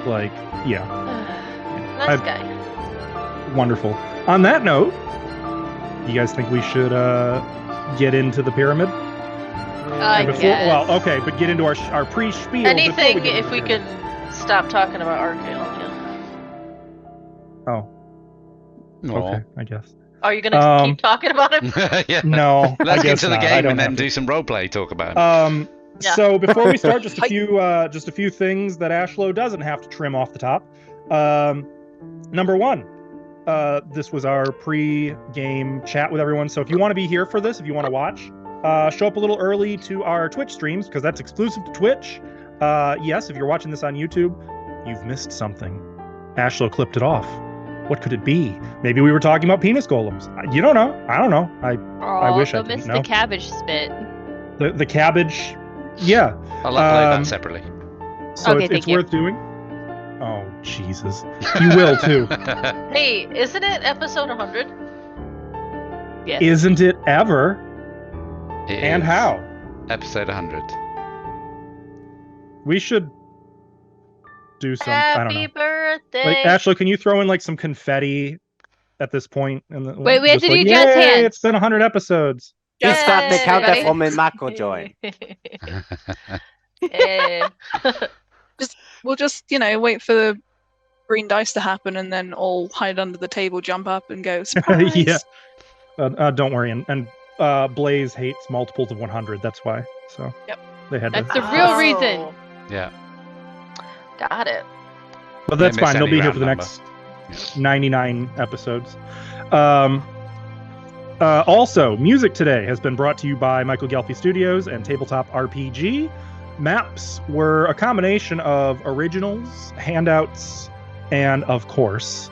Like, yeah. Nice guy. Wonderful. On that note, you guys think we should get into the pyramid? I And before, guess. well, okay, but get into our pre-spiel before we Anything get into if the we pyramid. can stop talking about Arcale, Oh, No. okay, I guess. Are you gonna keep Um, talking about him? Yeah. no, I Let's get guess to the not. I game don't and have then to. do some roleplay talk about him. Yeah. So before we start, just Hi. a few things that Ashlow doesn't have to trim off the top. Um, Number one, this was our pre-game chat with everyone. So if you want to be here for this, if you want to watch, show up a little early to our Twitch streams because that's exclusive to Twitch. Yes, if you're watching this on YouTube, you've missed something. Ashlow clipped it off. What could it be? Maybe we were talking about penis golems. You don't know. I don't know. I wish I don't didn't miss know. the cabbage spit. The cabbage, yeah. I'll upload that separately. So Okay, it's thank you. worth doing. Oh Jesus, you will too. Hey, isn't it episode 100? Yes. Isn't it ever? It And is how? Episode 100. We should do some. I don't Happy know. birthday. Like Ashley, can you throw in like some confetti at this point? And Wait, we have just to like, do jazz "Yay, hands." It's been 100 episodes. Just start the Yay. countdown from in McEljoy. Eh. We'll just, wait for the green dice to happen and then all hide under the table, jump up and go, surprise! Yeah. Don't worry. And Blaze hates multiples of 100. That's why. So Yep. they had That's to. the real reason. Yeah. Got it. But that's They miss fine. They'll any be here for the round next 99 episodes. Also, music today has been brought to you by Michael Gelfi Studios and Tabletop RPG. Maps were a combination of originals, handouts, and of course,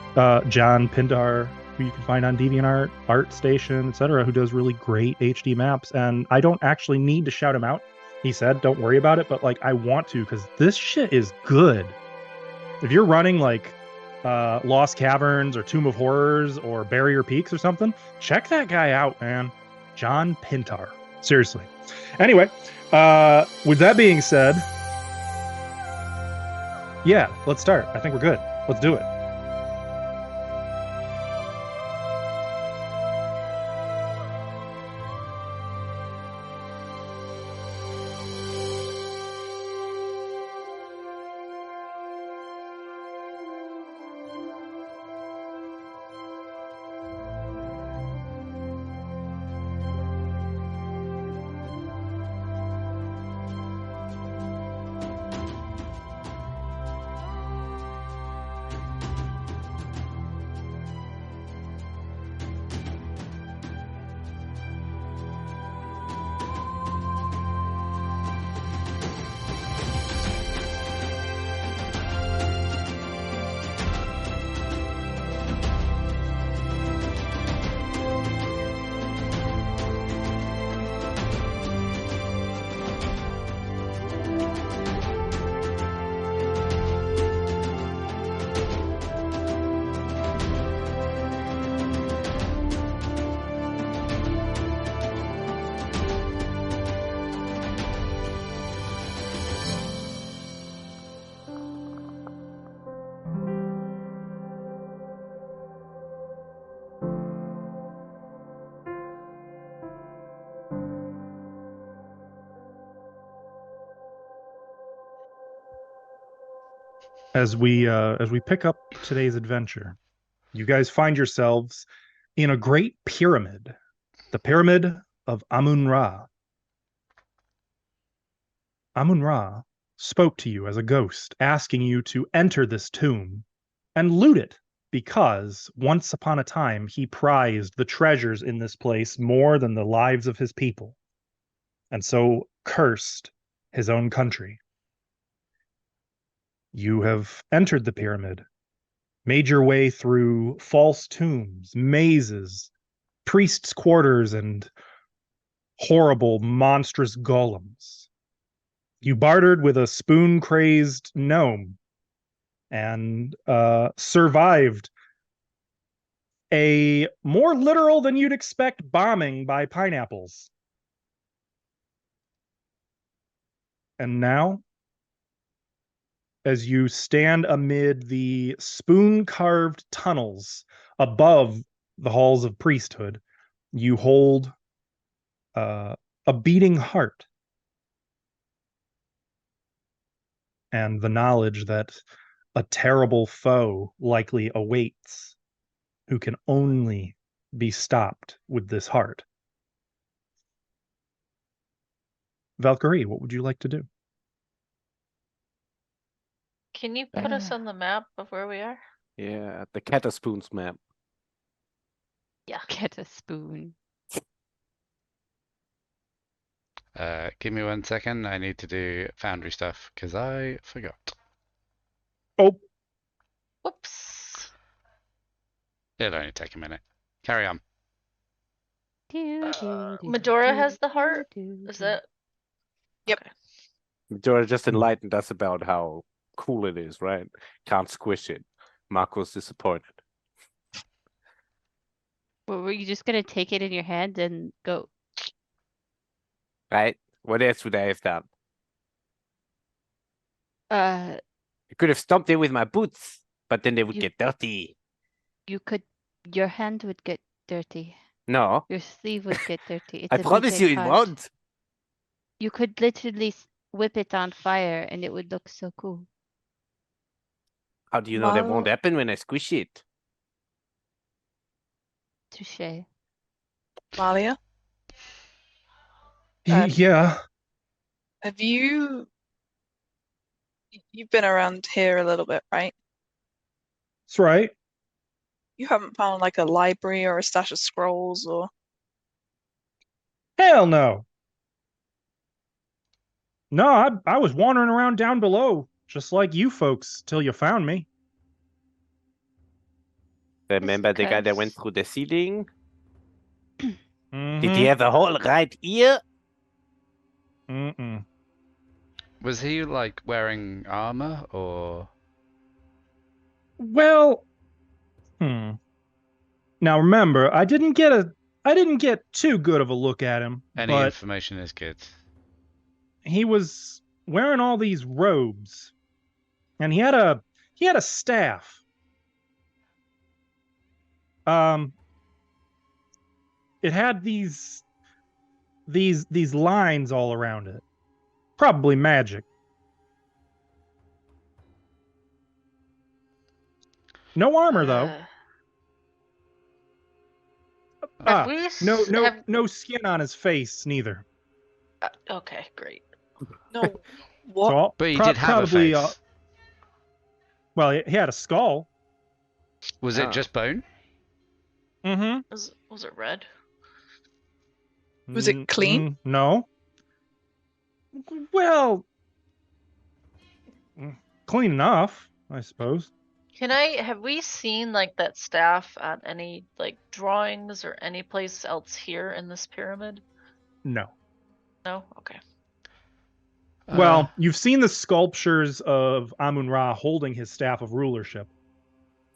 John Pindar, who you can find on DeviantArt, ArtStation, etc., who does really great HD maps. And I don't actually need to shout him out. He said, "Don't worry about it," but like I want to because this shit is good. If you're running like Lost Caverns or Tomb of Horrors or Barrier Peaks or something, check that guy out, man. John Pintar. Seriously. Anyway, with that being said, yeah, let's start. I think we're good. Let's do it. As we pick up today's adventure, you guys find yourselves in a great pyramid, the pyramid of Amun-Ra. Amun-Ra spoke to you as a ghost, asking you to enter this tomb and loot it because once upon a time he prized the treasures in this place more than the lives of his people, and so cursed his own country. You have entered the pyramid, made your way through false tombs, mazes, priests' quarters, and horrible, monstrous golems. You bartered with a spoon-crazed gnome and survived a more literal than you'd expect bombing by pineapples. And now as you stand amid the spoon-carved tunnels above the halls of priesthood. You hold a beating heart and the knowledge that a terrible foe likely awaits who can only be stopped with this heart. Valkyrie, what would you like to do? Can you put us on the map of where we are? Yeah, the Cataspoons map. Yeah. Get a spoon. Give me 1 second. I need to do Foundry stuff because I forgot. Oh, Whoops. It'll only take a minute. Carry on. Medora has the heart? Is that? Yep. Okay. Dora just enlightened us about how cool it is, right? Can't squish it. Marco's disappointed. Well, were you just gonna take it in your hand and go? Right? What else would I have done? Uh, I could have stomped it with my boots, but then they would You- get dirty. you could. Your hand would get dirty. No, Your sleeve would get dirty. It's I a promise you beaten it heart. won't. You could literally whip it on fire, and it would look so cool. How do you know that won't Well- happen when I squish it? Touche. Malia, Um, yeah. have you've been around here a little bit, right? That's right. You haven't found like a library or a stash of scrolls or Hell no. No, I was wandering around down below, just like you folks, till you found me. Remember the guy that went because- through the ceiling? Mhm. Did he have a hole right here? Mm-mm. Was he like wearing armor or? Well, Now remember, I didn't get too good of a look at him, Any but information is good. he was wearing all these robes, and he had a staff. It had these lines all around it. Probably magic. No armor though. Have we No s- no have- no skin on his face neither. Okay, great. no what? So But he did have probably, a face. Well, he had a skull. Was Oh. it just bone? Mm-hmm. Was it red? Was it clean? No. Well, clean enough, I suppose. Have we seen like that staff on any like drawings or any place else here in this pyramid? No. No? Okay. Well, you've seen the sculptures of Amun-Ra holding his staff of rulership,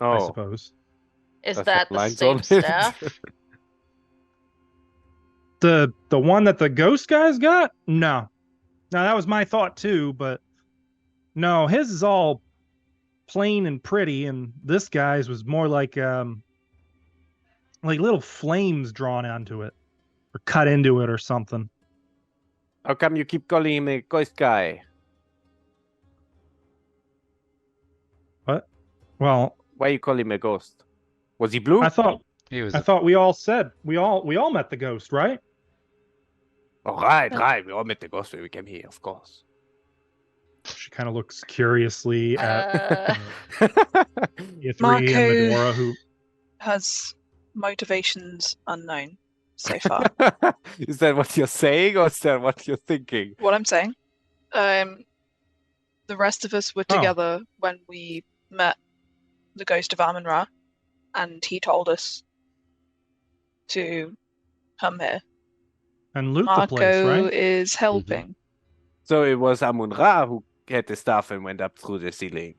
I Oh, suppose. Is Does that have the lines same on it? staff? The one that the ghost guys got? No. Now that was my thought too, but no, his is all plain and pretty, and this guy's was more like little flames drawn onto it or cut into it or something. How come you keep calling him a ghost guy? What? Well, Why you call him a ghost? Was he blue? I thought he was. we all said we all met the ghost, right? Oh, right. We all met the ghost when we came here, of course. She kind of looks curiously at Ithri and Marco- Medora, who Has motivations unknown so far. Is that what you're saying, or is that what you're thinking? What I'm saying, the rest of us were Oh. together when we met the ghost of Amun-Ra, and he told us to come here. and loot the Marco place, right? is helping. So it was Amun-Ra who had the staff and went up through the ceiling.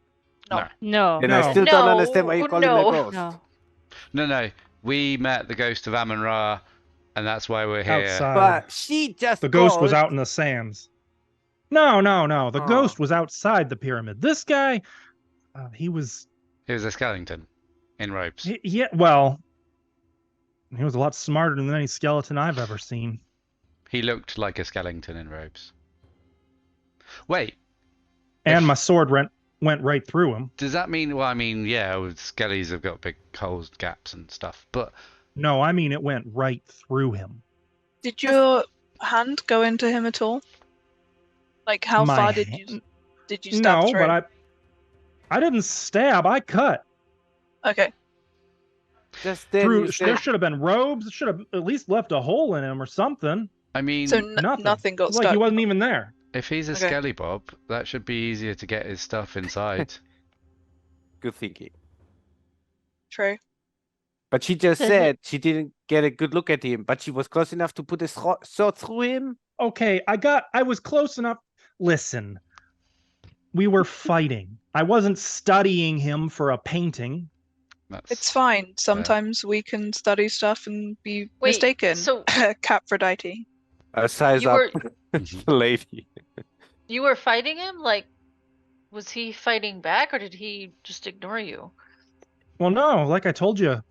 No. No. Then I No. still don't understand why you call him No. a ghost. No. No. We met the ghost of Amun-Ra, and that's why we're here. Outside. But she just The ghost was called- out in the sands. No, no, no. The Oh. ghost was outside the pyramid. This guy, he was. He was a skeleton in robes. Well, he was a lot smarter than any skeleton I've ever seen. He looked like a skeleton in robes. Wait, And If- my sword went right through him. does that mean? Well, I mean, yeah, skellies have got big holes, gaps, and stuff. But No, I mean it went right through him. Did your hand go into him at all? Like, how My far did hand- you stab No, through? but I didn't stab. I cut Okay. Just then through. you There said, should have been robes. It should have at least left a hole in him or something. I mean, So Nothing. got It's like stuck. he wasn't even there. if he's a Okay. skelly bob, that should be easier to get his stuff inside. good thinking. True. But she just Does it- said she didn't get a good look at him, but she was close enough to put a sword through him. Okay, I was close enough. Listen, we were fighting. I wasn't studying him for a painting. That's It's fine. Sometimes we can study stuff and be Wait, mistaken. so- Capphrodite. Size You up were the lady. you were fighting him? Like, was he fighting back or did he just ignore you? Well, no, like I told you,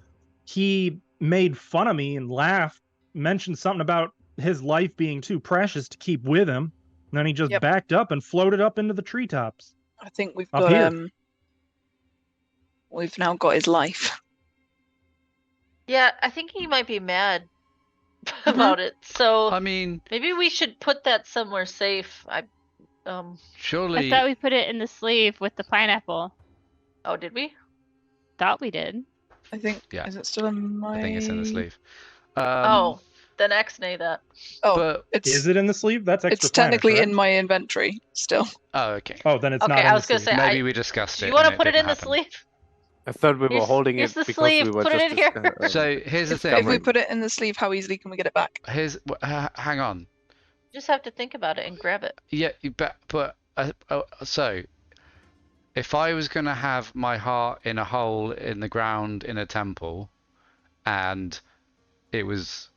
he made fun of me and laughed, mentioned something about his life being too precious to keep with him. And then he just Yep. backed up and floated up into the treetops. I think we've Up got here. we've now got his life. Yeah, I think he might be mad about it. So I mean, maybe we should put that somewhere safe. I surely. thought we put it in the sleeve with the pineapple. Oh, did we? Thought we did. I think. Yeah. Is it still in my? I think it's in the sleeve. Oh, then X-nay that. Oh, But it's Is it in the sleeve? That's extra. it's technically planner, in correct? my inventory still. oh, okay. Oh, then it's Okay, not. In I the was gonna sleeve. say, Maybe we discussed Do it. you want to and put it in didn't the happen. sleeve? I thought we were Here's- holding here's it the because sleeve, we were put it just in here. So here's the If thing. we put it in the sleeve, how easily can we get it back? Hang on. You just have to think about it and grab it. Yeah, but so if I was gonna have my heart in a hole in the ground in a temple, and it was,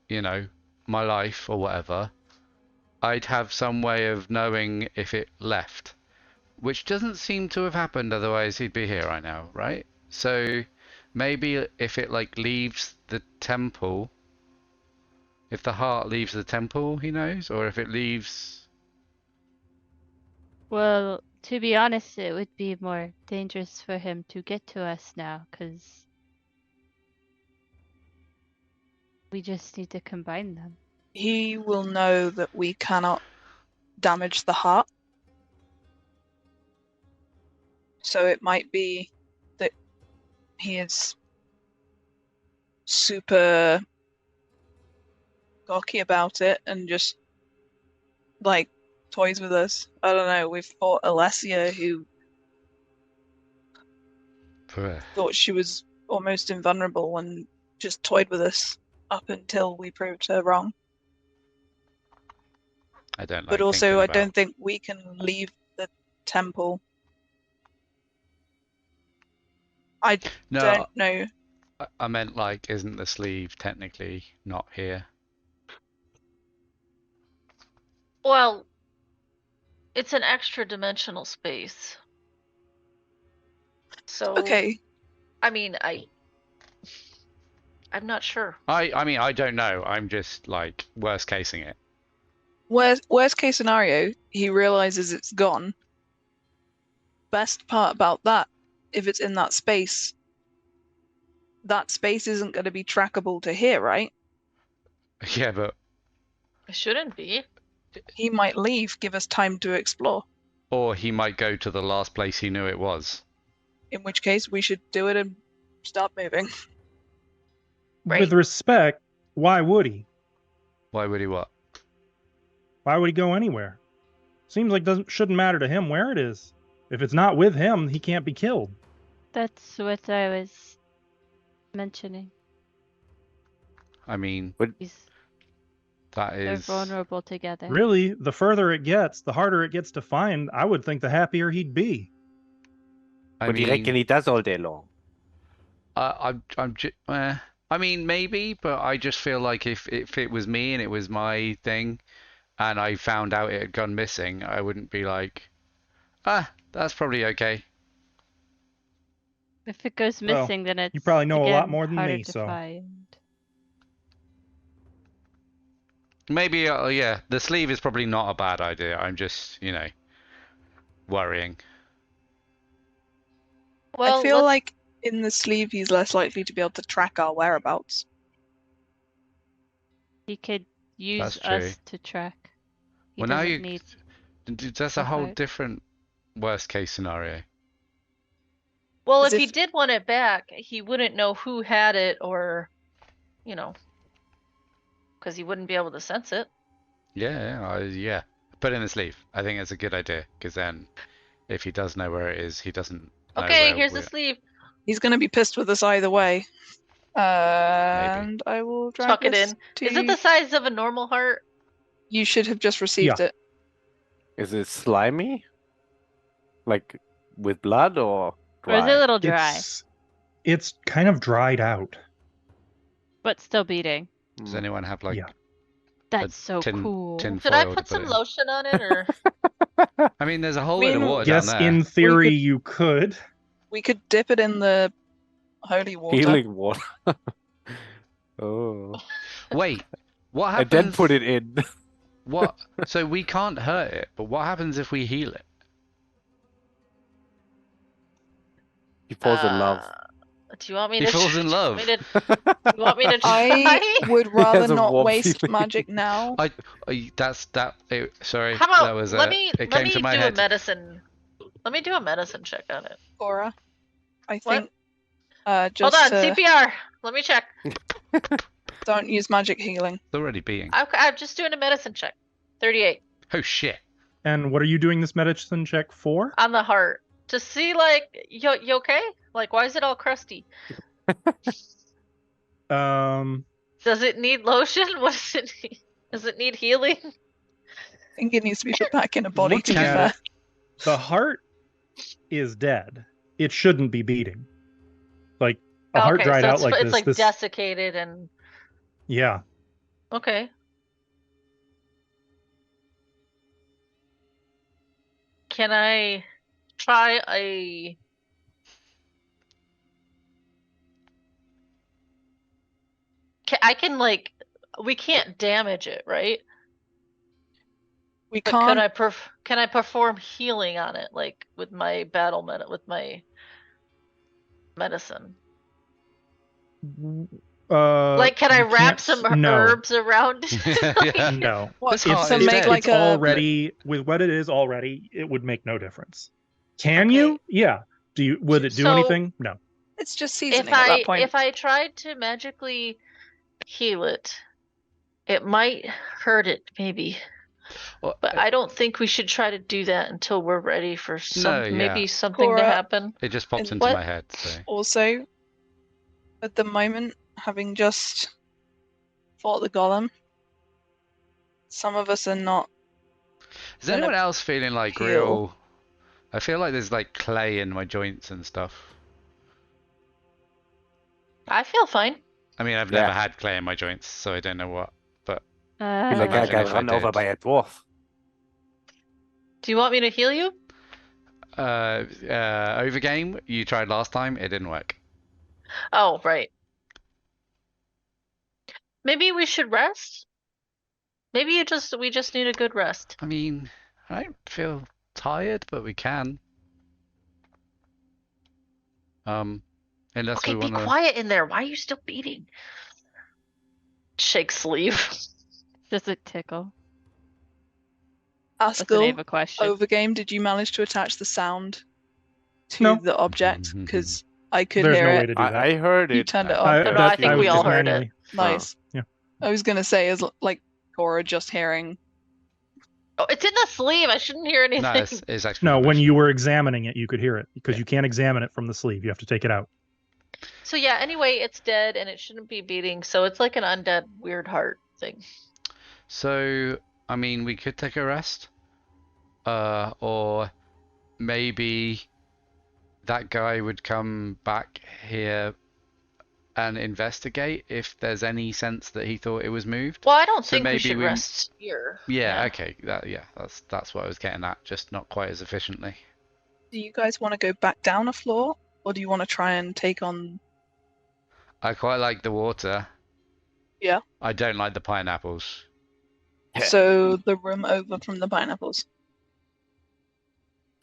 my life or whatever, I'd have some way of knowing if it left, which doesn't seem to have happened. Otherwise, he'd be here right now, right? So maybe if it leaves the temple, if the heart leaves the temple, he knows, or if it leaves. Well, to be honest, it would be more dangerous for him to get to us now, because we just need to combine them. He will know that we cannot damage the heart. So it might be that he is super cocky about it and just toys with us. I don't know. We've fought Alessia, who thought she was almost invulnerable and just toyed with us up until we proved her wrong. I don't like. But also, thinking I about- don't think we can leave the temple. I No, don't know. I meant isn't the sleeve technically not here? Well, it's an extra dimensional space. So Okay, I mean, I'm not sure. I mean, I don't know. I'm just worst casing it. worst case scenario, he realizes it's gone. Best part about that, if it's in that space isn't going to be trackable to here, right? Yeah, but It shouldn't be. He might leave, give us time to explore. or he might go to the last place he knew it was. In which case, we should do it and start moving. Right. With respect, why would he? Why would he what? Why would he go anywhere? Seems like shouldn't matter to him where it is. If it's not with him, he can't be killed. That's what I was mentioning. I mean, that They're is. vulnerable together. Really, the further it gets, the harder it gets to find. I would think the happier he'd be. I What do you reckon mean, he does all day long? I mean, maybe, but I just feel like if it was me and it was my thing, and I found out it had gone missing, I wouldn't be like, that's probably okay. If it goes Well, missing, then it's you probably know a lot again, more than harder me, to so. find. Maybe, yeah, the sleeve is probably not a bad idea. I'm just, worrying. Well, I feel let's- like in the sleeve he's less likely to be able to track our whereabouts. He could use That's true. us to track. He Well, now doesn't need. that's a the whole heart. different worst case scenario. well, As if he if- did want it back, he wouldn't know who had it, or, because he wouldn't be able to sense it. Yeah. Put it in the sleeve. I think it's a good idea because then, if he does know where it is, he doesn't know Okay, where here's the we're- sleeve. He's going to be pissed with us either way. And I will drag Chuck it this in. to... Is it the size of a normal heart? You should have just received it. Is it slimy? Like with blood or Or is it a dry? little dry, It's kind of dried out. but still beating? Does Mm. anyone have like Yeah. That's so tin- cool. tin Should I foil to put some in? lotion on it, or? I mean, there's a whole lot of mean, water down Yes, there. in theory you could. We could dip it in the holy water. Healing water. Oh. Wait, what And happens? then put it in. What? So we can't hurt it, but what happens if we heal it? He falls in love. Do you want me He to? falls in love. Do you want me to try? I would rather has a not warm waste feeling. magic now. Sorry, How that about was let it. me It let came me to my do head. a medicine. Let me do a medicine check on it. Cora, I What? think just Hold on, to CPR. Let me check. don't use magic healing. It's already being. I'm just doing a medicine check. 38 Oh shit! And what are you doing this medicine check for? on the heart to see, like, you okay? Like, why is it all crusty? Does it need lotion? What does it need? Does it need healing? I think it needs to be put back in a body, to Looking be at fair. it, the heart is dead. It shouldn't be beating. Like a heart dried so out it's, like it's this. like this desiccated and yeah. okay. Can I try a? I can, like, we can't damage it, right? We But can't. can I perform healing on it, like with my with my medicine? Like, can I you wrap can't- some no. herbs around? Yeah. No. What, This heart so is make dead. like It's a already with what it is already, it would make no difference. Can Okay. you? Yeah. Would it do So- anything? No. It's just if seasoning at that point. if I tried to magically heal it, it might hurt it maybe. Well, But I don't think we should try to do that until we're ready for maybe yeah. something to Cora, happen. it just popped And into what- my head. So Also, at the moment, having just fought the golem, some of us are not. is anyone else feeling like heal. real? I feel like there's like clay in my joints and stuff. I feel fine. I mean, I've Yeah. never had clay in my joints, so I don't know what. But I feel like I Imagine got if I run over did. by a dwarf. Do you want me to heal you? Overgame you tried last time, it didn't work. Oh, right. Maybe we should rest? Maybe we just need a good rest. I mean, I don't feel tired, but we can. Unless Okay, we be want to. quiet in there. Why are you still beating? Shake sleeve. Does it tickle? That's the Askell, name of a question. overgame, did you manage to attach the sound to No. the object? Because I could There's hear no it. way to do that. I heard You it. turned it I, on. No, I think was we all just heard it. manually. Nice. Yeah. I was gonna say, is like Cora just hearing. Oh, it's in the sleeve. I shouldn't hear anything. No, it's actually. No, when you were examining it, you could hear it because you can't examine it from the sleeve. You have to take it out. So yeah, anyway, it's dead and it shouldn't be beating. So it's like an undead weird heart thing. So, I mean, we could take a rest. Or maybe that guy would come back here and investigate if there's any sense that he thought it was moved. Well, I don't So think we maybe should we- rest here. Yeah, okay. That's what I was getting at, just not quite as efficiently. Do you guys want to go back down a floor, or do you want to try and take on? I quite like the water. Yeah. I don't like the pineapples. So the room over from the pineapples.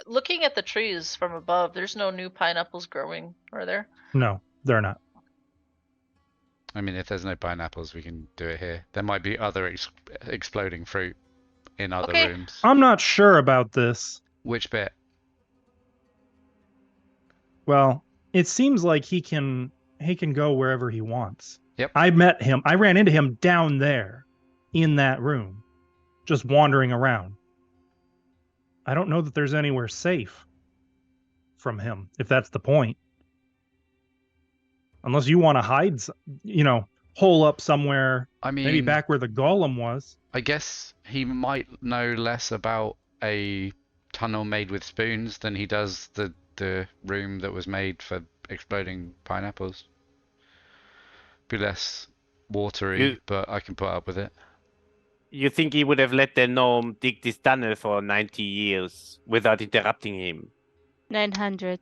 Looking at the trees from above, there's no new pineapples growing, are there? No, they're not. I mean, if there's no pineapples, we can do it here. There might be other exploding fruit in other Okay. rooms. I'm not sure about this. Which bit? Well, it seems like he can go wherever he wants. Yep. I ran into him down there in that room, just wandering around. I don't know that there's anywhere safe from him, if that's the point. Unless you want to hide, hole up somewhere, I mean, maybe back where the golem was. I guess he might know less about a tunnel made with spoons than he does the room that was made for exploding pineapples. Be less watery, but I can put up with it. You think he would have let the gnome dig this tunnel for 90 years without interrupting him? 900.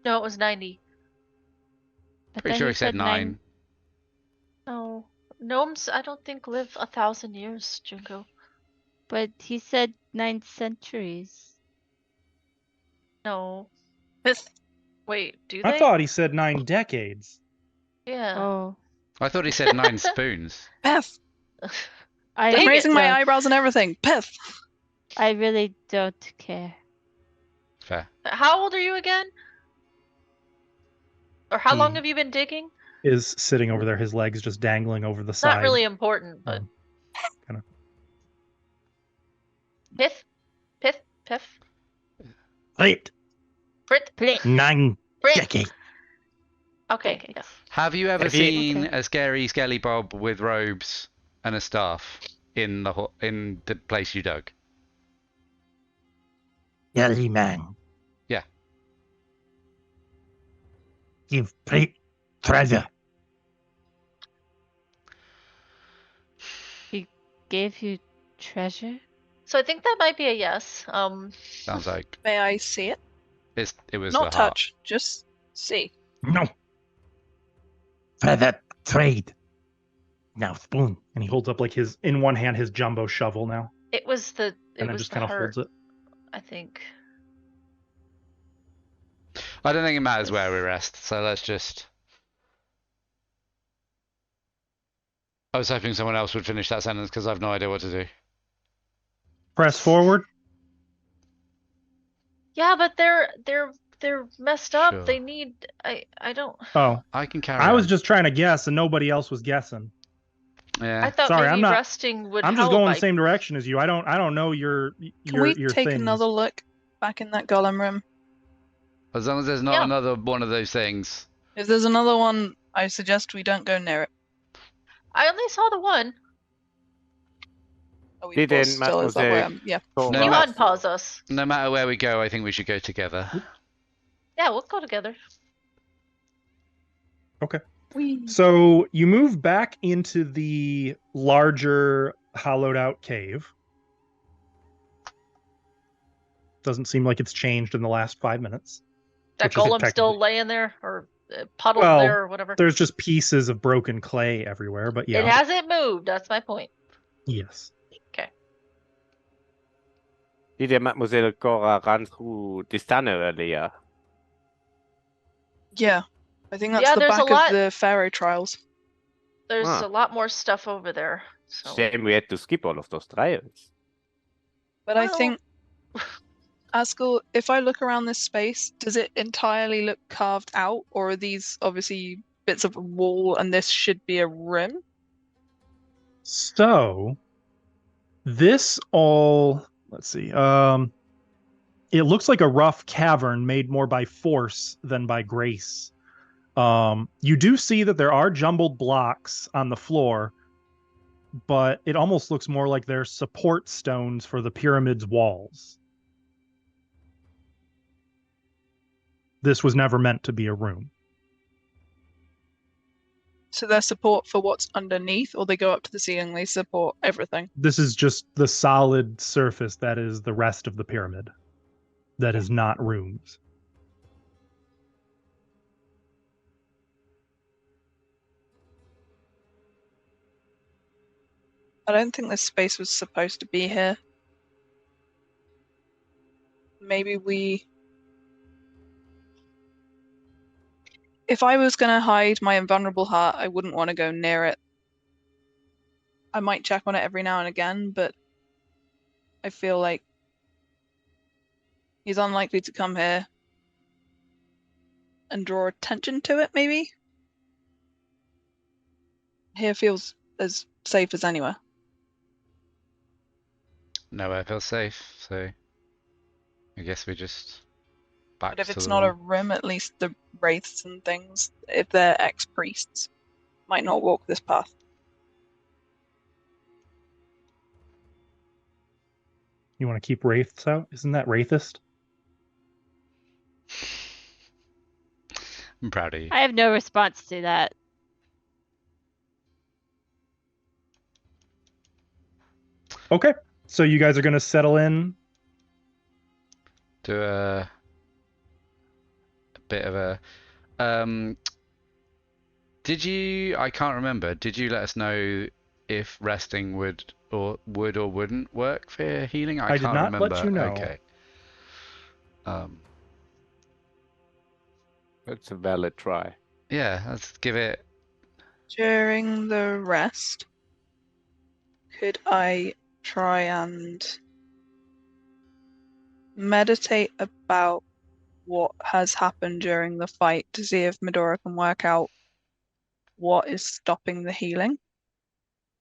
No, it was 90. But Pretty then sure he said 9. No. Gnomes, I don't think, live 1,000 years, Junko. But he said 9 centuries. No. Fifth. Wait, do they? I thought he said 9 decades. Yeah. Oh. I thought he said 9 spoons. Peth. I I'm raising my don't- eyebrows and everything. Peth. I really don't care. Fair. How old are you again? Or how long have you been digging? Is sitting over there, his legs just dangling over the side. Not really important, but. Kinda. Pith? Piff? Wait, Brit? 9 Brit? decades. Okay, yeah. Have you ever Have you- seen Okay. a scary skelly bob with robes and a staff in the place you dug? Yelly man. Yeah. Give great treasure. Gave you treasure? So I think that might be a yes. Sounds like May I see it? it was Not the heart. touch, just see. No. For that trade. Now spoon. And he holds up like in one hand his jumbo shovel now, it was the and then was just the kind of heart, holds it. I think. I don't think it matters where we rest, so let's just. I was hoping someone else would finish that sentence because I've no idea what to do. Press forward. Yeah, but they're messed up. Sure. They need I don't Oh, I can carry I was on. just trying to guess, and nobody else was guessing. Yeah. I thought Sorry, maybe I'm not- resting would I'm help. just going I- the same direction as you. I don't know your Can we take things. another look back in that golem room? As long as there's not Yeah. another one of those things. If there's another one, I suggest we don't go near it. I only saw the one. Oh, we Didn't, paused still, is that where mademoiselle. yeah. So, No, Can you ma- unpause us? No matter where we go, I think we should go together. Yeah, we'll go together. We So you move back into the larger hollowed out cave. Doesn't seem like it's changed in the last 5 minutes. That Which is golem's effectively- still laying there or puddled Well, there or whatever. There's just pieces of broken clay everywhere, but yeah. It hasn't moved. That's my point. Yes. Okay. did Mademoiselle Cora run through this tunnel earlier? yeah. I think that's Yeah, the there's a back lot- of the Pharaoh trials. There's Huh. a lot more stuff over there. So Shame we had to skip all of those trials. But I Well- think Askel, if I look around this space, does it entirely look carved out, or are these obviously bits of a wall and this should be a room? So this all, let's see. It looks like a rough cavern made more by force than by grace. You do see that there are jumbled blocks on the floor, but it almost looks more like they're support stones for the pyramid's walls. This was never meant to be a room. So their support for what's underneath, or they go up to the ceiling, they support everything. This is just the solid surface that is the rest of the pyramid. That is not rooms. I don't think this space was supposed to be here. Maybe we... If I was going to hide my invulnerable heart, I wouldn't want to go near it. I might check on it every now and again, but I feel like he's unlikely to come here and draw attention to it, maybe? Here feels as safe as anywhere. Nowhere feels safe, so I guess we just back But if to it's the not wall. a room, at least the wraiths and things, if they're ex-priests, might not walk this path. You want to keep wraiths out? Isn't that wraithist? I'm proud of you. I have no response to that. Okay, so you guys are going to settle in. Do a bit of a did you, I can't remember, did you let us know if resting would or wouldn't work for healing? I did can't not remember. let you know. Okay. That's a valid try. Yeah, let's give it. During the rest, could I try and meditate about what has happened during the fight to see if Medora can work out what is stopping the healing?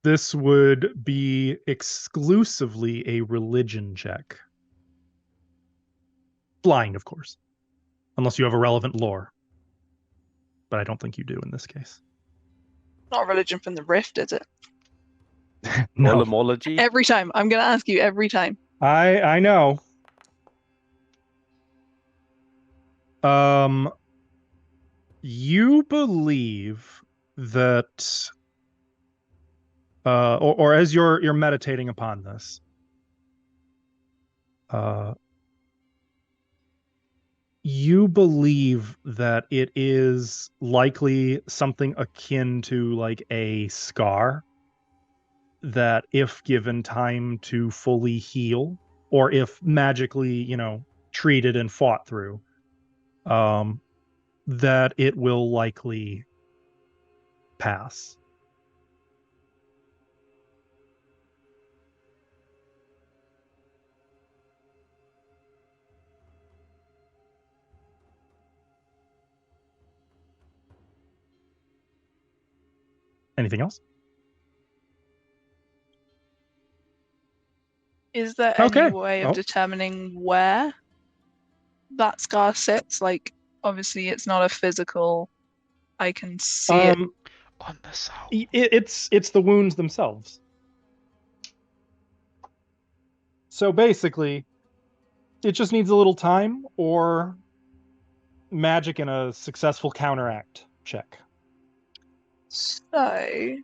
This would be exclusively a religion check. Blind, of course. Unless you have a relevant lore. But I don't think you do in this case. Not a religion from the rift, is it? No. Olimology? Every time. I'm going to ask you every time. I know. You believe that or as you're meditating upon this, you believe that it is likely something akin to like a scar that if given time to fully heal, or if magically, treated and fought through, that it will likely pass. Anything else? Is there Okay. any way of determining where that scar sits? Like, obviously, it's not a physical. I can see it. On the soul. It's the wounds themselves. So basically, it just needs a little time or magic and a successful counteract check. So,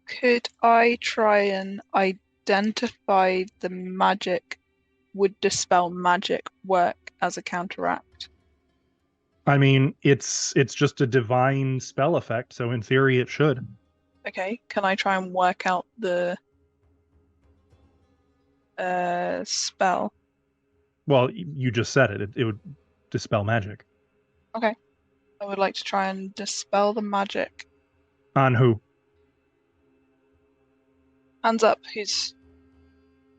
could I try and identify the magic? Would dispel magic work as a counteract? I mean, it's just a divine spell effect, so in theory it should. Okay, can I try and work out the spell? Well, you just said it. It would dispel magic. Okay. I would like to try and dispel the magic. On who? Hands up, who's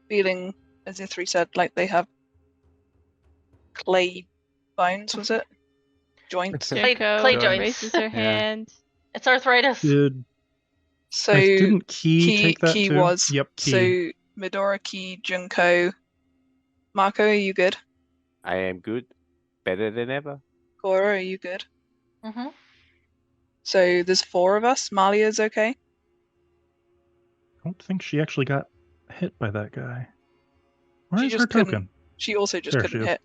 feeling, as Ithri said, like they have clay bones, was it? Joints? Clay Draco joints. raises her Yeah. hand. It's arthritis. So Didn't Key take that Key too? was. Yep, Key. So Medora, Key, Junko. Marco, are you good? I am good. Better than ever. Cora, are you good? Mm-hmm. So there's 4 of us. Malia's okay? I don't think she actually got hit by that guy. Where She is her just couldn't- token? She also just There she couldn't is. hit.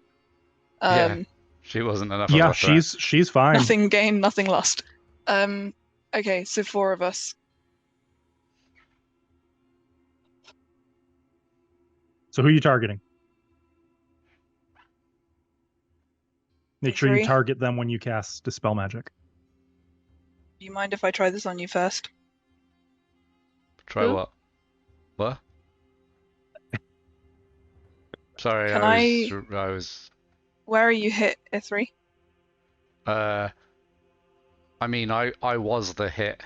Yeah. She wasn't enough Yeah, of a threat. she's fine. Nothing gained, nothing lost. Okay, so 4 of us. So who are you targeting? Make sure you E3. target them when you cast Dispel Magic. Do you mind if I try this on you first? Try Who? what? What? Sorry, Can I was. Where are you hit, E3? I mean, I was the hit.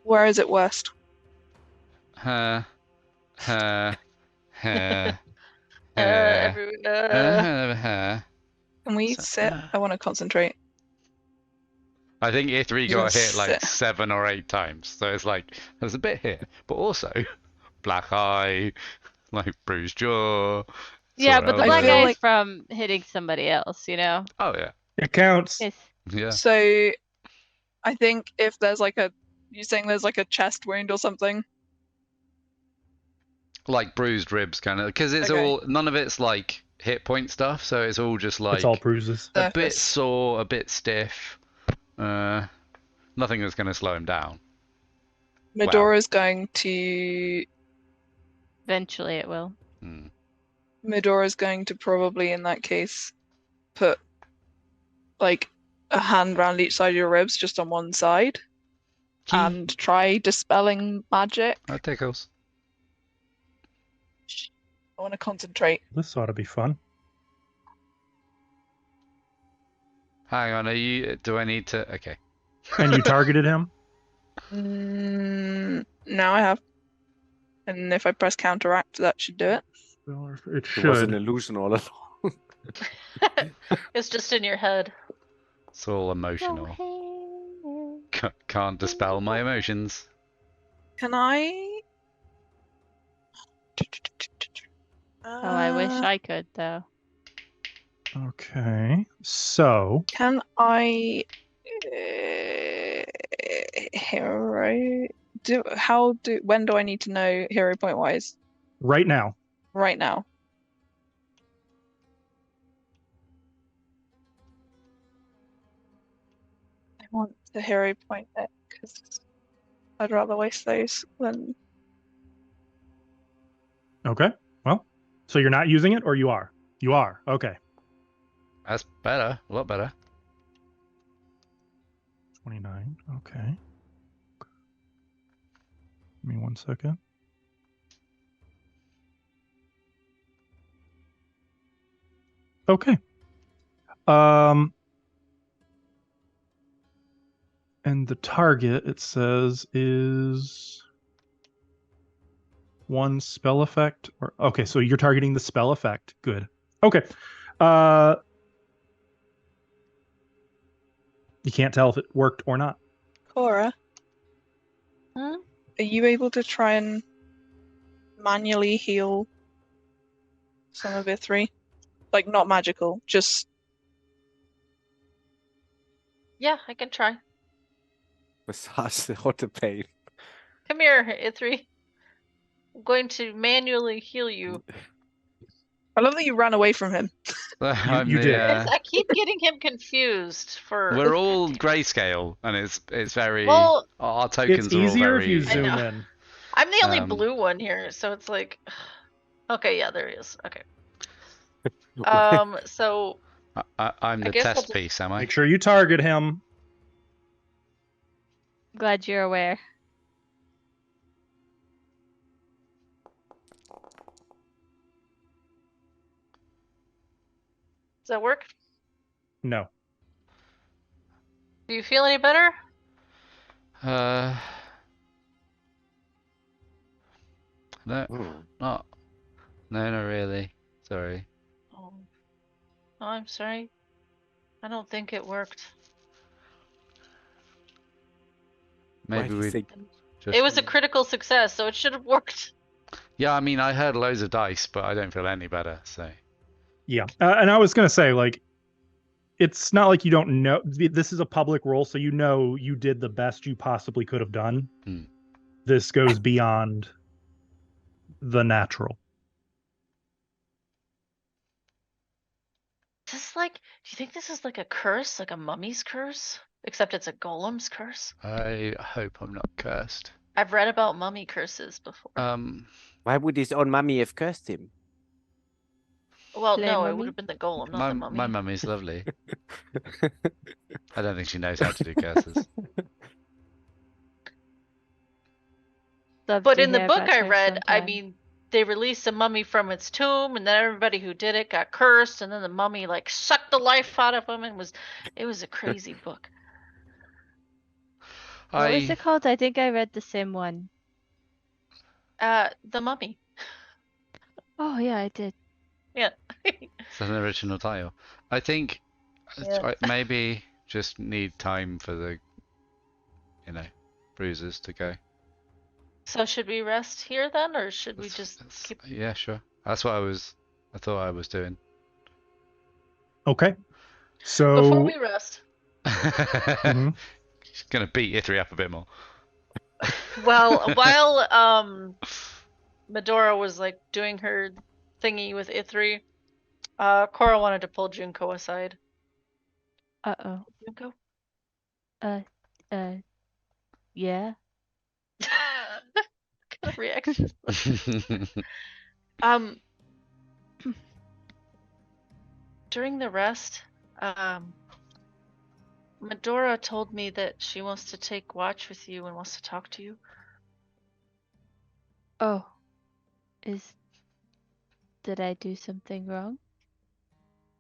Where is it worst? Huh. Huh. Huh. Can we sit? I want to concentrate. I think E3 You got can hit like sit. 7 or 8 times, so it's like there's a bit hit, but also black eye, like bruised jaw. Yeah, sore but the I black feel eye's like- from hitting somebody else, you know? Oh yeah, It counts. It's, yeah. So, I think if there's like you saying there's like a chest wound or something? Like bruised ribs, kind of, because it's Okay. all none of it's like hit point stuff, so it's all just like It's all bruises. a bit Surface. sore, a bit stiff. Nothing that's going to slow him down. Medora's going to. eventually it will. Hmm. Medora's going to probably, in that case, put like a hand round each side of your ribs, just on one side, and try dispelling magic. That tickles. I want to concentrate. This ought to be fun. Hang on, do I need to? Okay. And you targeted him? Now I have. And if I press counteract, that should do it. It It was an should. illusion all along. It's just in your head. It's all emotional. Can't dispel my emotions. Can I? Oh, I wish I could, though. Okay. So, Can I? Hero. When do I need to know hero point wise? right now, Right now. I want the hero point it because I'd rather waste those than. okay. Well, so you're not using it, or you are? You are. Okay. That's better. A lot better. 29. Okay. Give me 1 second. Okay. And the target, it says, is one spell effect. Or okay, so you're targeting the spell effect. Good. Okay. You can't tell if it worked or not. Cora, Hmm? are you able to try and manually heal some of it 3? Like, not magical, just. Yeah, I can try. Massage out the pain. Come here, Ithri. I'm going to manually heal you. I love that you ran away from him. You did. I keep getting him confused for. We're all grayscale, and it's very. Well, our tokens It's are all easier very. if you I zoom know. in. I'm the only Um, blue one here, so it's like. Okay, yeah, there he is. Okay. So I'm I the guess I'll test just- piece, am I? Make sure you target him. Glad you're aware. does that work? No. Do you feel any better? No, Hmm. not. No, not really. Sorry. Oh, I'm sorry. I don't think it worked. Why Maybe do you we think- just. It was a critical success, so it should have worked. Yeah, I mean, I heard loads of dice, but I don't feel any better. So. Yeah. And I was going to say, like, it's not like you don't know. This is a public role, so you know you did the best you possibly could have done. Hmm. This goes beyond the natural. Is this like, do you think this is like a curse, like a mummy's curse? Except it's a golem's curse? I hope I'm not cursed. I've read about mummy curses before. Why would his own mummy have cursed him? Well, Play no, it mummy? would have been the golem, not my the mummy. my mummy's lovely. I don't think she knows how to do curses. Love But to in the hear book about I her read, I sometime. mean, they released a mummy from its tomb, and then everybody who did it got cursed, and then the mummy like sucked the life out of him, and it was a crazy book. What was it called? I think I read the same one. The Mummy. Oh yeah, I did. Yeah. It's an original title. I think Yeah. I maybe just need time for the, bruises to go. So should we rest here then, or should we just keep? Yeah, sure. That's what I thought I was doing. Okay. So Before we rest, Mhm. She's gonna beat Ithri up a bit more. well, while Medora was like doing her thingy with Ithri, Cora wanted to pull Junko aside. Uh-oh. Junko? Yeah. What kind of reaction? During the rest, Medora told me that she wants to take watch with you and wants to talk to you. Oh. Did I do something wrong?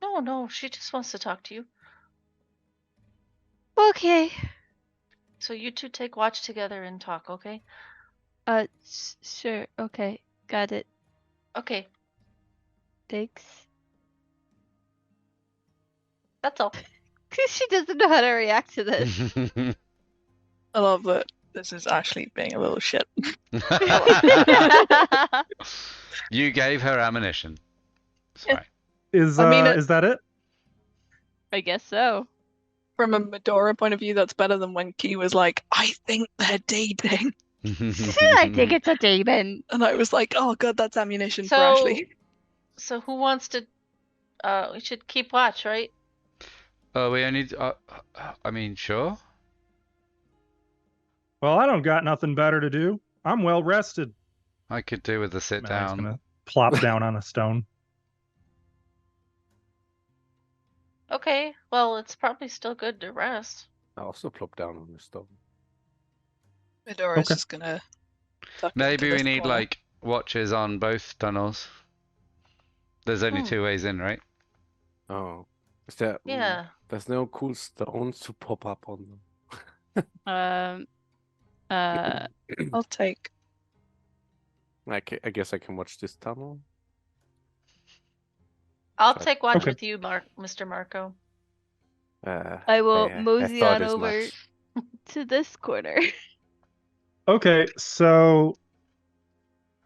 No, she just wants to talk to you. Okay. So you two take watch together and talk, okay? Sure. Okay. Got it. Okay, Thanks. that's all. She doesn't know how to react to this. I love that this is Ashley being a little shit. You gave her ammunition. It's fine. is I mean, is that it? I guess so. From a Medora point of view, that's better than when Key was like, I think they're dating. I think it's a demon. And I was like, oh god, that's ammunition for So- Ashley. So who wants to? We should keep watch, right? Oh, we only. I mean, sure. Well, I don't got nothing better to do. I'm well rested. I could do with a sit Mally's down. gonna plop down on a stone. Okay, well, it's probably still good to rest. I also plop down on the stone. Medora's Okay. just gonna tuck Maybe into we this need corner. like watches on both tunnels. There's only Hmm. 2 ways in, right? Oh. Is there Yeah. there's no cool stones to pop up on them? I'll take. I guess I can watch this tunnel. I'll Sorry. take watch Okay. with you, Mr. Marco. I will I mosey thought on as over much. to this corner. Okay, so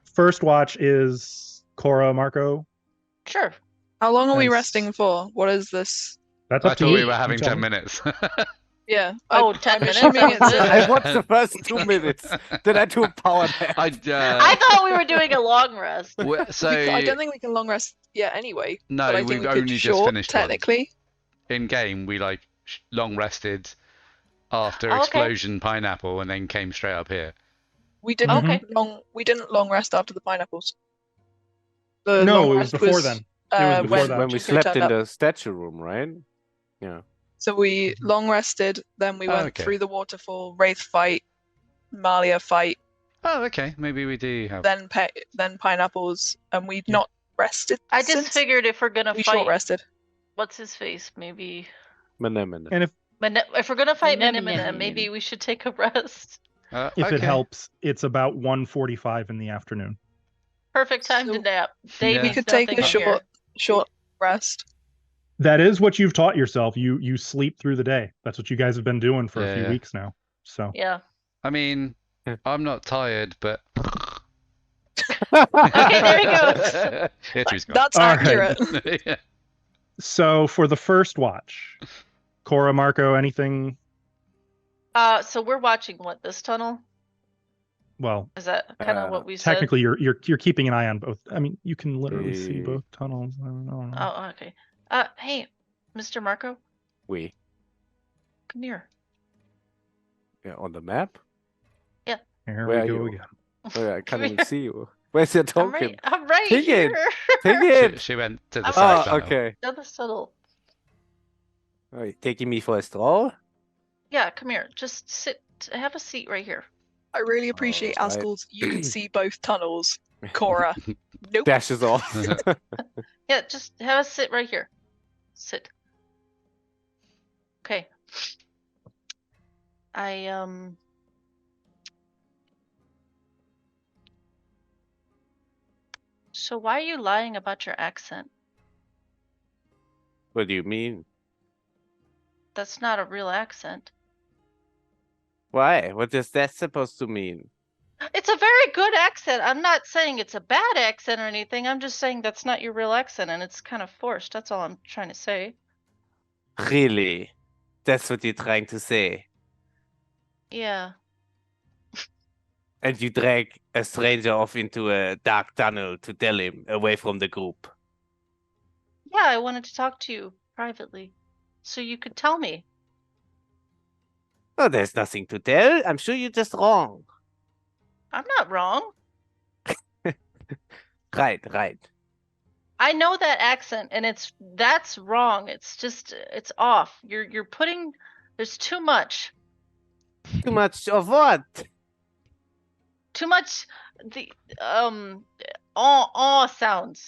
first watch is Cora, Marco. Sure. How long are we That's- resting for? What is this? That's I up to thought you. we were You having tell 10 me. minutes. Yeah. Oh, 10 I'm minutes? assuming it's I watched the first 2 minutes. Then I do a power nap. I I thought we were doing a long rest. so I don't think we can long rest yet anyway. no, but I think we've we could only just short, finished one. technically. In game, we like long rested after Okay. explosion pineapple, and then came straight up here. We didn't Okay. we didn't long rest after the pineapples. The No, long it was rest before then. It was before when, that. When we Junko slept turned in up. the statue room, right? Yeah. So we long rested, then we Oh, went okay. through the waterfall, Wraith fight, Malia fight, Oh, okay. Maybe we do have. then pineapples, and we've not rested. I just since. figured if we're gonna we fight, short rested. what's his face? Maybe. Menemene. And If we're gonna fight Menemone. Menemone, maybe we should take a rest. if okay. it helps, it's about 1:45 in the afternoon. Perfect time to So- nap. Yeah. Dave We needs could take nothing a here. short rest. That is what you've taught yourself. You sleep through the day. That's what you guys have been doing for a few Yeah. weeks now. So Yeah. I mean, Yeah. I'm not tired, but. Okay, there he goes. Itri's gone. That's All right. accurate. Yeah. so for the first watch, Cora, Marco, anything? So we're watching what, this tunnel? Well, Is that kind of what we said? technically, you're keeping an eye on both. I mean, you can literally see Eh. both tunnels. I don't know. Oh, okay. Hey, Mr. Marco, We come here. on the map. Here Where we are go you? again. Wait, I can't Come even here. see you. Where's your token? I'm right Take it. here. Take She, it. she went to the I'm side right. tunnel. Okay. Down the tunnel. Are you taking me for a stroll? Yeah, come here. Just sit. Have a seat right here. I really appreciate Alright. Askel's. You can see both tunnels. Cora, nope. Dashes off. Yeah, just have a sit right here. Sit. Okay. So why are you lying about your accent? What do you mean? That's not a real accent. Why? What is that supposed to mean? It's a very good accent. I'm not saying it's a bad accent or anything. I'm just saying that's not your real accent and it's kind of forced. That's all I'm trying to say. Really? That's what you're trying to say? Yeah. And you drag a stranger off into a dark tunnel to tell him away from the group. Yeah, I wanted to talk to you privately so you could tell me. Oh, there's nothing to tell. I'm sure you're just wrong. I'm not wrong. Right. I know that accent and that's wrong. It's just it's off. You're putting there's too much. Too much of what? Too much the sounds.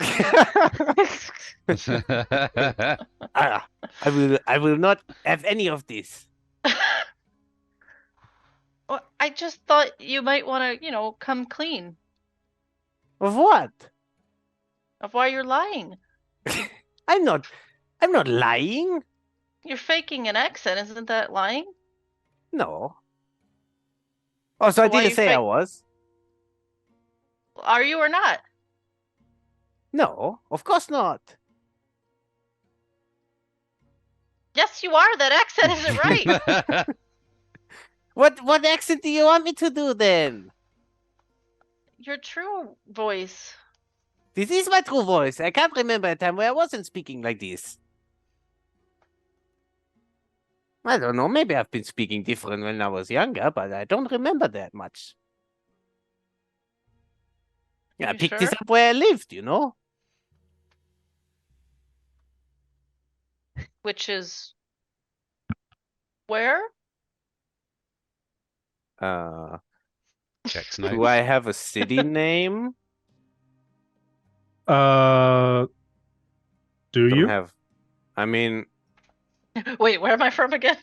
I will not have any of this. Well, I just thought you might want to, come clean Of what? of why you're lying. I'm not lying. You're faking an accent, isn't that lying? No. Oh, so I So why didn't you say I fake- was. Are you or not? No, of course not. Yes, you are. That accent isn't right. What accent do you want me to do then? Your true voice. This is my true voice. I can't remember a time where I wasn't speaking like this. I don't know. Maybe I've been speaking different when I was younger, but I don't remember that much. Yeah, I You picked this sure? up where I lived, Which is where? Checks Do notes. I have a city name? Do Don't you? have. I mean, Wait, where am I from again?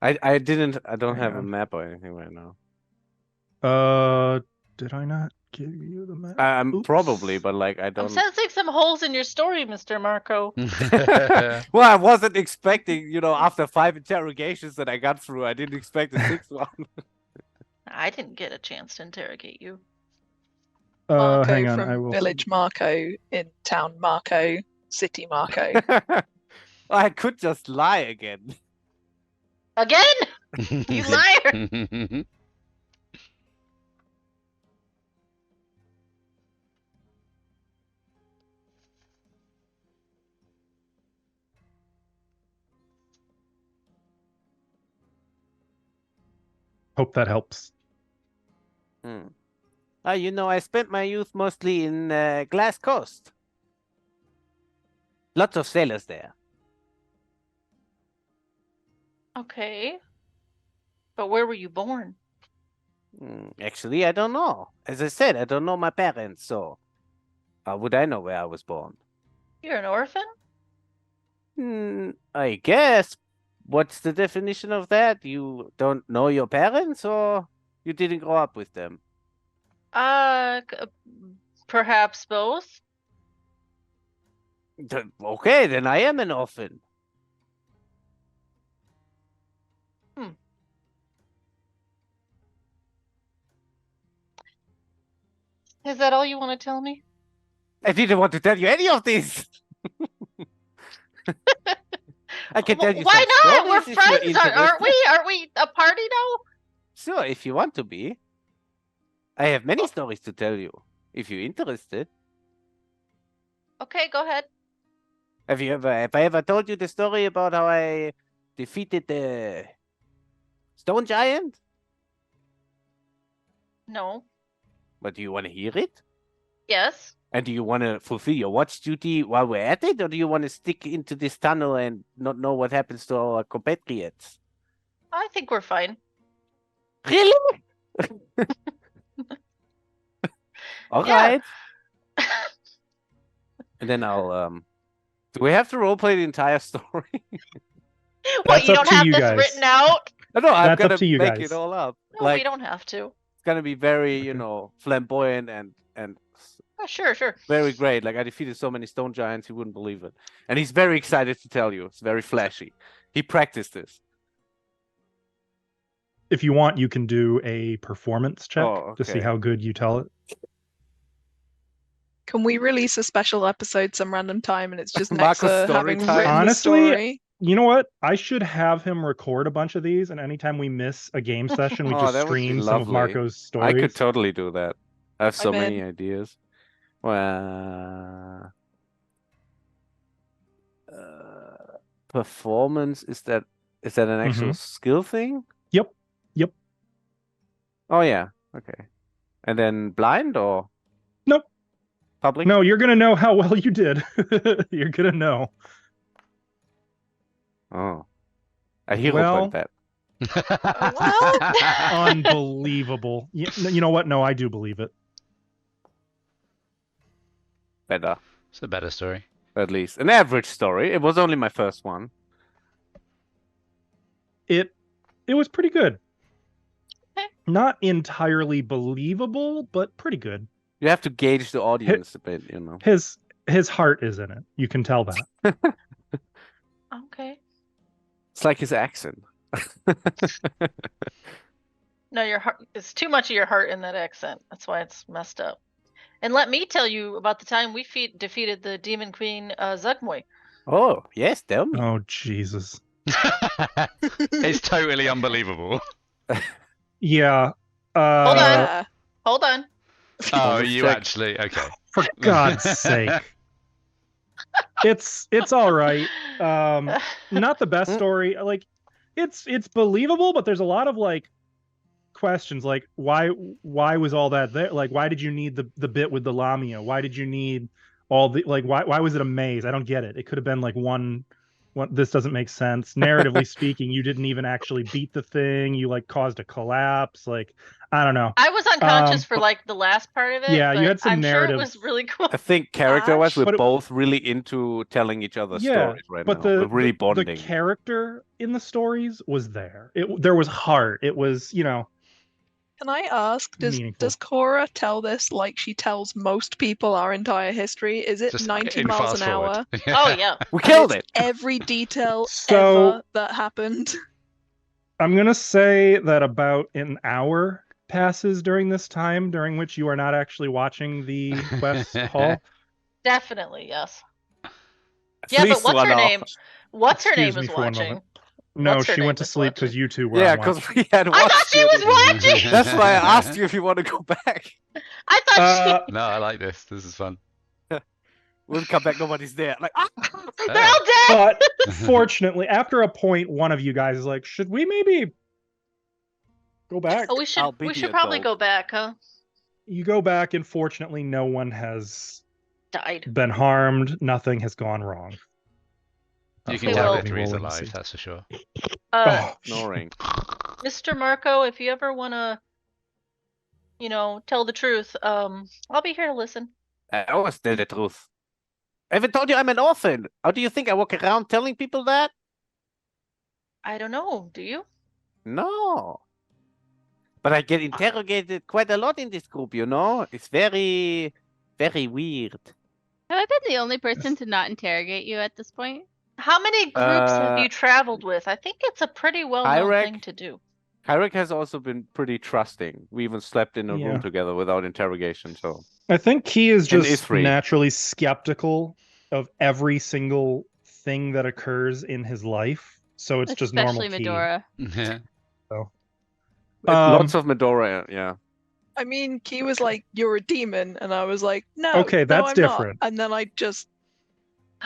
I don't have a on. map or anything right now. Did I not give you the map? I'm Oops. probably, but like I I'm don't. sensing some holes in your story, Mr. Marco. Well, I wasn't expecting, after 5 interrogations that I got through, I didn't expect a 6th one. I didn't get a chance to interrogate you. Marco Hang on. from I will. Village Marco in Town Marco, City Marco. I could just lie again. Again? You liar! Hope that helps. I spent my youth mostly in Glass Coast. Lots of sailors there. Okay. But where were you born? Actually, I don't know. As I said, I don't know my parents, so how would I know where I was born? You're an orphan? I guess. What's the definition of that? You don't know your parents, or you didn't grow up with them? Perhaps both. Okay, then I am an orphan. Is that all you want to tell me? I didn't want to tell you any of this. I can tell you Why some not? We're stories if you're friends, aren't interested. we? Aren't we a party now? Sure, if you want to be. I have many stories to tell you, if you're interested. Okay, go ahead. Have I ever told you the story about how I defeated the stone giant? No. But do you want to hear it? Yes. And do you want to fulfill your watch duty while we're at it? Or do you want to stick into this tunnel and not know what happens to our compatriots? I think we're fine. Really? All Yeah. right. And then I'll, do we have to roleplay the entire story? What, That's you up don't to have you this guys. written out? No, I'm That's up gonna to you make guys. it all up. No, Like, we don't have to. it's gonna be very, you Okay. know, flamboyant and Oh, sure. very great. Like I defeated so many stone giants, you wouldn't believe it. And he's very excited to tell you. It's very flashy. He practiced this. If you want, you can do a performance check to see okay. how good you tell it. Can we release a special episode some random time and it's just Marco's Nexa story having time? written Honestly, the story? You know what? I should have him record a bunch of these, and anytime we miss a game session, we Oh, just that would be stream some of lovely. Marco's I stories. could totally do that. I have so I'm many in. ideas. Well, performance, is that an actual skill thing? Yep. Oh yeah. Okay. And then blind or Nope. public? No, you're gonna know how well you did. You're gonna know. Oh. A hero Well- point that. Unbelievable. You know what? No, I do believe it. Better. It's a better story. At least. An average story. It was only my first one. It was pretty good. Okay. Not entirely believable, but pretty good. You have to gauge the audience a bit, you know. His heart is in it. You can tell that. Okay. It's like his accent. No, your heart. It's too much of your heart in that accent. That's why it's messed up. And let me tell you about the time we defeated the Demon Queen Zugmoy. Oh, yes, tell me. Oh Jesus. It's totally unbelievable. Yeah. Hold on. Yeah. Hold on. Oh, Just you check. actually okay. For God's sake. It's all right. Not the best story. Like it's believable, but there's a lot of like questions like why was all that there? Like why did you need the bit with the Lamia? Why did you need all the like why was it a maze? I don't get it. It could have been like one this doesn't make sense. Narratively speaking, you didn't even actually beat the thing. You like caused a collapse. Like I don't know. I was unconscious for like the last part of it. Yeah, you but had some I'm narrative. sure it was really cool. I think character-wise, we're But it- both really into telling each other Yeah, stories right but now. We're really the bonding. character in the stories was there. There was heart. It was, you know, Can I ask, meaningful. does Cora tell this like she tells most people our entire history? Is it Just 90 in miles fast an hour? forward. Oh yeah. We And killed it's it. Every detail So- ever that happened. I'm gonna say that about an hour passes during this time during which you are not actually watching the quest hall. Definitely yes. At Yeah, but least what's 1 her hour. name? What's her Excuse name me is for one watching. moment. No, What's her she name went to is sleep because watching? you two were Yeah, on because watch. we had I watched thought she it. was watching. That's why I asked you if you want to go back. I thought No, I like this. This is fun. We'll come back, nobody's there. Like, ah! they're all dead. But fortunately, after a point, one of you guys is like, "Should we maybe go back?" Oh, we should I'll be the probably adult. go back, huh? You go back, and fortunately, no one has Died. been harmed. Nothing has gone wrong. You Okay, can tell well- Victory's Rolling alive, C. that's for sure. Oh, Snoring. Mr. Marco, if you ever wanna, tell the truth, I'll be here to listen. I always tell the truth. I haven't told you I'm an orphan. How do you think I walk around telling people that? I don't know. Do you? No. But I get interrogated quite a lot in this group, you know? It's very, very weird. Have I been the only person to not interrogate you at this point? How many groups have Uh, you traveled with? I think it's a pretty well-known Hyrek? thing to do. Kyrick has also been pretty trusting. We even slept in a Yeah. room together without interrogation, so. I think he is And just Isfree. naturally skeptical of every single thing that occurs in his life, so it's just normal Especially Key. Medora. Yeah. Lots of Medora, yeah. I mean, Key was like, "You're a demon," and I was like, "No, Okay, no, that's I'm different. not." And then I just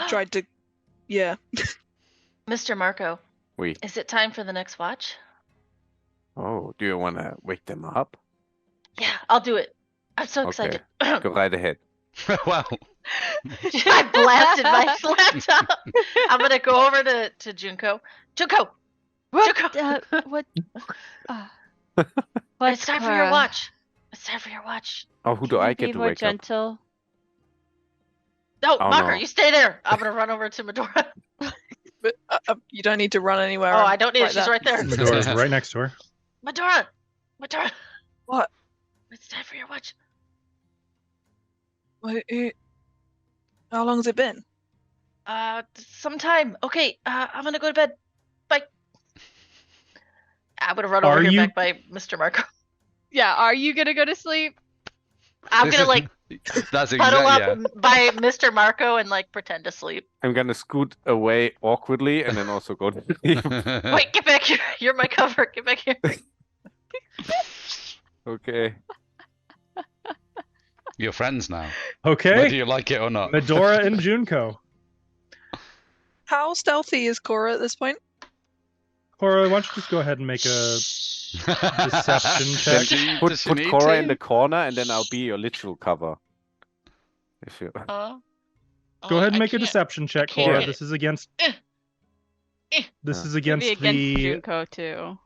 tried to, yeah. Mr. Marco, Oui. is it time for the next watch? Oh, do you want to wake them up? Yeah, I'll do it. I'm so Okay. excited. Go right ahead. Well, I blasted my laptop. I'm gonna go over to Junko. Junko! What? Junko! What? It's time for your watch. It's time for your watch. Oh, who do Can I you be get to more wake up? gentle? No, Oh, Marker, no. you stay there. I'm gonna run over to Medora. But you don't need to run anywhere. Oh, I'm I don't need it. She's right there. Medora's right next to her. Medora! Medora! What? It's time for your watch. How long has it been? Sometime. Okay, I'm gonna go to bed. Bye. I'm gonna run Are over here you- back by Mr. Marco. Yeah, are you gonna go to sleep? I'm this gonna is- like That's cuddle up exactly. by Mr. Marco and like pretend to sleep. I'm gonna scoot away awkwardly and then also go to sleep. Yeah. Wait, get back here. You're my cover. Get back here. Okay. You're friends now, Okay, whether you like it or not. Medora and Junko. How stealthy is Cora at this point? Cora, why don't you just go ahead and make a deception Then check? Does she put need Cora to? in the corner and then I'll be your literal cover. If you... Go ahead and I make a can't. deception check, can't Cora. get This is against. This is Maybe against against the Junko too.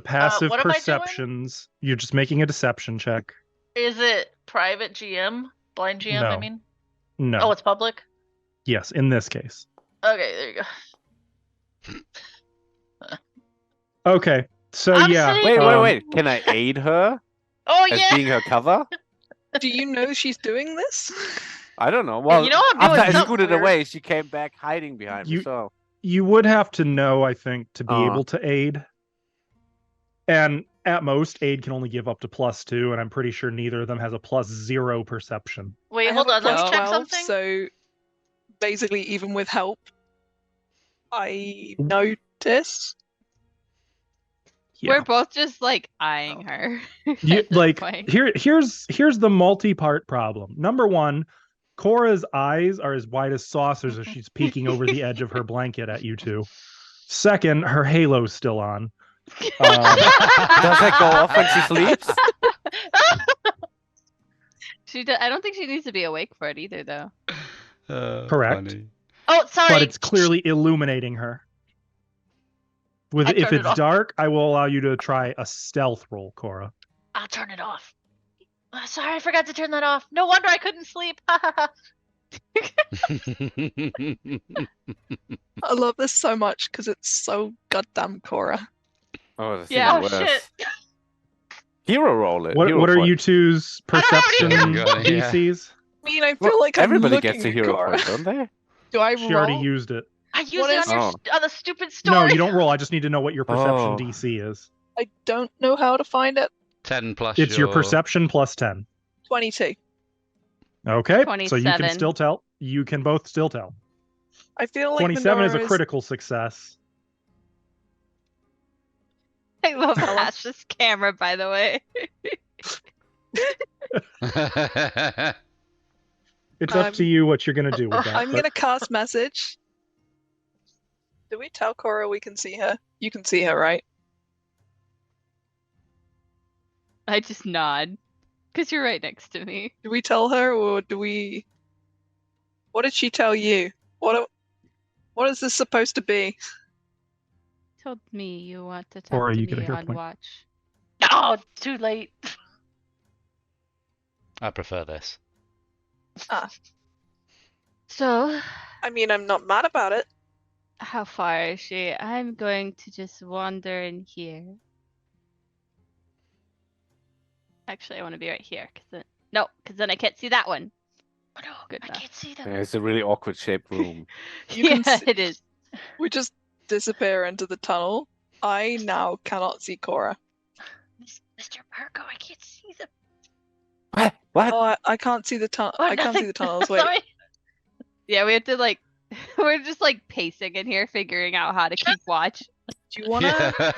passive what am I doing? perceptions. You're just making a deception check. Is it private GM? Blind GM, I No. mean? No. Oh, it's public? Yes, in this case. Okay, there you go. Okay, so I'm yeah. safe. Wait. Can I aid her Oh, as yeah! being her cover? Do you know she's doing this? I don't know. Well, you know I'm doing after I something scooted weird. away, she came back hiding behind me. You- So You would have to know, I think, to be Uh. able to aid. And at most, aid can only give up to +2, and I'm pretty sure neither of them has a +0 perception. Wait, I hold have on. a Let me check 12, something. So basically, even with help, I notice. Yeah. We're both just like eyeing her. You, at this like point. here's the multi-part problem. Number one, Cora's eyes are as wide as saucers as she's peeking over the edge of her blanket at you two. Second, her halo's still on. does that go off when she sleeps? I don't think she needs to be awake for it either, though. Correct. Funny. Oh, sorry. But it's clearly illuminating her. With I if turned it it's off. dark, I will allow you to try a stealth roll, Cora. I'll turn it off. Sorry, I forgot to turn that off. No wonder I couldn't sleep. I love this so much because it's so goddamn Cora. Oh, that's Yeah. even Oh, worse. shit. Hero roll it. What hero are point. you two's I don't have perception any- Yeah. DCs? I mean, I feel Well, like I'm everybody looking gets a at hero Cora. point, don't they? Do I She roll? already used it. I used What it is- on your Oh. on the stupid story. No, you don't roll. I just need to know what your perception Oh. DC is. I don't know how to find it. 10 plus It's your perception plus 10. 22. Okay, so you can 27. still tell. You can both still tell. I feel like 27 is a Medora critical success. I love Ash's camera, by the way. It's up to you what you're going to do with that. I'm but- gonna cast message. Do we tell Cora we can see her? You can see her, right? I just nod. Because you're right next to me. Do we tell her, or do we? What did she tell you? What is this supposed to be? Told me you want to talk Cora, to you get a me hero on point. watch. Oh, too late. I prefer this. So, I mean, I'm not mad about it. how far is she? I'm going to just wander in here. Actually, I want to be right here. Because then I can't see that one. Oh, no, Good I enough. can't see Yeah, them. it's a really awkward shaped room. You can yeah, see- it is. We just disappear into the tunnel. I now cannot see Cora. Mr. Marco, I can't see them. What? Oh, I can't see the tunnel. Oh, I can't see nothing. the tunnels. Wait. Sorry. Yeah, we have to like We're just like pacing in here, figuring out how to keep watch. Do you wanna? Yeah.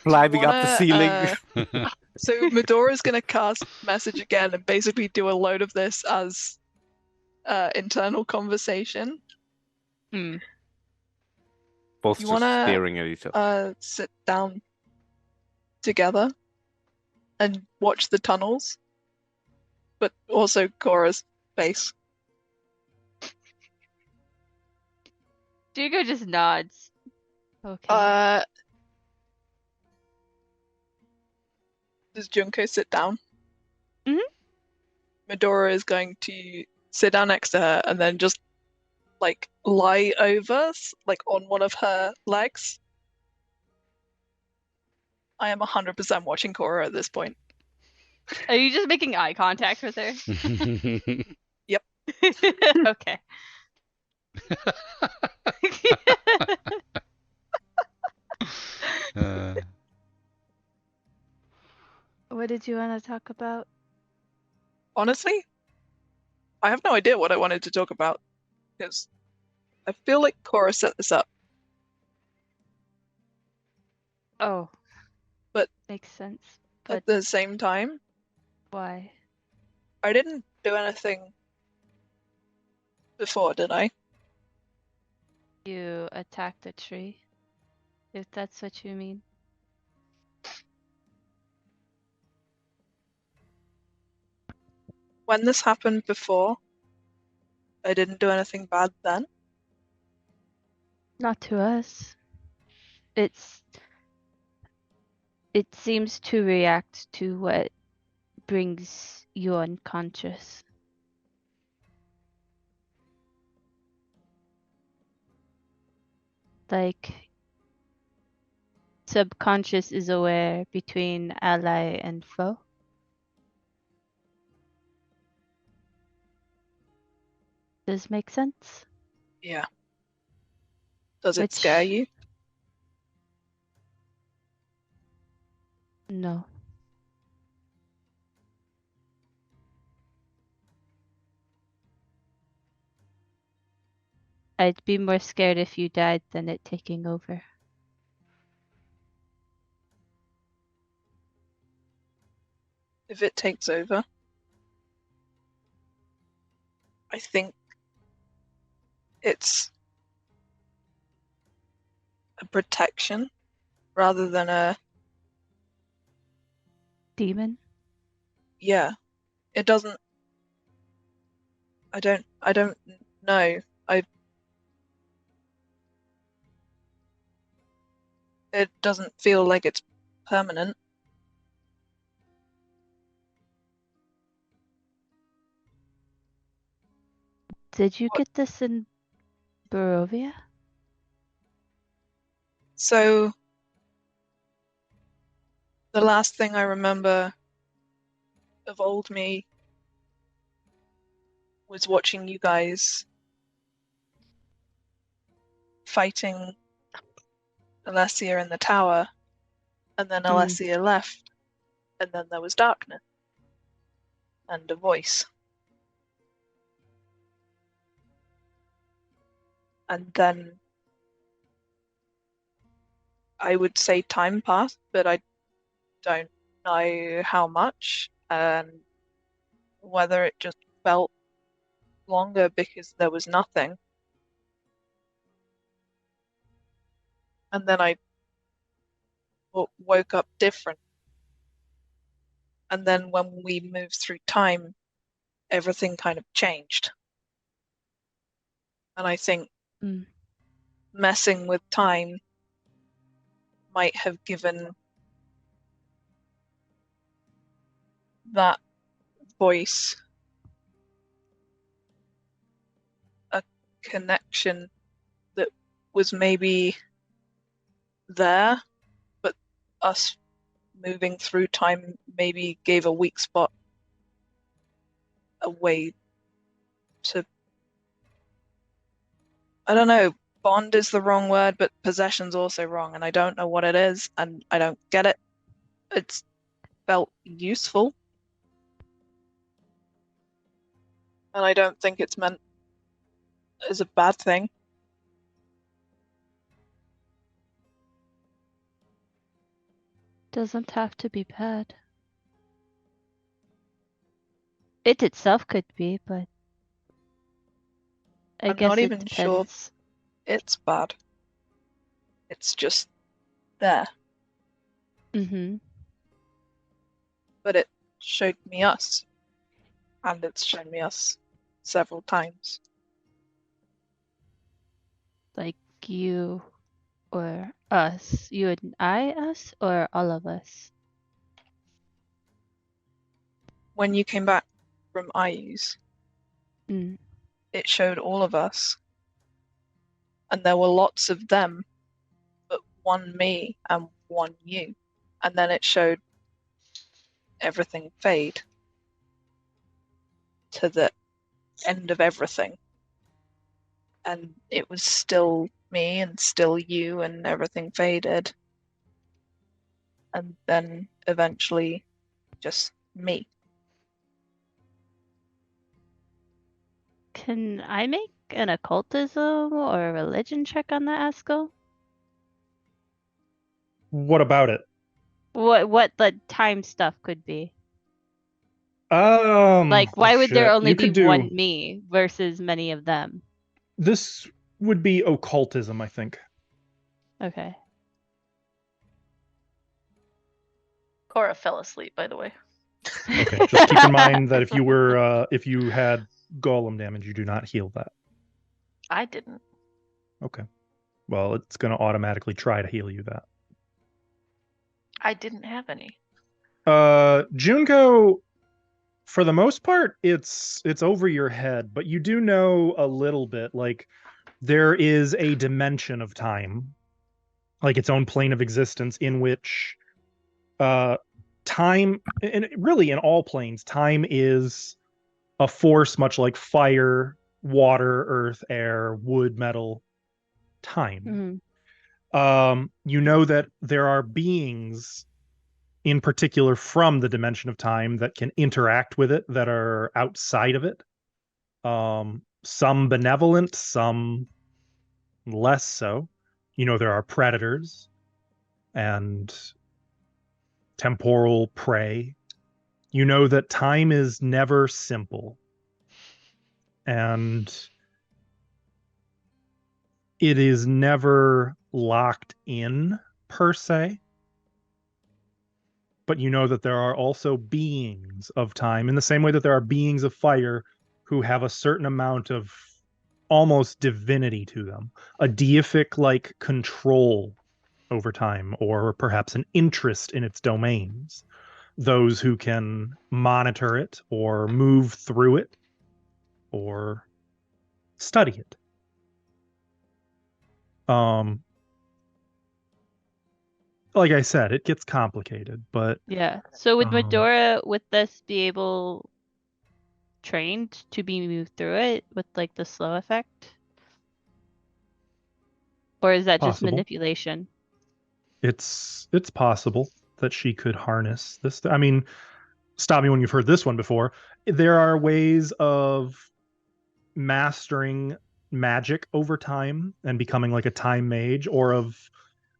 Climbing up the ceiling. So Medora's gonna cast message again and basically do a load of this as internal conversation. Both You just wanna, staring at each other. Sit down together and watch the tunnels, but also Cora's face. Hugo just nods. Okay. Does Junko sit down? Mhm. Medora is going to sit down next to her and then just like lie over, like on one of her legs. I am 100% watching Cora at this point. Are you just making eye contact with her? Yep. Okay. What did you want to talk about? Honestly, I have no idea what I wanted to talk about because I feel like Cora set this up. Oh. But makes sense. At the same time, Why? I didn't do anything before, did I? You attacked a tree, if that's what you mean. When this happened before, I didn't do anything bad then. Not to us. It seems to react to what brings you unconscious. Like, subconscious is aware between ally and foe. Does make sense? Yeah. Does it scare you? No. I'd be more scared if you died than it taking over. If it takes over, I think it's a protection rather than a demon. Yeah. It doesn't. I don't know. It doesn't feel like it's permanent. Did you get this in Barovia? So the last thing I remember of old me was watching you guys fighting Alessia in the tower, and then Alessia left, and then there was darkness and a voice. And then I would say time passed, but I don't know how much and whether it just felt longer because there was nothing. And then I woke up different. And then when we moved through time, everything kind of changed. And I think messing with time might have given that voice a connection that was maybe there, but us moving through time maybe gave a weak spot a way to, I don't know, bond is the wrong word, but possession's also wrong, and I don't know what it is, and I don't get it. It's felt useful. And I don't think it's meant is a bad thing. Doesn't have to be bad. It itself could be, but I I'm guess not it even sure depends. it's bad. It's just there. Mm-hmm. But it showed me us. And it's shown me us several times. Like you or us. You and us or all of us? When you came back from IU's, Mm. it showed all of us. And there were lots of them, but one me and one you. And then it showed everything fade to the end of everything. And it was still me and still you, and everything faded. And then eventually just me. Can I make an occultism or a religion check on that, Asko? What about it? What the time stuff could be? Like, Oh why would there shit. only You be could do one me versus many of them? this would be occultism, I think. Okay. Cora fell asleep, by the way. Okay. Just keep in mind that if you had golem damage, you do not heal that. I didn't. Okay. Well, it's gonna automatically try to heal you that. I didn't have any. Junko, for the most part, it's over your head, but you do know a little bit. Like, there is a dimension of time, like its own plane of existence, in which time, and really in all planes, time is a force much like fire, water, earth, air, wood, metal, time. You know that there are beings in particular from the dimension of time that can interact with it, that are outside of it. Some benevolent, some less so. You know, there are predators and temporal prey. You know that time is never simple. And it is never locked in per se. But you know that there are also beings of time in the same way that there are beings of fire who have a certain amount of almost divinity to them, a deific like control over time, or perhaps an interest in its domains. Those who can monitor it or move through it or study it. Like I said, it gets complicated, but Yeah. So would Medora with this be able trained to be moved through it with like the slow effect? Or is that just possible. manipulation? It's possible that she could harness this. I mean, stop me when you've heard this one before. There are ways of mastering magic over time and becoming like a time mage, or of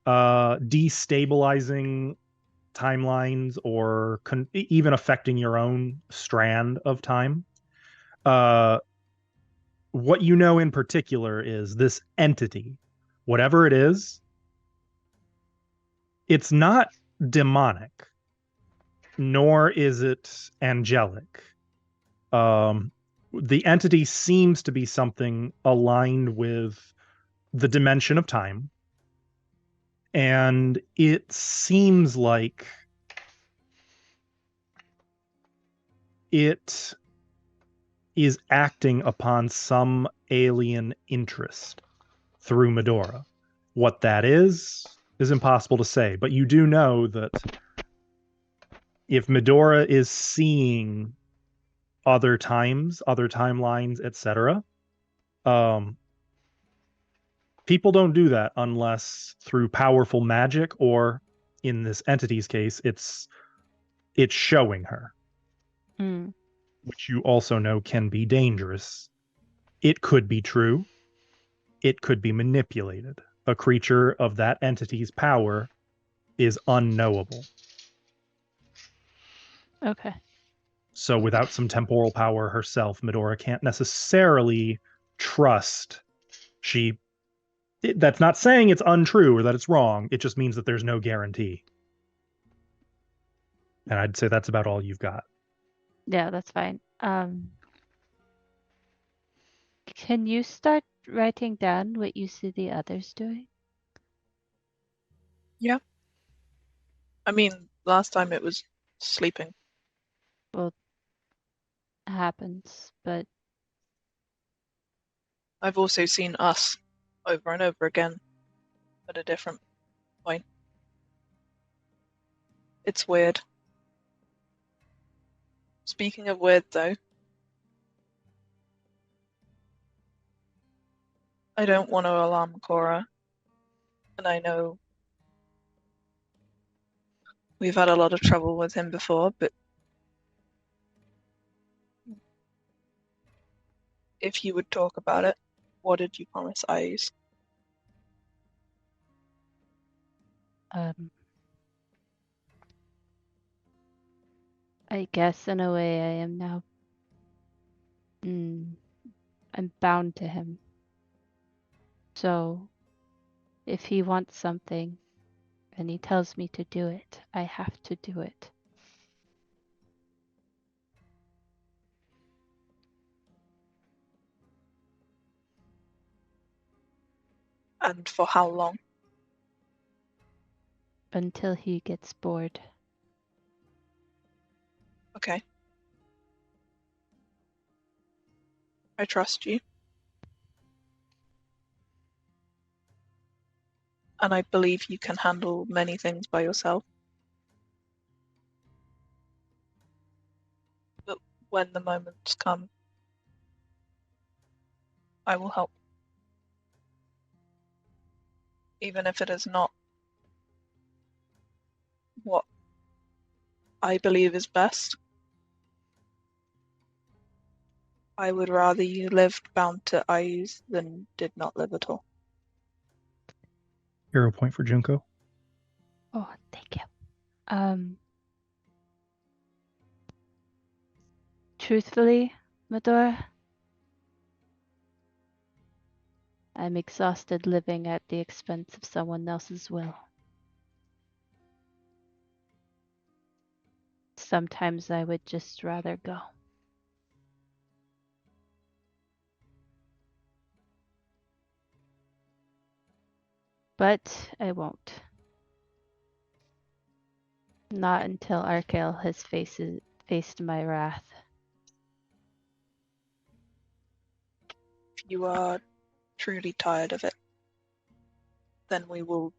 destabilizing timelines, or even affecting your own strand of time. What you know in particular is this entity, whatever it is, it's not demonic, nor is it angelic. The entity seems to be something aligned with the dimension of time, and it seems like it is acting upon some alien interest through Medora. What that is impossible to say, but you do know that if Medora is seeing other times, other timelines, etc., people don't do that unless through powerful magic, or in this entity's case, it's showing her, Mm. which you also know can be dangerous It could be true. It could be manipulated. A creature of that entity's power is unknowable. Okay. So without some temporal power herself, Medora can't necessarily trust that's not saying it's untrue or that it's wrong. It just means that there's no guarantee. And I'd say that's about all you've got. Yeah, that's fine. Can you start writing down what you see the others doing? I mean, last time it was sleeping. Happens, but I've also seen us over and over again at a different point. It's weird. Speaking of weird, though, I don't want to alarm Cora, and I know we've had a lot of trouble with him before, but if you would talk about it, what did you promise Eyes? I guess in a way I am now. I'm bound to him. So if he wants something and he tells me to do it, I have to do it. And for how long? Until he gets bored. Okay. I trust you. And I believe you can handle many things by yourself. But when the moments come, I will help. Even if it is not what I believe is best. I would rather you lived bound to Ayus than did not live at all. Hero point for Junko. Oh, thank you. Truthfully, Medora, I'm exhausted living at the expense of someone else's will. Sometimes I would just rather go. But I won't. Not until Arkael has faced my wrath. If you are truly tired of it, then we will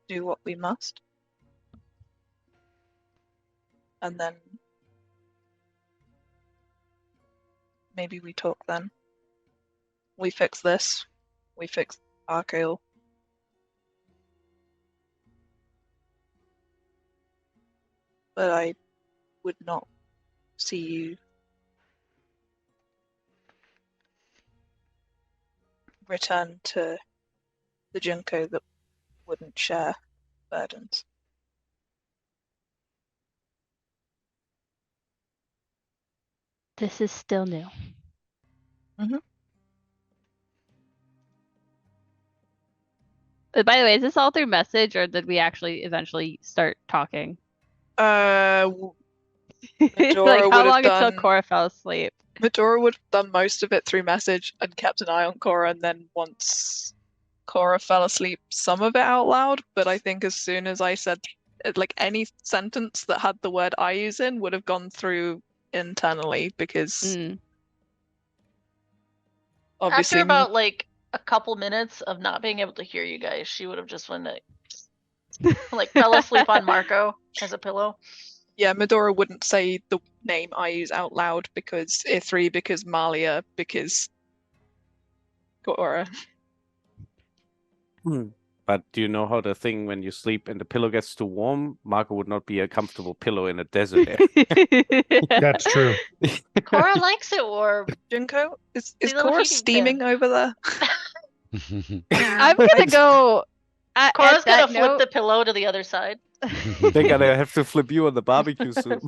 do what we must. And then maybe we talk then. We fix this. We fix Arkael. But I would not see you return to the Junko that wouldn't share burdens. This is still new. By the way, is this all through message or did we actually eventually start talking? Medora like how would have long until done- Cora fell asleep? Medora would have done most of it through message and kept an eye on Cora, and then once Cora fell asleep, some of it out loud. But I think as soon as I said, like, any sentence that had the word I use in would have gone through internally, because obviously After about like a couple minutes of not being able to hear you guys, she would have just went like fell asleep on Marco as a pillow. yeah, Medora wouldn't say the name I use out loud because Ithri, because Malia, because Cora. But do you know how the thing when you sleep and the pillow gets too warm? Marco would not be a comfortable pillow in a desert area. That's true. Cora likes it warm. Junko, is little Cora heating steaming over there? I'm gonna go. Cora's At that gonna flip note, the pillow to the other side. They're gonna have to flip you on the barbecue soon.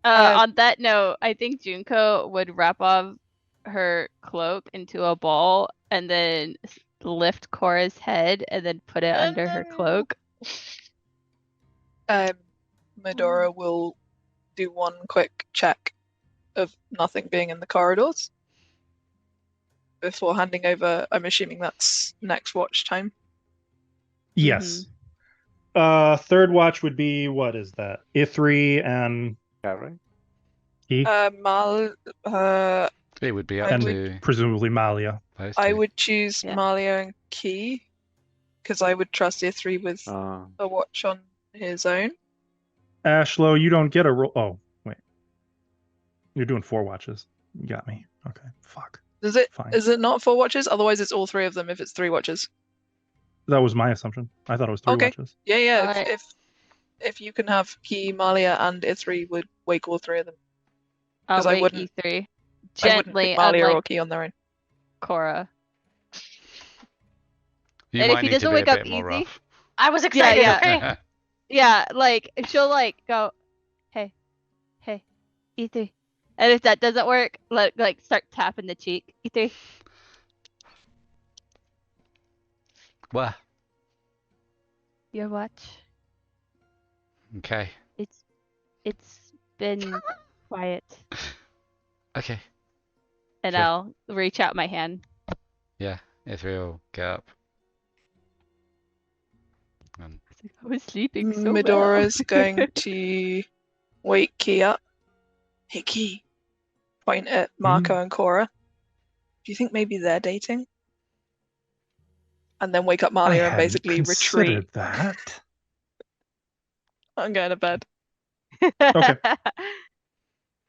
on that note, I think Junko would wrap off her cloak into a ball and then lift Cora's head and then put it under her cloak. Medora will do one quick check of nothing being in the corridors before handing over. I'm assuming that's next watch time. Yes. Third watch would be, what is that? Ithri and Yeah, right? he, It would be up I and to presumably Malia. those I two. would choose Yeah. Malia and Key because I would trust Ithri with Uh, a watch on his own. Ashlow, you don't get a roll. Oh, wait. You're doing 4 watches. You got me. Okay. Fuck. Is it? Fine. Is it not 4 watches? Otherwise, it's all 3 of them. If it's 3 watches. That was my assumption. I thought it was 3 Okay. watches. Yeah, yeah. Alright. If you can have Key, Malia, and Ithri would wake all 3 of them. I'll 'Cause I wake wouldn't- E3 I wouldn't gently, pick Malia or unlike Key on their own. Cora. You and if might he need to doesn't be a wake up bit more easy- rough. I was excited. yeah. Okay. Yeah, like she'll like go, hey, E3. And if that doesn't work, like start tapping the cheek. E3. Well, Your watch. okay. It's been quiet. Okay. And Sure. I'll reach out my hand. Ithri will get up. And I was sleeping so Medora's well. going to wake Key up. Hey, Key. Point at Marco and Cora. Do you think maybe they're dating? And then wake up I Malia and hadn't basically retreat. considered that. I'm going to bed. Okay.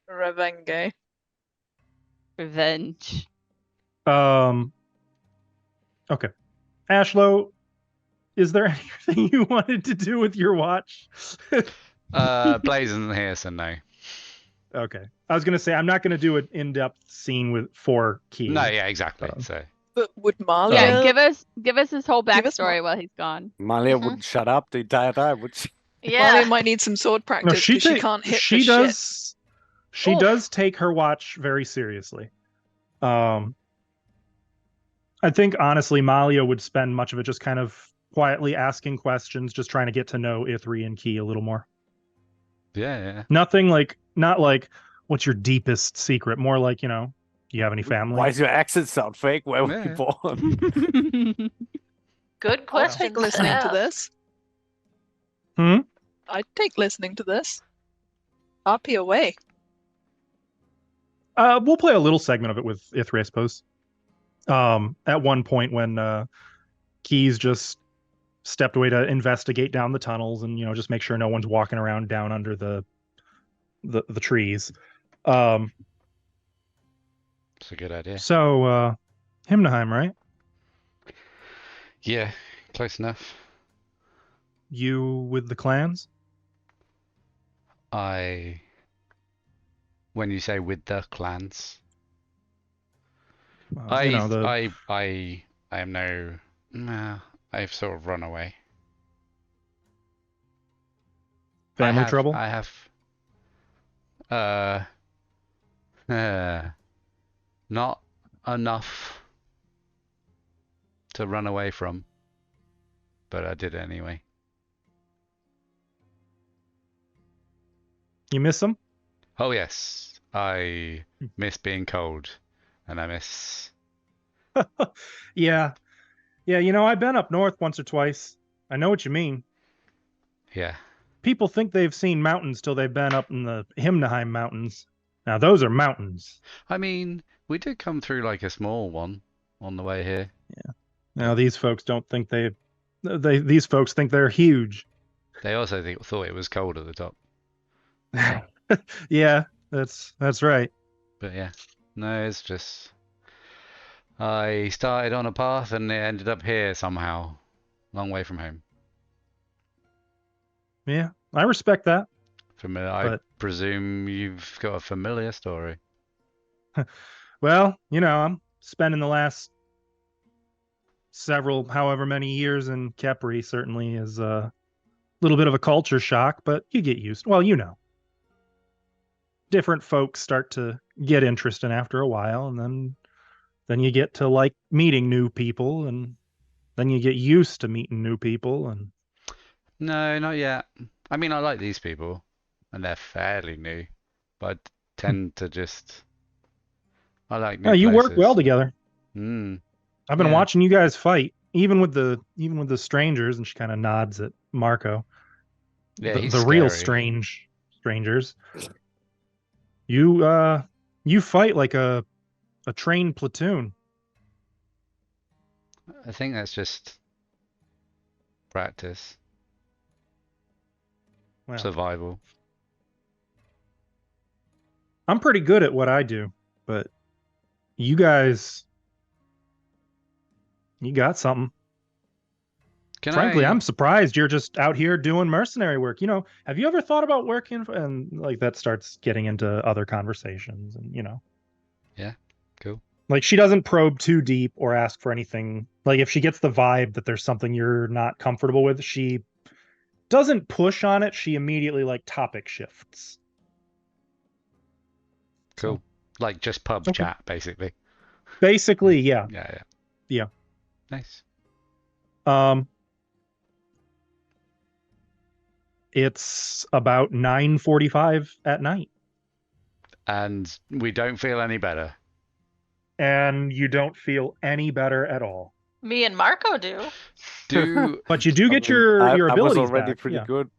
Revenge. Revenge. Okay. Ashlow, is there anything you wanted to do with your watch? Blaze isn't here, so no. Okay. I was gonna say I'm not gonna do an in-depth scene for Key. No, yeah, exactly. Um, So But would Malia? Yeah, give us his whole Give us backstory while he's gone. Malia Mhm. wouldn't shut up the entire time, would she? Yeah. Malia might need some sword No, practice she because she can't hit she for shit. does she Oof. does take her watch very seriously. I think honestly Malia would spend much of it just kind of quietly asking questions, just trying to get to know Ithri and Key a little more. yeah. Nothing like, not like, what's your deepest secret? More like, do you have any family? Why does your accent sound fake? Where were you Yeah. born? Good I'll question. take listening to this. Hmm? I'd take listening to this. RP away. We'll play a little segment of it with Ithri, I suppose. At one point when Key's just stepped away to investigate down the tunnels and just make sure no one's walking around down under the trees. It's a good idea. So Himnaheim, right? Yeah, close enough. You with the clans? When you say with the clans, I am nah, I've sort of run away. family I have, trouble. I have not enough to run away from, but I did anyway. You miss them? Oh yes, I miss being cold, and I miss. Yeah. I've been up north once or twice. I know what you mean. Yeah, People think they've seen mountains till they've been up in the Himnaheim mountains. Now those are mountains. I mean, we did come through like a small one on the way here. Now these folks don't think these folks think they're huge. They also thought it was cold at the top. Yeah, that's right. But yeah, no, it's just I started on a path and it ended up here somehow. Long way from home. Yeah, I respect that. I But- presume you've got a familiar story. Well, I'm spending the last however many years in Kepri certainly is a little bit of a culture shock, but you get used. Well, different folks start to get interested after a while, and then you get to like meeting new people, and then you get used to meeting new people, and No, not yet. I mean, I like these people, and they're fairly new, but I tend to just. I like new you work places. well together. Mm. I've been Yeah. watching you guys fight, even with the strangers, and she kind of nods at Marco. Yeah, he's the real scary. strangers. You fight like a trained platoon. I think that's just practice, Well, survival. I'm pretty good at what I do, but you guys, you got something. Frankly, I'm surprised you're just out here doing mercenary work. Have you ever thought about working and like that starts getting into other conversations and Yeah, cool. like she doesn't probe too deep or ask for anything. Like if she gets the vibe that there's something you're not comfortable with, she doesn't push on it. She immediately like topic shifts. Cool. Like just pub Okay. chat, basically. Basically, yeah. Yeah. Nice. It's about 9:45 at night. And we don't feel any better. And you don't feel any better at all. Me and Marco do. But you do get your I abilities was already back. pretty Yeah. good.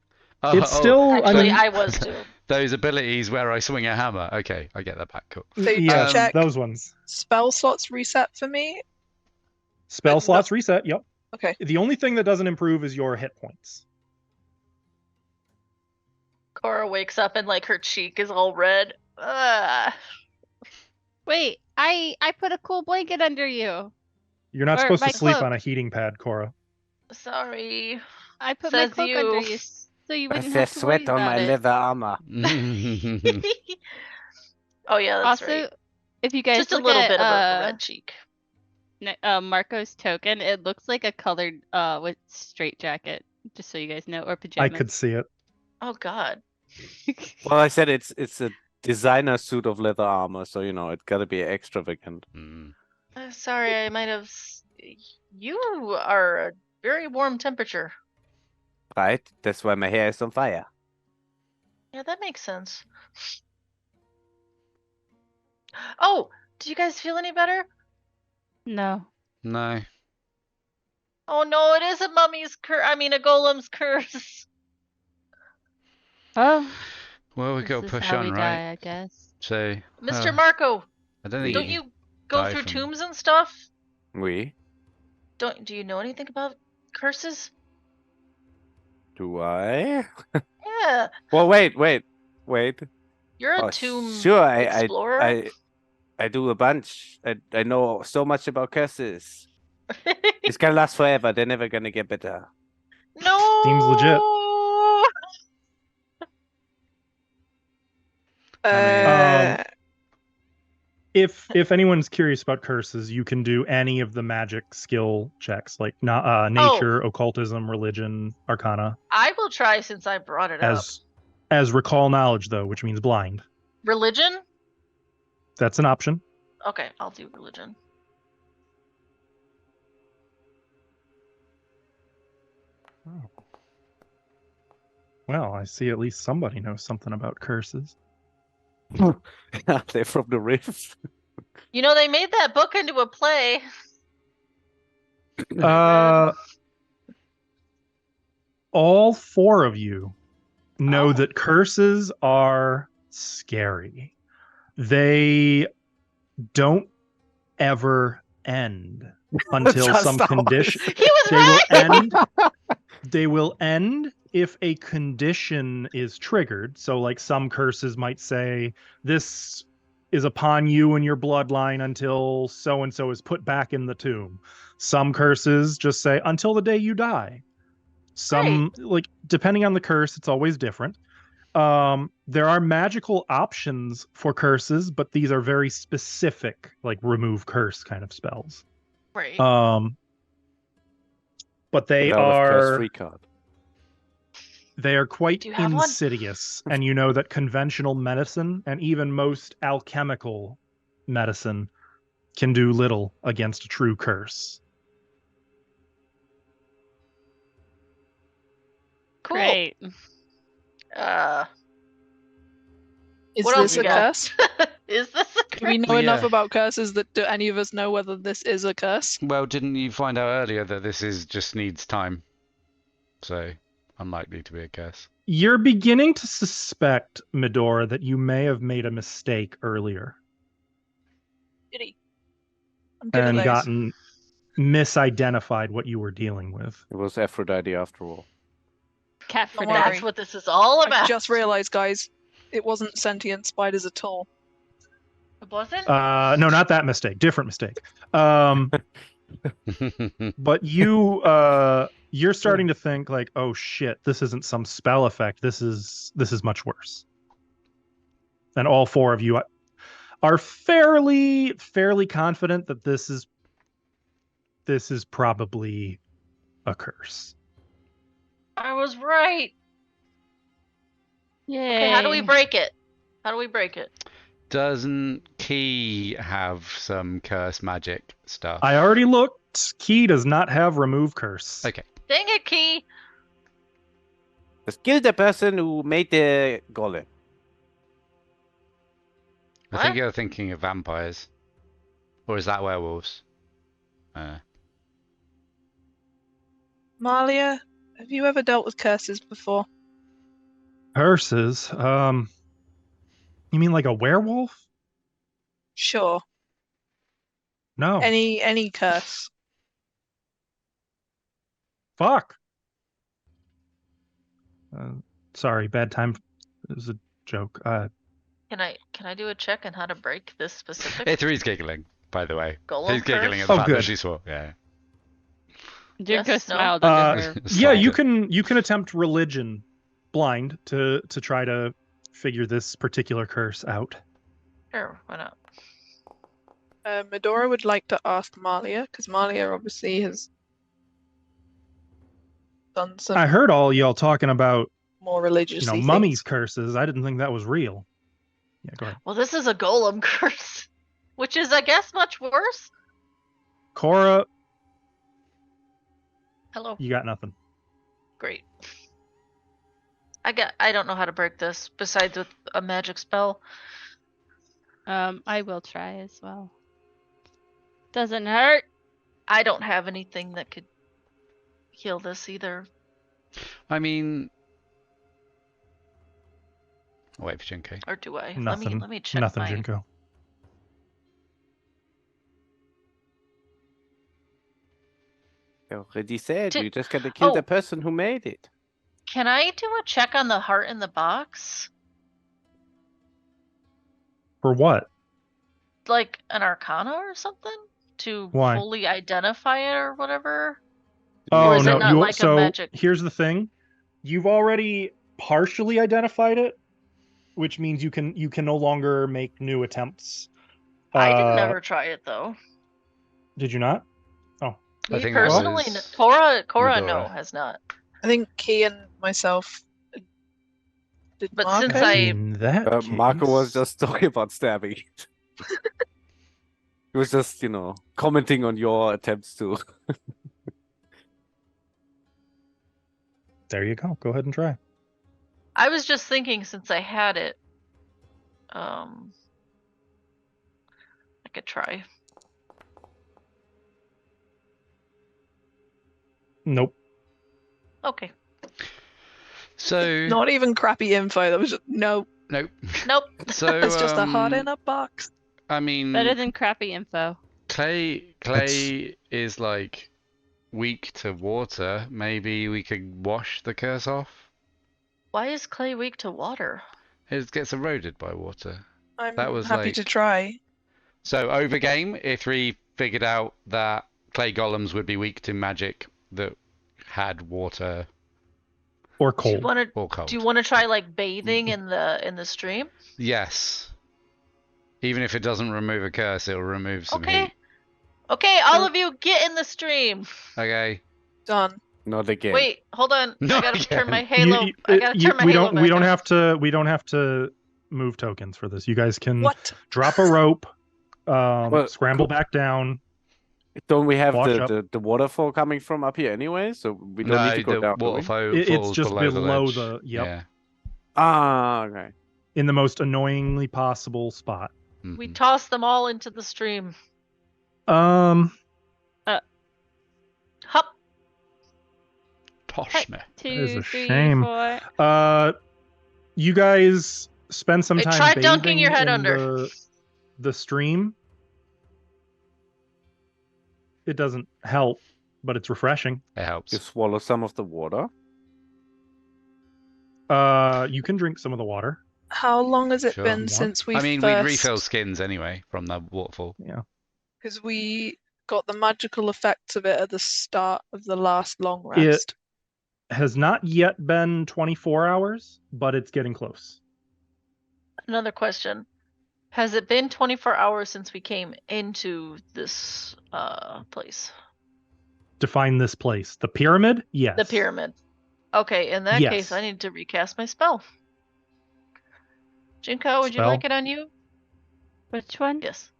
It's still Actually, I was too. Those abilities where I swing a hammer. Okay, I get that back. Cool. So yeah, check. those ones. Spell slots reset for me. Spell slots reset. Yep. Okay. The only thing that doesn't improve is your hit points. Cora wakes up and like her cheek is all red. Wait, I put a cool blanket under you. You're not Or supposed my to sleep cloak. on a heating pad, Cora. Sorry. I put my Says cloak you. under you so you wouldn't There's have to worry sweat on about my it. leather armor. Oh yeah, that's Also, right. if you guys Just a look little at, bit of a red cheek. Marco's token, it looks like a colored with straight jacket, just so you guys know, or I pajamas. could see it. Oh god. Well, I said it's a designer suit of leather armor, so it gotta be extravagant. Mm. Sorry, I might have. You are a very warm temperature. Right? That's why my hair is on fire. Yeah, that makes sense. Oh, do you guys feel any better? No. No. Oh no, it is a mummy's curse. I mean, a golem's curse. Oh, Well, we this got to is push how on, we right? die, I guess. So. Mr. Marco, I don't think don't you you go die through from- tombs and stuff? We? Do you know anything about curses? Do I? Yeah, Well, wait. you're a Oh, tomb sure, explorer. I do a bunch. I know so much about curses. It's gonna last forever. They're never gonna get better. No. Seems legit. Uh, If anyone's curious about curses, you can do any of the magic skill checks, like nature, occultism, religion, arcana. I will try since I brought it up. As recall knowledge, though, which means blind. Religion? That's an option. Okay, I'll do religion. Oh. Well, I see at least somebody knows something about curses. They're from the Rift. You know, they made that book into a play. All four of you know Oh. that curses are scary. They don't ever end until Just some always. condition. He was They will right. end. They will end if a condition is triggered. So, like some curses might say, this is upon you and your bloodline until so and so is put back in the tomb. Some curses just say until the day you die. Some, like, depending on the curse, it's always different. There are magical options for curses, but these are very specific, like remove curse kind of spells. Right. But they Get out of curse are free card. they are quite Do you have one? insidious, and you know that conventional medicine and even most alchemical medicine can do little against a true curse. Cool. Great. Is What else this you a got? curse? Is this a curse? Do we know Well, enough yeah. about curses that do any of us know whether this is a curse? Well, didn't you find out earlier that this is just needs time? So, unlikely to be a curse. You're beginning to suspect, Medora, that you may have made a mistake earlier Giddy. I'm good at and those. gotten misidentified what you were dealing with. It was Aphrodite after all. Cat for Don't days. worry. That's what this is all I about. just realized, guys, it wasn't sentient spiders at all. It wasn't? No, not that mistake. Different mistake. But you're starting to think like, oh shit, this isn't some spell effect. This is much worse. And all four of you are fairly confident that this is probably a curse. I was right. Yay. Okay, how do we break it? How do we break it? Doesn't Key have some curse magic stuff? I already looked. Key does not have remove curse. Okay. Dang it, Key. Just kill the person who made the golem. I think What? you're thinking of vampires. Or is that werewolves? Malia, have you ever dealt with curses before? Curses. You mean like a werewolf? Sure. No. Any curse. Fuck. Sorry, bad time. It was a joke. Can I do a check on how to break this specific Ithri's giggling, by the way. golem He's giggling at curse? the Oh, fact that good. she swore. Yeah. Junko Yes, no? smiled under her. Yeah, you Slightly. can attempt religion blind to try to figure this particular curse out. Sure, why not? Medora would like to ask Malia, because Malia obviously has done some I heard all y'all talking about, more religious mummies curses. I didn't think that was real. Yeah, go ahead. Well, this is a golem curse, which is, I guess, much worse. Cora, Hello. you got nothing. Great. I don't know how to break this besides with a magic spell. I will try as well. Doesn't hurt. I don't have anything that could heal this either. I mean... I'll wait for Junko. Or do I? Nothing. Let me check Nothing, my... Junko. I already said, Did- you just gotta kill the Oh. person who made it. Can I do a check on the heart in the box? For what? Like an arcana or something? To Why? fully identify it or whatever? Oh, is it no. not like a So magic- here's the thing. You've already partially identified it, which means you can no longer make new attempts. I didn't ever try it though. Did you not? I Me think that personally, was Cora no, Medora. has not. I think Key and myself did But Marco? since I- In that Marco was case- just talking about stabbing. He was just, commenting on your attempts to. There you go. Go ahead and try. I was just thinking since I had it, I could try. Nope. Okay. So... Not even crappy info. That was just, no. Nope. Nope. So, It's just a heart in a box. I mean... Better than crappy info. Clay is like weak to water. Maybe we could wash the curse off. Why is clay weak to water? It gets eroded by water. I'm That was happy like- to try. So over game, Ithri figured out that clay golems would be weak to magic that had water Or Do you cold. want to? or cold. Do you want to try like bathing in the stream? Yes. Even if it doesn't remove a curse, it'll remove some Okay. heat. Okay, all So- of you get in the stream. Okay. Done. Not again. Wait, hold on. I Not gotta turn my again. halo. I gotta turn my we halo don't back we don't on. have to move tokens for this. You guys can What? drop a rope, Well, scramble back down. Don't we have Wash the waterfall coming from up here anyway? So we don't need to go the down. do we? waterfall It's falls just below below the ledge. yep, Yeah. Ah, okay. in the most annoyingly possible spot. We Mhm. toss them all into the stream. Um, Hup. Tosh Hey. me. is 2, a 3, shame. 4. you guys spend some Hey, time try bathing dunking your head in under. the stream. It doesn't help, but it's refreshing. It helps. You swallow some of the water. You can drink some of the water. How long has it Sure. been What? since we I mean, first... we'd refill skins anyway from the waterfall. Yeah. Because we got the magical effects of it at the start of the last long rest. Has not yet been 24 hours, but it's getting close. Another question. Has it been 24 hours since we came into this place? Define this place. The pyramid? Yes. The pyramid. Okay, in that case, Yes. I need to recast my spell. Junko, would you Spell? like it on you? Which one? Yes.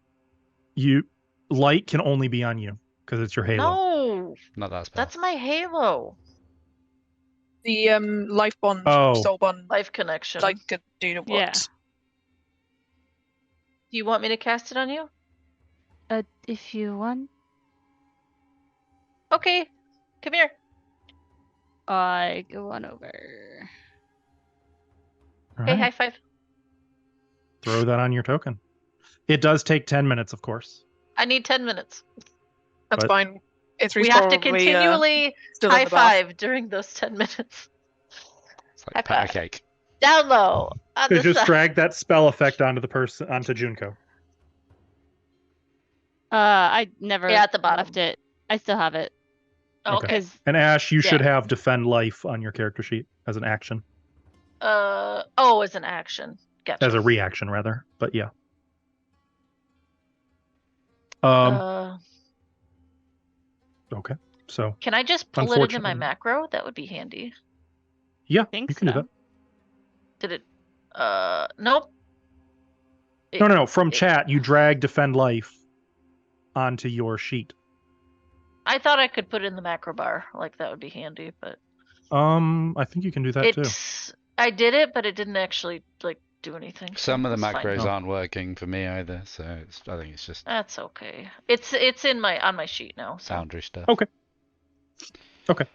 Light can only be on you because it's your halo. No, Not that spell. that's my halo. The life bond, Oh. soul bond, Life connection. like a dude of Yeah. what? Do you want me to cast it on you? If you want, Okay, come here. I go on over. All Okay, right. high five. Throw that on your token. It does take 10 minutes, of course. I need 10 minutes. That's But- fine. It's We have to probably, continually still in high the bath. five during those 10 minutes. It's like High pat a five. cake. Down low. On To the just side. drag that spell effect onto Junko. I never Yeah, at the bottom. left it. I still have it. Okay. Because And Ash, you should Yeah. have defend life on your character sheet as an action, Oh, as an action. Gotcha. as a reaction rather. But yeah. Okay. So Can I just pull it into my Unfortunately. macro? That would be handy. yeah, think you can do so. that. Did it? Nope. No. From it- chat, you drag defend life onto your sheet. I thought I could put it in the macro bar. Like that would be handy, but I think you can do that too. it's. I did it, but it didn't actually like do anything. so Some of the it's fine. macros Oh. aren't working for me either, so I think it's just That's okay. It's in my on my sheet now. So. boundary stuff. Okay. Okay.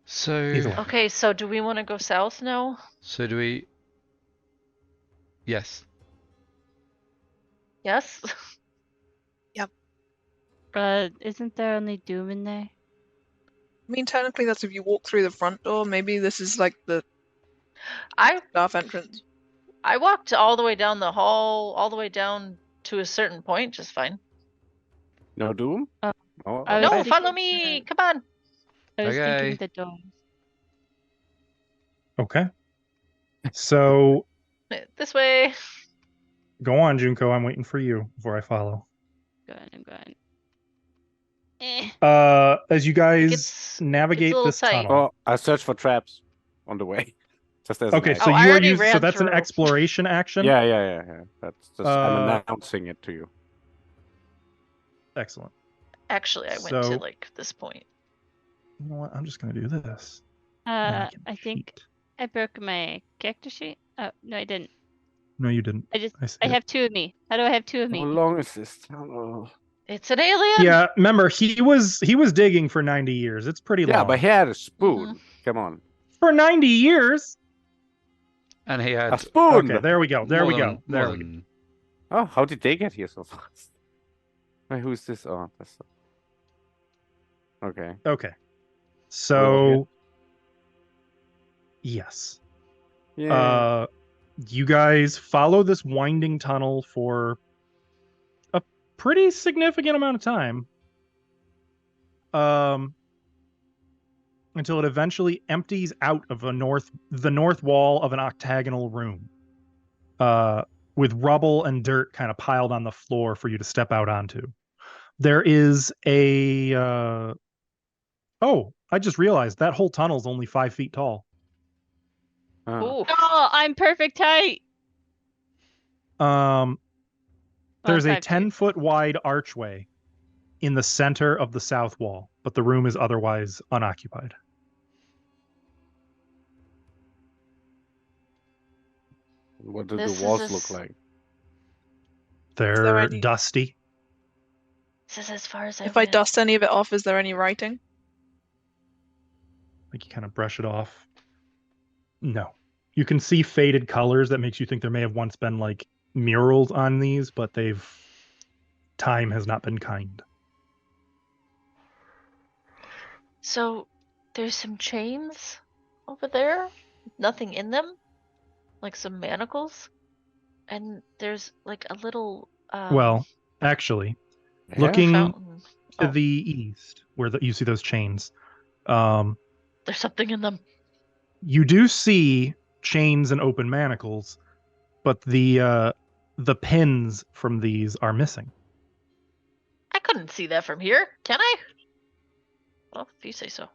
So, Either way. Okay, so do we want to go south now? so do we? Yes. Yes. Isn't there only Doom in there? I mean, technically, that's if you walk through the front door. Maybe this is like the I staff entrance. walked all the way down the hall, all the way down to a certain point, just fine. No Doom? Oh. Oh, I was No, thinking- follow me. Come on. I was Okay. thinking the door. Okay. So This way. go on, Junko. I'm waiting for you before I follow. I'm going. Eh. As you guys Gets- navigate a little this tight. tunnel. Oh, I search for traps on the way. Just as Okay, an so Oh, action. I you are already using. So ran that's an through. exploration action. Yeah. That's just, I'm Uh, announcing it to you. Excellent. Actually, I went to So- like this point. You know what? I'm just gonna do this. and I can think cheat. I broke my character sheet. Oh no, I didn't. No, you didn't. I see I it. have 2 of me. How do I have 2 of me? How long is this tunnel? It's an alien. Yeah, remember he was digging for 90 years. It's pretty Yeah, long. but he had a spoon. Come on. For 90 years. And he A had spoon! Okay, there we go. There more we go. than- There more we go. than- Oh, how did they get here so fast? Wait, who's this? Oh, that's... Okay. Okay. So yes. Yeah. You guys follow this winding tunnel for a pretty significant amount of time. Until it eventually empties out of the north wall of an octagonal room. With rubble and dirt kind of piled on the floor for you to step out onto. There is a oh, I just realized that whole tunnel's only 5 feet tall. Ooh. Oh, I'm perfect height. There's a 5'2". 10-foot wide archway in the center of the south wall, but the room is otherwise unoccupied. What do This the is walls a look like? They're any- dusty. This is as far as If I went. dust any of it off, is there any writing? Like you kind of brush it off. No. You can see faded colors that makes you think there may have once been like murals on these, but time has not been kind. So there's some chains over there, nothing in them, like some manacles, and there's like a little Well, actually, Yeah? looking fountain. to Oh. the east, where you see those chains, There's something in them. you do see chains and open manacles, but the pins from these are missing. I couldn't see that from here. Can I? Well, if you say so.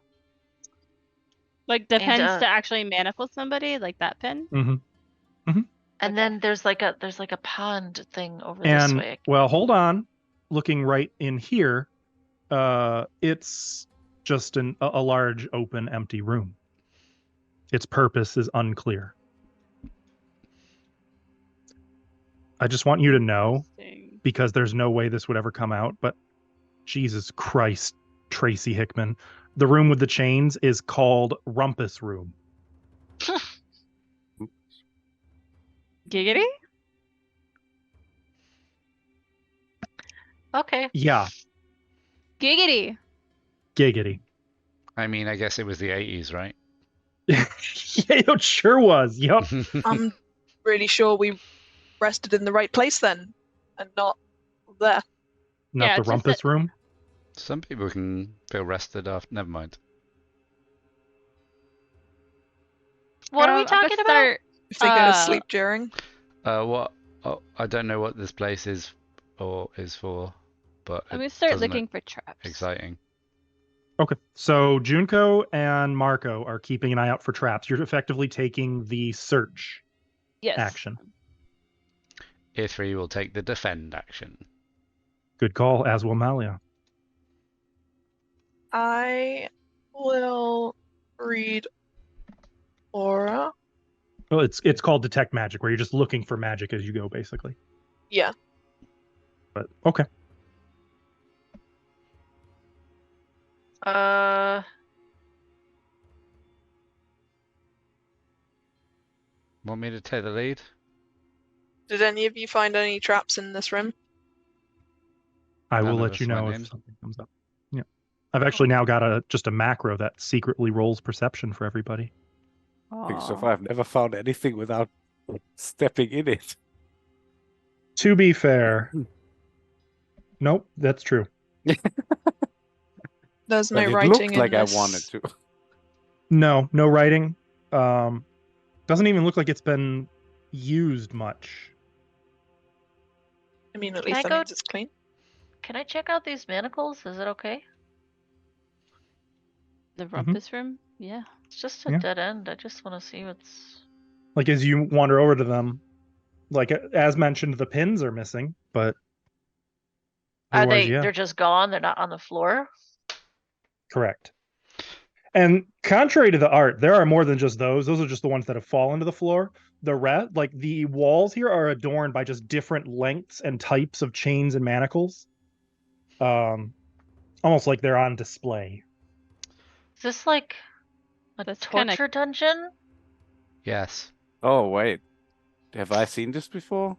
Like the And, pins to actually manacle somebody, like that pin. Mm-hmm. And then there's like a pond thing over this And way. well, hold on. Looking right in here, it's just a large, open, empty room. Its purpose is unclear. I just want you to know, Interesting. because there's no way this would ever come out, but Jesus Christ, Tracy Hickman, the room with the chains is called Rumpus Room. Giggity? Okay. Yeah, Giggity. giggity. I mean, I guess it was the 80s, right? Yeah, it sure was. Yep. I'm really sure we rested in the right place then, and not there. Not Yeah, the it's just Rumpus Room. Some people can feel rested after. Never mind. What are we I'm gonna talking about? start- If they go to sleep during. What? Oh, I don't know what this place is or is for, but I'm it gonna start doesn't looking look for traps. exciting. Okay, so Junko and Marco are keeping an eye out for traps. You're effectively taking the search Yes. action. Ithri will take the defend action. Good call, as will Malia. I will read aura. Well, it's called detect magic, where you're just looking for magic as you go, basically. Yeah. But okay. Want me to take the lead? Did any of you find any traps in this room? I will None of let us you know went if in. something comes up. Yeah. I've actually now got just a macro that secretly rolls perception for everybody. I think so Aw. far I've never found anything without stepping in it. To be fair. Nope, that's true. There's But no it writing looked in like this. I wanted to. No writing. Doesn't even look like it's been used much. I mean, at Can least I that go- means it's clean. Can I check out these manacles? Is it okay? The rumpus room? Yeah. It's just a Yeah. dead end. I just want to see what's. Like as you wander over to them, like as mentioned, the pins are missing, but Are otherwise, they? yeah, They're just gone. They're not on the floor. correct. And contrary to the art, there are more than just those. Those are just the ones that have fallen to the floor. The rest, like the walls here, are adorned by just different lengths and types of chains and manacles. Almost like they're on display. Is this like a That's kinda- torture dungeon? Yes. Oh, wait. Have I seen this before?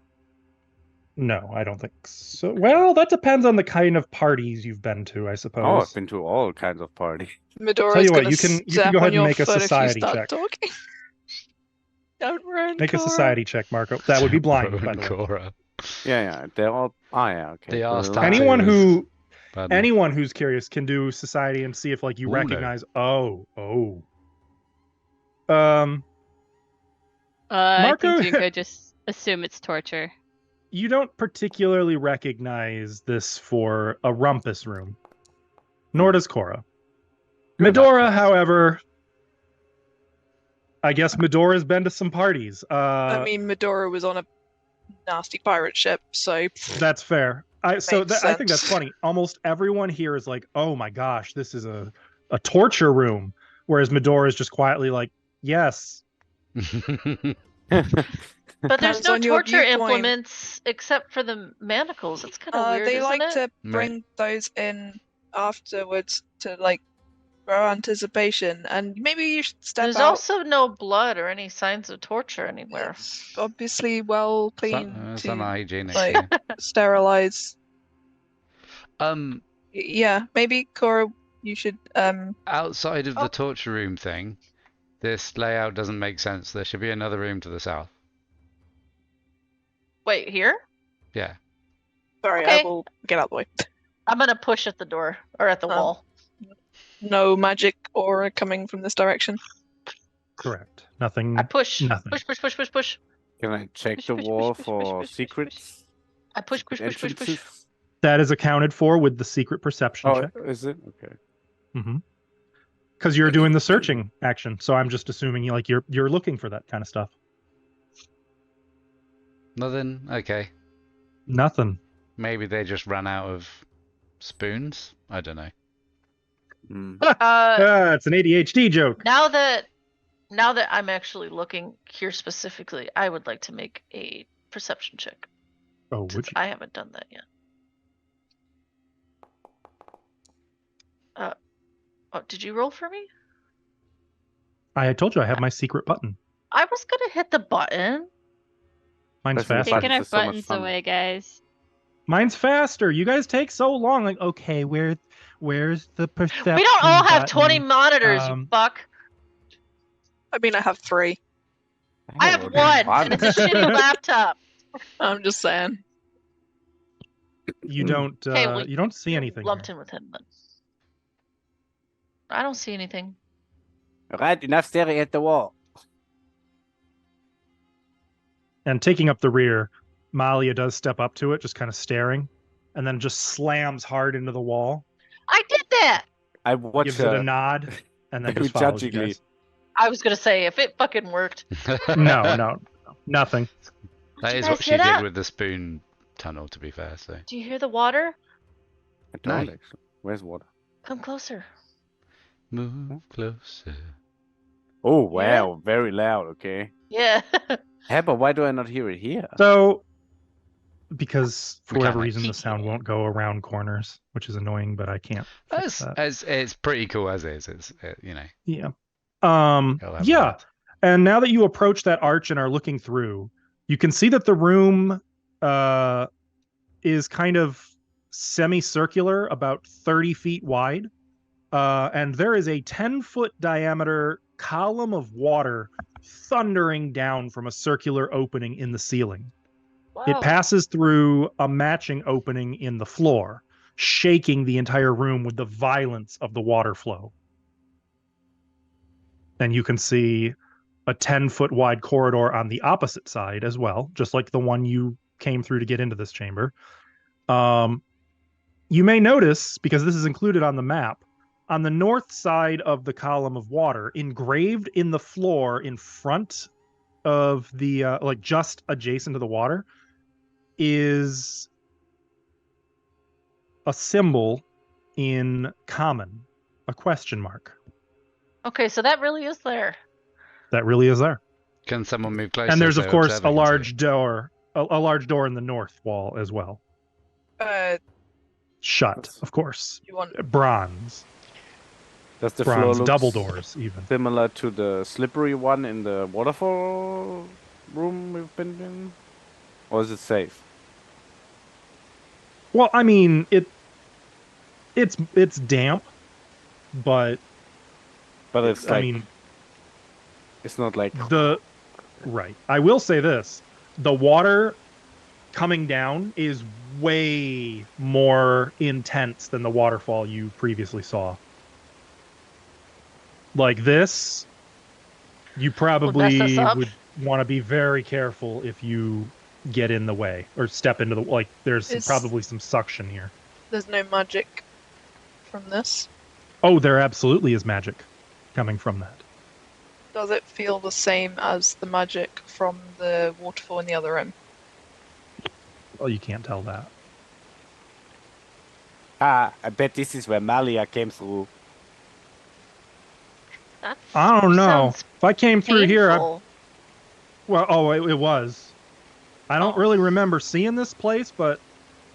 No, I don't think so. Well, that depends on the kind of parties you've been to, I suppose. Oh, I've been to all kinds of parties. Medora's Tell you what, gonna you can step go ahead on and your make a foot if you society start check. talking. Outrun Make a Cora. society check, Marco. That would be blind, by Rowan the way. Cora. Yeah, they're all. Oh, yeah, okay. The arse Good. tattoo. Anyone was who bad. anyone who's curious can do society and see if like you Ooh, no. recognize. Oh. Um, I Marco- think Junko just assume it's torture. you don't particularly recognize this for a rumpus room, nor does Cora. Good. Medora, however, I guess Medora's been to some parties. I mean, Medora was on a nasty pirate ship, so That's fair. I think that's sense. funny. Almost everyone here is like, "Oh my gosh, this is a torture room," whereas Medora is just quietly like, "Yes." But there's Depends no on your torture viewpoint. implements except for the manacles. It's kind of weird, they isn't like it? to bring those in afterwards to like grow anticipation, and maybe you should step There's out. also no blood or any signs of torture anywhere. It's obviously well clean It's to unhygienic. like sterilize. Um, Yeah, maybe Cora, you should outside of Oh. the torture room thing, this layout doesn't make sense. There should be another room to the south. Wait, here? Yeah. Sorry, Okay. I will get out of the way. I'm gonna push at the door or at the Oh. wall. No magic aura coming from this direction. Correct. Nothing. I push. Nothing. Push. Can I check Push, the push, wall push, push, for push, push, secrets? I push. Entrances? That is accounted for with the secret perception Oh, check. is it? Okay. Because you're doing the searching action, so I'm just assuming you're looking for that kind of stuff. Nothing? Okay. Nothing. Maybe they just ran out of spoons? I don't know. It's an ADHD joke. Now that I'm actually looking here specifically, I would like to make a perception check. Oh, would Since you? I haven't done that yet. Oh, did you roll for me? I told you I have my secret button. I was gonna hit the button. Mine's Pressing the faster. Taking buttons our is so much buttons fun. away, guys. Mine's faster. You guys take so long. Like, okay, where's the perception? We don't all have button? 20 monitors, you Um, fuck. I mean, I have 3. I have one, and it's a shitty laptop. I'm just saying. You don't. Okay, well, you don't see anything. Lumped here. in with him, but I don't see anything. Alright, enough staring at the wall. And taking up the rear, Malia does step up to it, just kind of staring, and then just slams hard into the wall. I did that. I watch Gives it a nod, and then very just follows you judgingly. guys. I was gonna say if it fucking worked. No, nothing. That you is guys what she hear did that? with the spoon tunnel, to be fair. So Do you hear the water? I don't No. actually. Where's water? Come closer. move closer. Oh wow, very loud. Okay. Yeah. Yeah, but why do I not hear it here? So, because for whatever Mechanics. reason the sound won't go around corners, which is annoying, but I can't fix that. It's pretty cool as is. It's Yeah. it'll have Yeah. that. And now that you approach that arch and are looking through, you can see that the room is kind of semicircular, about 30 feet wide. And there is a 10-foot diameter column of water thundering down from a circular opening in the ceiling. It Wow. passes through a matching opening in the floor, shaking the entire room with the violence of the water flow. And you can see a 10-foot wide corridor on the opposite side as well, just like the one you came through to get into this chamber. You may notice, because this is included on the map, on the north side of the column of water, engraved in the floor in front of the, like just adjacent to the water, is a symbol in common, a question mark. Okay, so that really is there. That really is there. Can someone move closer? And there's, so of course, a observing can see? large door, a large door in the north wall as well. Shut, That's- of course. You want Bronze. Does the floor Bronze look double doors, even. similar to the slippery one in the waterfall room we've been in? Or is it safe? Well, I mean, it's damp, but But it's like I mean, it's not like the Right. I will say this. The water coming down is way more intense than the waterfall you previously saw. Like this, you probably mess us up. would want to be very careful if you get in the way or step into the like there's probably some suction here. There's no magic from this. Oh, there absolutely is magic coming from that. Does it feel the same as the magic from the waterfall in the other room? Well, you can't tell that. I bet this is where Malia came through. That's I don't know. sounds If I came through here, painful. it was. I don't really remember seeing this place, but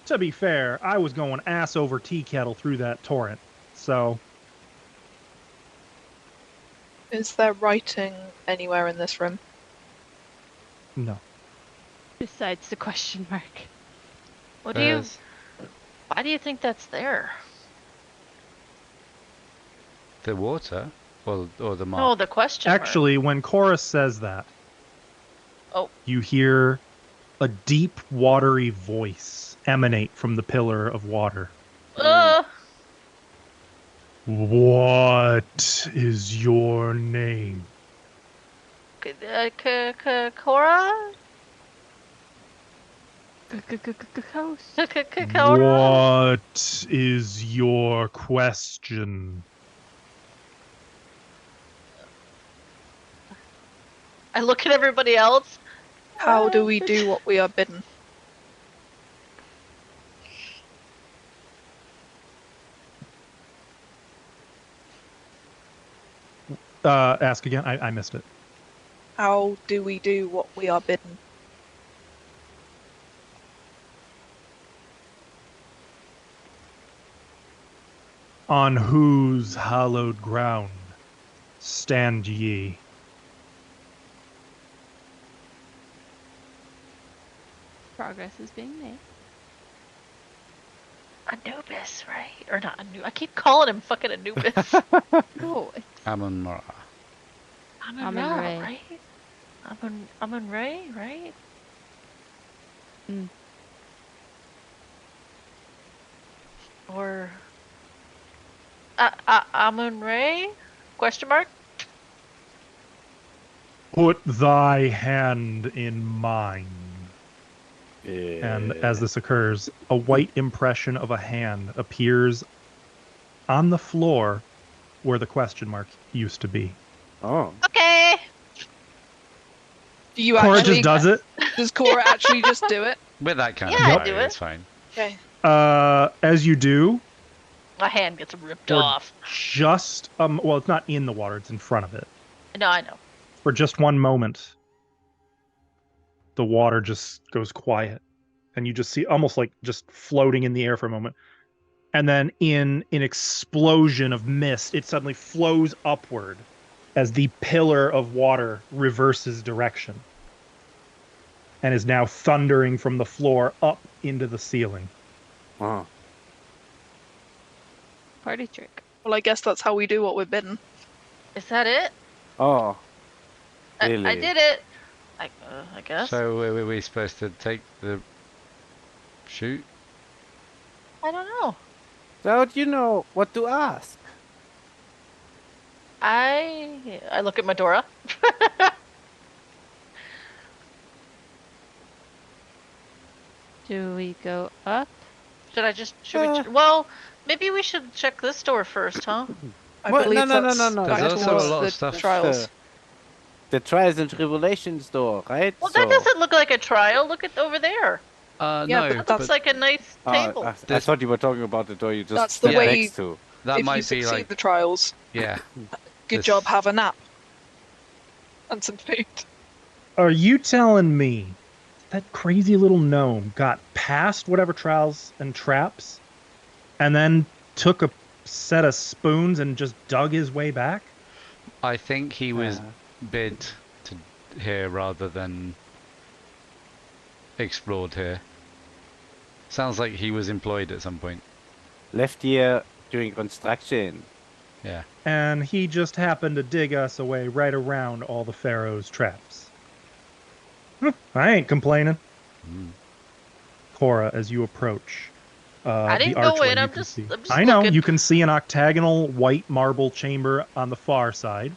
to be fair, I was going ass over tea kettle through that torrent. So, Is there writing anywhere in this room? no. Besides the question mark. What do you? Why do you think that's there? The water or the mark? No, the question mark. Actually, when Chorus says that, Oh. you hear a deep, watery voice emanate from the pillar of water. What is your name? Cora? What is your question? I look at everybody else. How do we do what we are bidden? Ask again. I missed it. How do we do what we are bidden? On whose hallowed ground stand ye? Progress is being made. Anubis, right? Or not Anubis. I keep calling him fucking Anubis. No, it's Amun-Ra. Amun-Ra, right? Amun-Ra, right? Mm. Or Amun-Ra? Question mark? Put thy hand in mine. And as this occurs, a white impression of a hand appears on the floor where the question mark used to be. Oh. Okay. Do you Cora actually? just does it. Does Cora actually just do it? With that kind Yeah, of I do fire, it. it's fine. Okay. As you do, My hand gets ripped Or- off. just well, it's not in the water; it's in front of it. No, I know. For just one moment, the water just goes quiet, and you just see almost like just floating in the air for a moment, and then in an explosion of mist, it suddenly flows upward as the pillar of water reverses direction and is now thundering from the floor up into the ceiling. Oh. party trick. Well, I guess that's how we do what we're bidden. Is that it? Oh. I Really? did it. I guess. So were we supposed to take the shoot? I don't know. How do you know what to ask? I look at Medora. Do we go up? Should we? Well, maybe we should check this door first, huh? I What? believe No. that's There's back also a towards lot of the stuff. trials. The trials and tribulations door, right? Well, that doesn't look like a trial. Look at over there. Yeah, No, but That looks like a nice table. I thought you were talking about the door you just That's the stepped way- next to. that if you might be succeed like the trials, yeah. good This- job. Have a nap and some food. Are you telling me that crazy little gnome got past whatever trials and traps and then took a set of spoons and just dug his way back? I think he was Yeah. bid to here rather than explored here. Sounds like he was employed at some point. Left here during construction. And he just happened to dig us away right around all the Pharaoh's traps. I ain't complaining. Mm. Cora, as you approach I the didn't go archway, in. you I'm can just see. looking. I know you can see an octagonal white marble chamber on the far side.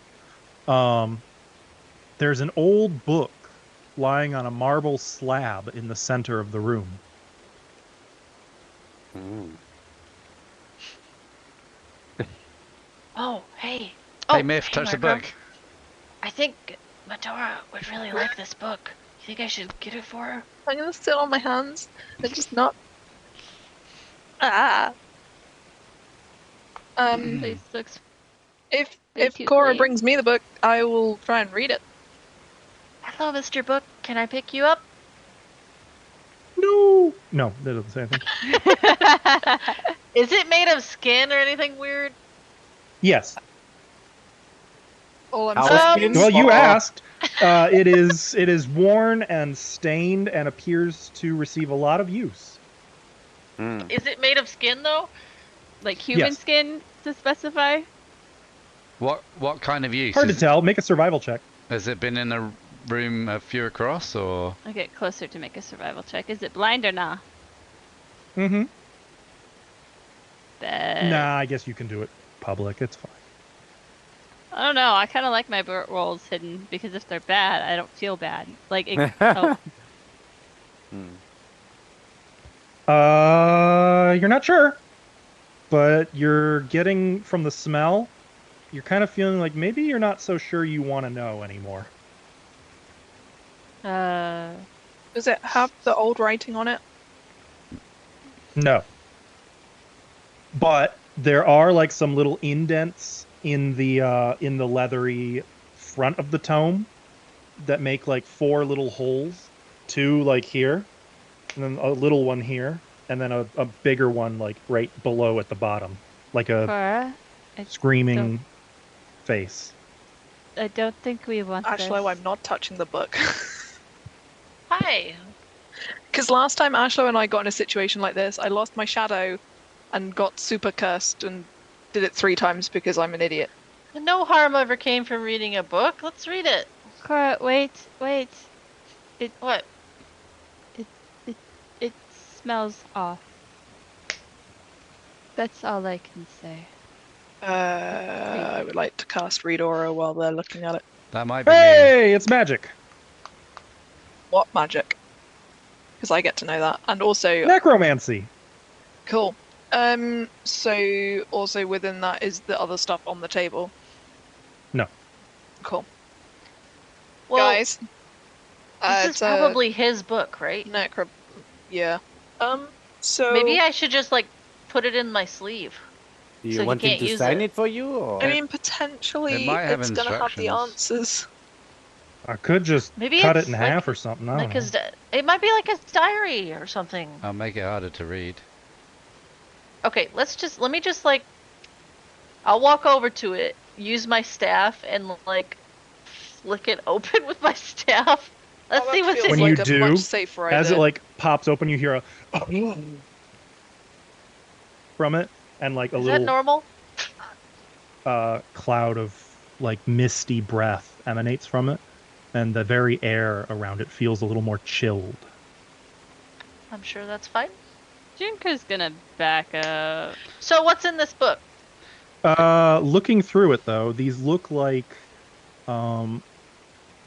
There's an old book lying on a marble slab in the center of the room. Mm. Oh, hey. Hey, Oh, Myth, touch the Micro. book. I think Medora would really like this book. You think I should get it for her? I'm gonna sit on my hands and just not. Ah. This looks If way if too Cora clean. brings me the book, I will try and read it. Hello, Mr. Book. Can I pick you up? No, that doesn't say anything. Is it made of skin or anything weird? Yes. All I'm Our saying skins Well, you or- asked. It is worn and stained and appears to receive a lot of use. Mm. Is it made of skin though? Like human Yes. skin to specify? What kind of use? Hard to tell. Make a survival check. Has it been in a room a few across, or? I'll get closer to make a survival check. Is it blind or nah? Mm-hmm. Bet. Nah, I guess you can do it public. It's fine. I don't know. I kind of like my rolls hidden because if they're bad, I don't feel bad. Like, oh, Mm. You're not sure, but you're getting from the smell, you're kind of feeling like maybe you're not so sure you want to know anymore. does it have the old writing on it? No. But there are like some little indents in the leathery front of the tome that make like 4 little holes, 2 like here, and then a little one here, and then a bigger one like right below at the bottom, like a Cora, screaming face. I don't think we want Ashlow, this. I'm not touching the book. Hi. Because last time Ashlow and I got in a situation like this, I lost my shadow and got super cursed and did it 3 times because I'm an idiot. No harm ever came from reading a book. Let's read it. Cora, wait. What? It smells off. That's all I can say. I would like to cast Read Aura while they're looking at it. That might be me. Hey, it's magic. What magic? Because I get to know that. And also, Necromancy. cool. So also within that is the other stuff on the table. No. Cool. Well, Guys. this it's is probably his book, right? necro. Yeah. So Maybe I should just like put it in my sleeve. Do you So he want him can't to use sign it. it for you? Or? I mean, potentially It might have it's gonna have the instructions. answers. I could just Maybe cut it it's in like- half or something. I don't Like know. his, it might be like his diary or something. I'll make it harder to read. Okay, let me just like, I'll walk over to it, use my staff, and like, flick it open with my staff. Let's Oh, see that what's feels When in you like here. a do, much safer As idea. it like pops open, you hear a from it, and like a Is that little normal? cloud of like misty breath emanates from it, and the very air around it feels a little more chilled. I'm sure that's fine. Junko's gonna back up. So what's in this book? Looking through it though, these look like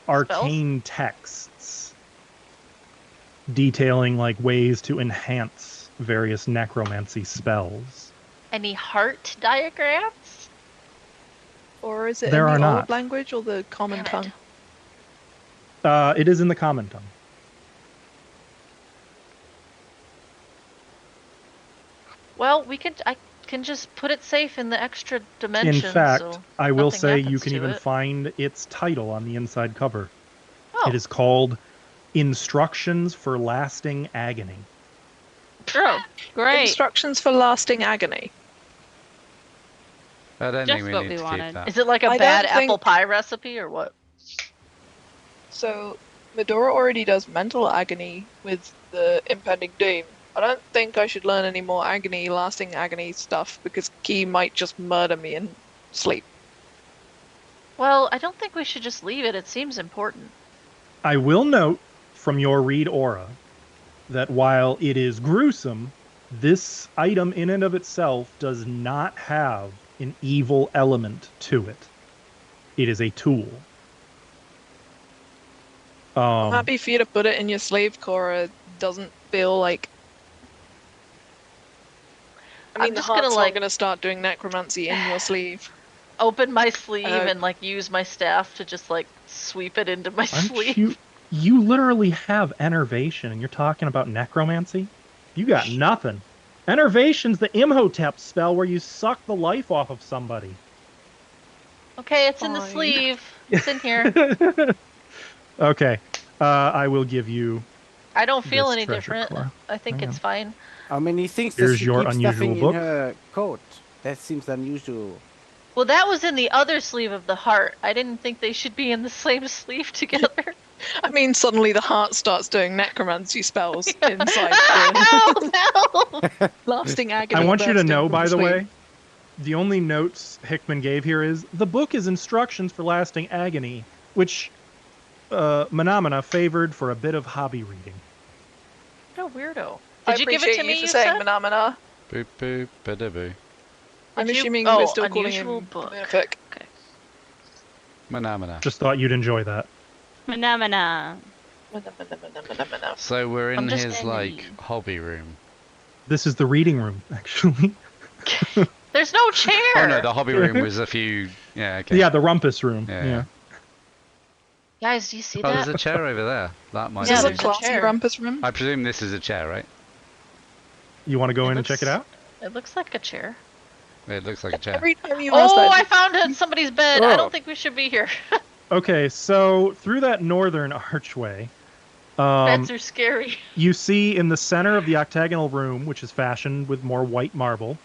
arcane texts detailing like ways to enhance various necromancy spells. Any heart diagrams? Or is it There in are the old not. language or the common Damn it. tongue? It is in the common tongue. Well, I can just put it safe in the extra dimension. In fact, so I will nothing say you happens can to even it. find its title on the inside cover. Oh, It is called Instructions for Lasting Agony. Oh, great. Instructions for lasting agony. I don't Just think we what need we to wanted. keep that. is it like a I bad don't apple think- pie recipe or what? So Medora already does mental agony with the impending doom. I don't think I should learn any more agony, lasting agony stuff because Key might just murder me in sleep. Well, I don't think we should just leave it. It seems important. I will note from your read aura that while it is gruesome, this item in and of itself does not have an evil element to it. It is a tool. I'm happy for you to put it in your sleeve, Cora. It doesn't feel like. I mean, I'm the just gonna, heart's like- not going to start doing necromancy in your sleeve. Open my sleeve Uh, and like use my staff to just like sweep it into my Aren't sleeve. you literally have enervation and you're talking about necromancy? You got nothing. Enervation's the Imhotep spell where you suck the life off of somebody. Okay, it's in the Fine. sleeve. It's in here. Okay. I will give you I don't feel this any treasure different. core. I think Hang it's on. fine. How many things Here's does she your keep unusual stuffing book. in her coat? That seems unusual. Well, that was in the other sleeve of the heart. I didn't think they should be in the same sleeve together. I mean, suddenly the heart starts doing necromancy spells inside Help! the Help! lasting agony. I want you to bursting know, from by the sleeve. way, the only notes Hickman gave here is the book is instructions for lasting agony, which Menomina favored for a bit of hobby reading. What a weirdo. I Did you give it appreciate to me, you for you saying said? Phenomena. Boop boop bidaboo. I'm Did you- assuming oh, we're still calling unusual him book. Lunatic. Okay. Manamana. Just thought you'd enjoy that. Phenomena. So we're in I'm just his angry. like hobby room. This is the reading room, actually. There's no chair. Oh no, the hobby room was a few. Yeah, okay. Yeah, the rumpus room. Yeah, Yeah. yeah. Guys, do you see Oh, that? there's a chair over there. That might Is Yeah, this be. a there's a classy chair. rumpus room? I presume this is a chair, right? You want to go It in and check it looks- out? It looks like a chair. It looks like a chair. Every time you ask Oh, that, I found somebody's bed. I Oh. don't think we should be here. Okay, so through that northern archway, Beds are scary. you see in the center of the octagonal room, which is fashioned with more white marble,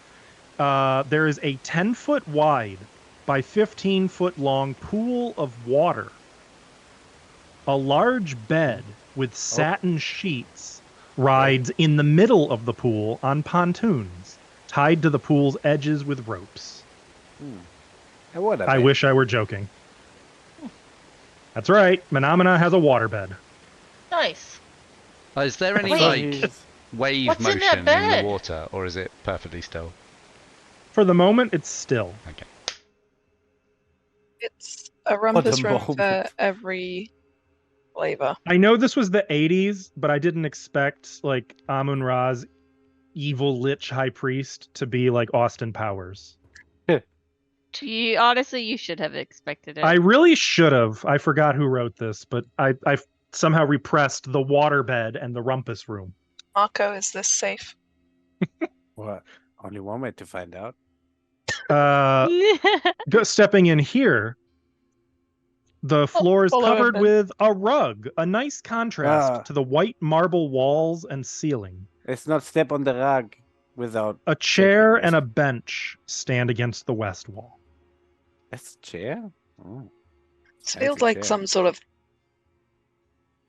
there is a 10-foot wide by 15-foot long pool of water. A large bed with satin sheets rides in the middle of the pool on pontoons, tied to the pool's edges with ropes. I wish I were joking. That's right, Menomina has a waterbed. Nice. Is there any Wait. like wave What's in that motion in bed? the water, or is it perfectly still? For the moment, it's still. Okay. it's a rumpus room for moment. every flavor. I know this was the 80s, but I didn't expect like Amun-Ra's evil lich high priest to be like Austin Powers. Honestly, you should have expected it. I really should have. I forgot who wrote this, but I somehow repressed the waterbed and the rumpus room. Marco, is this safe? What? Only one way to find out. Stepping in here, the floor is follow him covered then. with a rug, a nice contrast Ah. to the white marble walls and ceiling. Let's not step on the rug without. A chair Shaking and a this. bench stand against the west wall. That's a chair? Oh. This Fancy feels like chair. some sort of.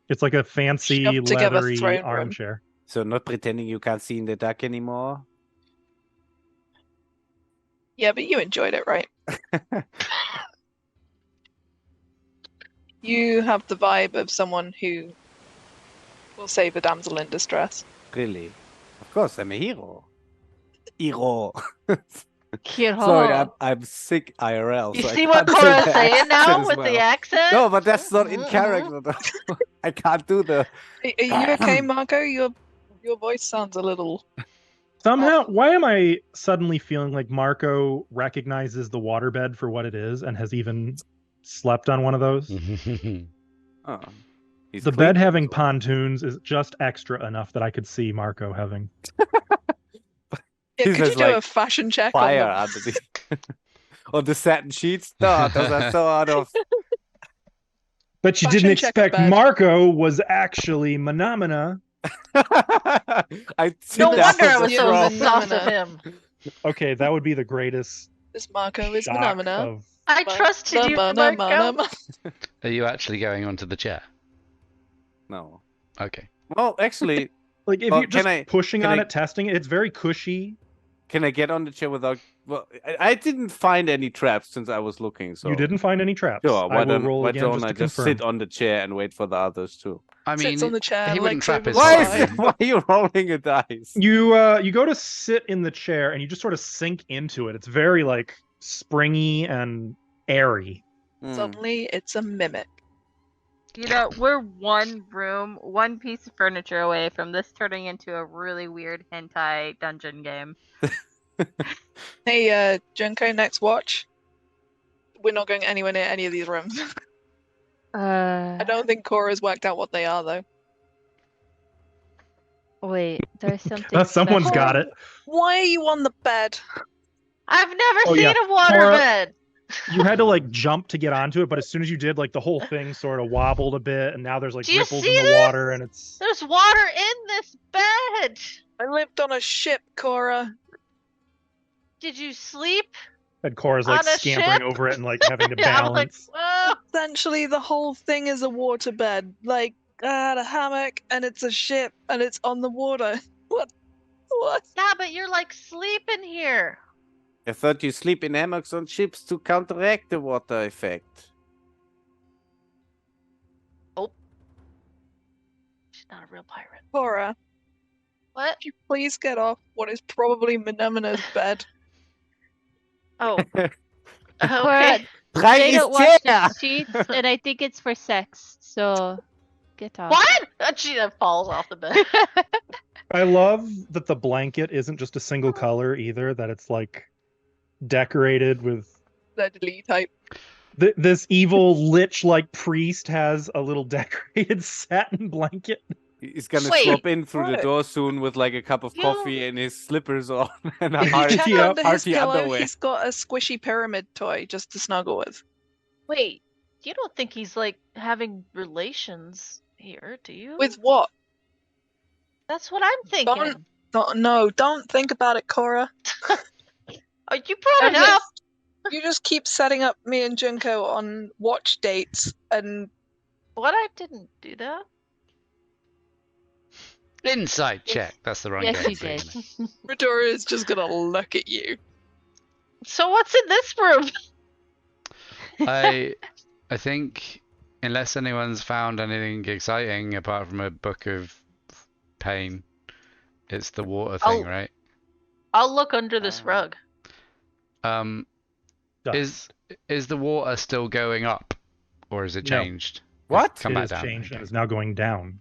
It's like a fancy Shoved together leathery throne room. armchair. So not pretending you can't see in the dark anymore? Yeah, but you enjoyed it, right? You have the vibe of someone who will save a damsel in distress. Really? Of course, I'm a hero. Hero. Cute Sorry, hole. I'm sick IRL. You so I see what can't do Cora's the saying accent now as with the well. accent? No, but that's not in Mhm, character. I can't do the. Are you okay, Marco? Your voice sounds a little. Somehow, why am I suddenly feeling like Marco recognizes the waterbed for what it is and has even slept on one of those? Oh, he's The clean bed having as well. pontoons is just extra enough that I could see Marco having. Yeah, He's could you just do like a fashion check fire on underneath. On the satin sheets? No, those are so out of. But you Fashion didn't check a expect bed. Marco was actually Menomina. I No sit down wonder I on was the so wrong. sus of him. Okay, that would be the greatest this Marco is shock phenomena? of. I trusted you, Marco. Are you actually going onto the chair? No. Okay. Well, actually, Like if Well, you're just can I- pushing can on I- it, testing it, it's very cushy. Can I get on the chair without? Well, I didn't find any traps since I was looking. So You didn't find any traps. Sure. I will roll again don't just I to just confirm. sit on the chair and wait for the others too? I mean, Sits on the chair, he wouldn't legs trap over his the whole side. room. Why are you rolling a dice? You go to sit in the chair and you just sort of sink into it. It's very like springy and airy. Suddenly, it's a mimic. You know, we're one room, one piece of furniture away from this turning into a really weird hentai dungeon game. Hey, Junko, next watch. We're not going anywhere near any of these rooms. I don't think Cora's worked out what they are, though. Wait, there's something. Someone's special. got it. Why are you on the bed? I've never Oh, seen yeah. a waterbed. You had to like jump to get onto it, but as soon as you did, like the whole thing sort of wobbled a bit, and now there's like Do you ripples see in the this? water, and it's. There's water in this bed. I lived on a ship, Cora. Did you sleep? And Cora's like On a scampering ship? over it and like having to Yeah, I'm like, balance. whoa. Essentially, the whole thing is a waterbed. Like, I had a hammock, and it's a ship, and it's on the water. What? Yeah, but you're like sleeping here. I thought you sleep in hammocks on ships to counteract the water effect. She's not a real pirate. Cora, What? could you please get off what is probably Menemena's bed? Oh. Cora, Okay. Try they this don't wash chair! the sheets, and I think it's for sex. So, get off. What? She falls off the bed. I love that the blanket isn't just a single color either, that it's like decorated with. Deadly type. This evil lich-like priest has a little decorated satin blanket. He's gonna Wait, swap in through the what? door soon with like a cup of You- coffee and his slippers on and a You heart, Check Yeah, under his hearty pillow, underwear. he's got a squishy pyramid toy just to snuggle with. Wait, you don't think he's like having relations here, do you? With what? That's what I'm thinking. Don't think about it, Cora. Oh, you brought it Okay. up. You just keep setting up me and Junko on watch dates, and What? I didn't do that. Insight check. That's the wrong Yes, game you for you, did. mate. Midori is just gonna look at you. So what's in this room? I think unless anyone's found anything exciting apart from a book of pain, it's the water thing, Oh. right? I'll look under this rug. Um, Dust. is the water still going up, or is it No. changed? What? Come It back has down. changed Okay. and is now going down.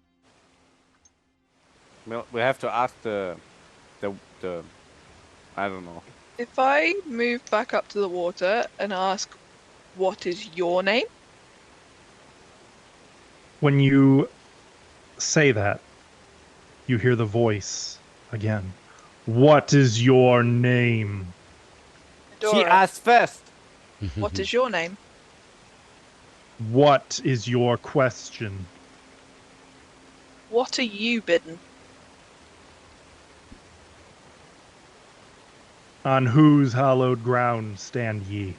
Well, we have to ask the I don't know. If I move back up to the water and ask, what is your name? When you say that, you hear the voice again. What is your name? She Midori, asked first. what is your name? What is your question? What are you bidden? On whose hallowed ground stand ye?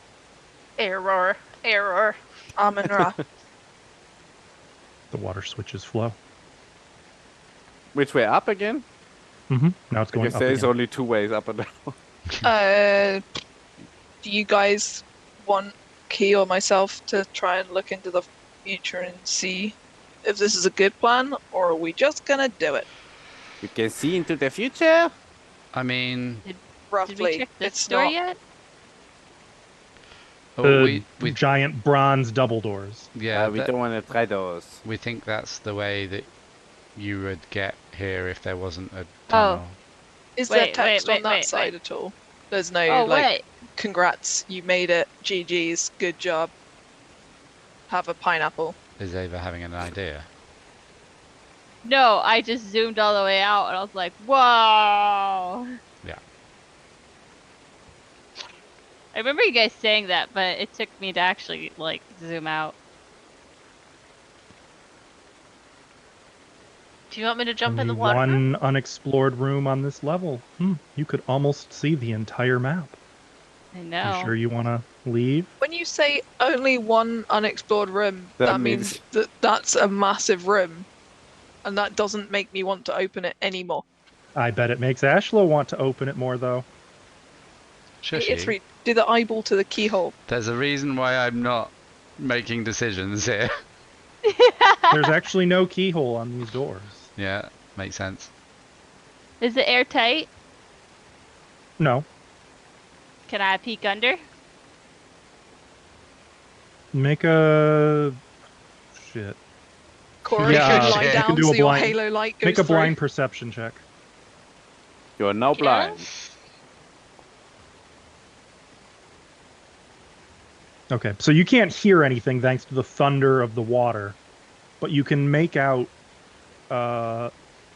Error. Error. Amun Ra. The water switches flow. Which way up again? Now it's I going guess up there's again. only two ways up and down. Do you guys want Key or myself to try and look into the future and see if this is a good plan, or are we just gonna do it? We can see into the future. I mean, Roughly. Did we check this It's door not. yet? oh, The we giant bronze double doors. yeah, We don't want to try those. we think that's the way that you would get here if there wasn't a Oh. tunnel. Is there Wait, text wait, on that wait, side wait. at all? There's no Oh, like, wait. congrats, you made it, GG's, good job. Have a pineapple. Is Ava having an idea? No, I just zoomed all the way out, and I was like, whoa. Yeah. I remember you guys saying that, but it took me to actually, like, zoom out. Do you want me to jump in the Only water? one unexplored room on this level. You could almost see the entire map. I know. You sure you want to leave? When you say only one unexplored room, That that means that that's a massive room. And that doesn't make me want to open it anymore. I bet it makes Ashla want to open it more, though. Shush It's you. do the eyeball to the keyhole. There's a reason why I'm not making decisions here. There's actually no keyhole on these doors. Yeah, makes sense. Is it airtight? No. Can I peek under? Make a shit. Cora, Yeah, you can you lie can down do a so your blind- halo light goes Make a through. blind perception check. You're now blind. Okay, so you can't hear anything thanks to the thunder of the water, but you can make out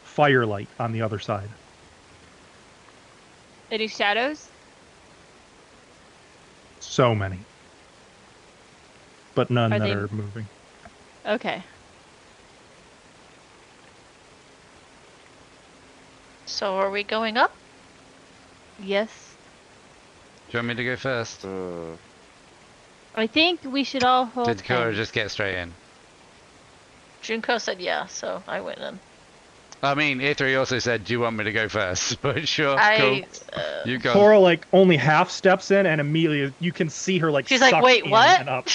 firelight on the other side. Any shadows? So many. But none Are that they- are moving. Okay. So are we going up? Yes. Do you want me to go first? I think we should all hold Did Cora hands. just get straight in? Junko said yeah, so I went in. I mean, Ithri also said, do you want me to go first? But sure, cool. I. You go. Cora like only half steps in, and immediately you can see her like. She's like, sucked "Wait, in what?" And up.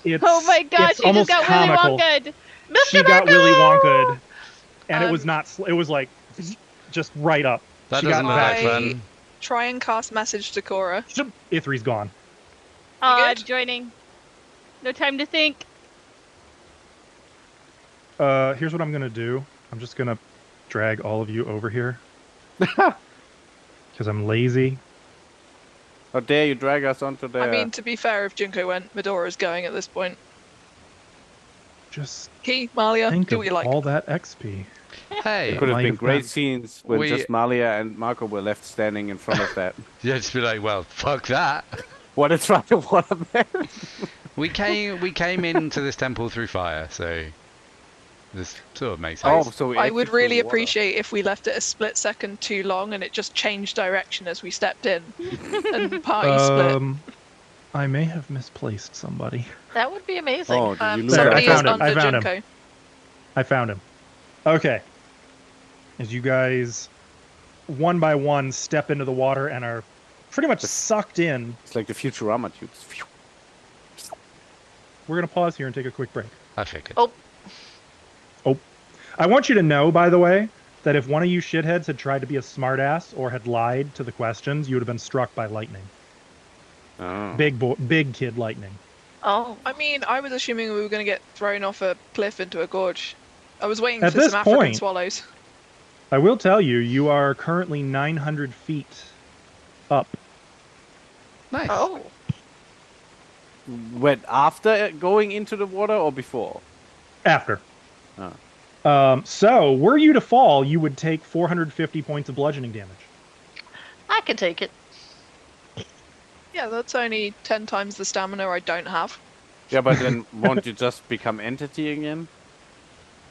It's, Oh my gosh, it's she just almost got comical. Willy Wonka. She Mr. got Willy Wonka! Wonka, and it was not. It was like just right up. That she doesn't got look like I- fun. Try and cast message to Cora. Ithri's gone. Oh, I'm good? joining. No time to think. Here's what I'm gonna do. I'm just gonna drag all of you over here because I'm lazy. How dare you drag us onto the... I mean, to be fair, if Junko went, Medora's going at this point. Just Key, Malia, think do of what you like. all that XP. Hey, it could have might been have great been. scenes when We- just Malia and Marco were left standing in front of that. you just be like, well, fuck that. What a try to watermelon. We came into this temple through fire, so this sort of makes Oh, sense. so we I actually would threw really water. appreciate if we left it a split second too long and it just changed direction as we stepped in and the party split. I may have misplaced somebody. That would be amazing. Oh, did you lose Somebody I is found him, under I found him. Junko. I found him. Okay. As you guys, one by one, step into the water and are pretty much sucked in, It's like the Futurama tubes. Phew. we're going to pause here and take a quick break. I figured. Oh. I want you to know, by the way, that if one of you shitheads had tried to be a smartass or had lied to the questions, you would have been struck by lightning. Oh. Big kid lightning. Oh. I mean, I was assuming we were going to get thrown off a cliff into a gorge. I was waiting At for this some African point- swallows. I will tell you, you are currently 900 feet up. Nice. Oh. Went after going into the water or before? After. Oh. So, were you to fall, you would take 450 points of bludgeoning damage. I can take it. Yeah, that's only 10 times the stamina I don't have. Yeah, but then won't you just become entity again?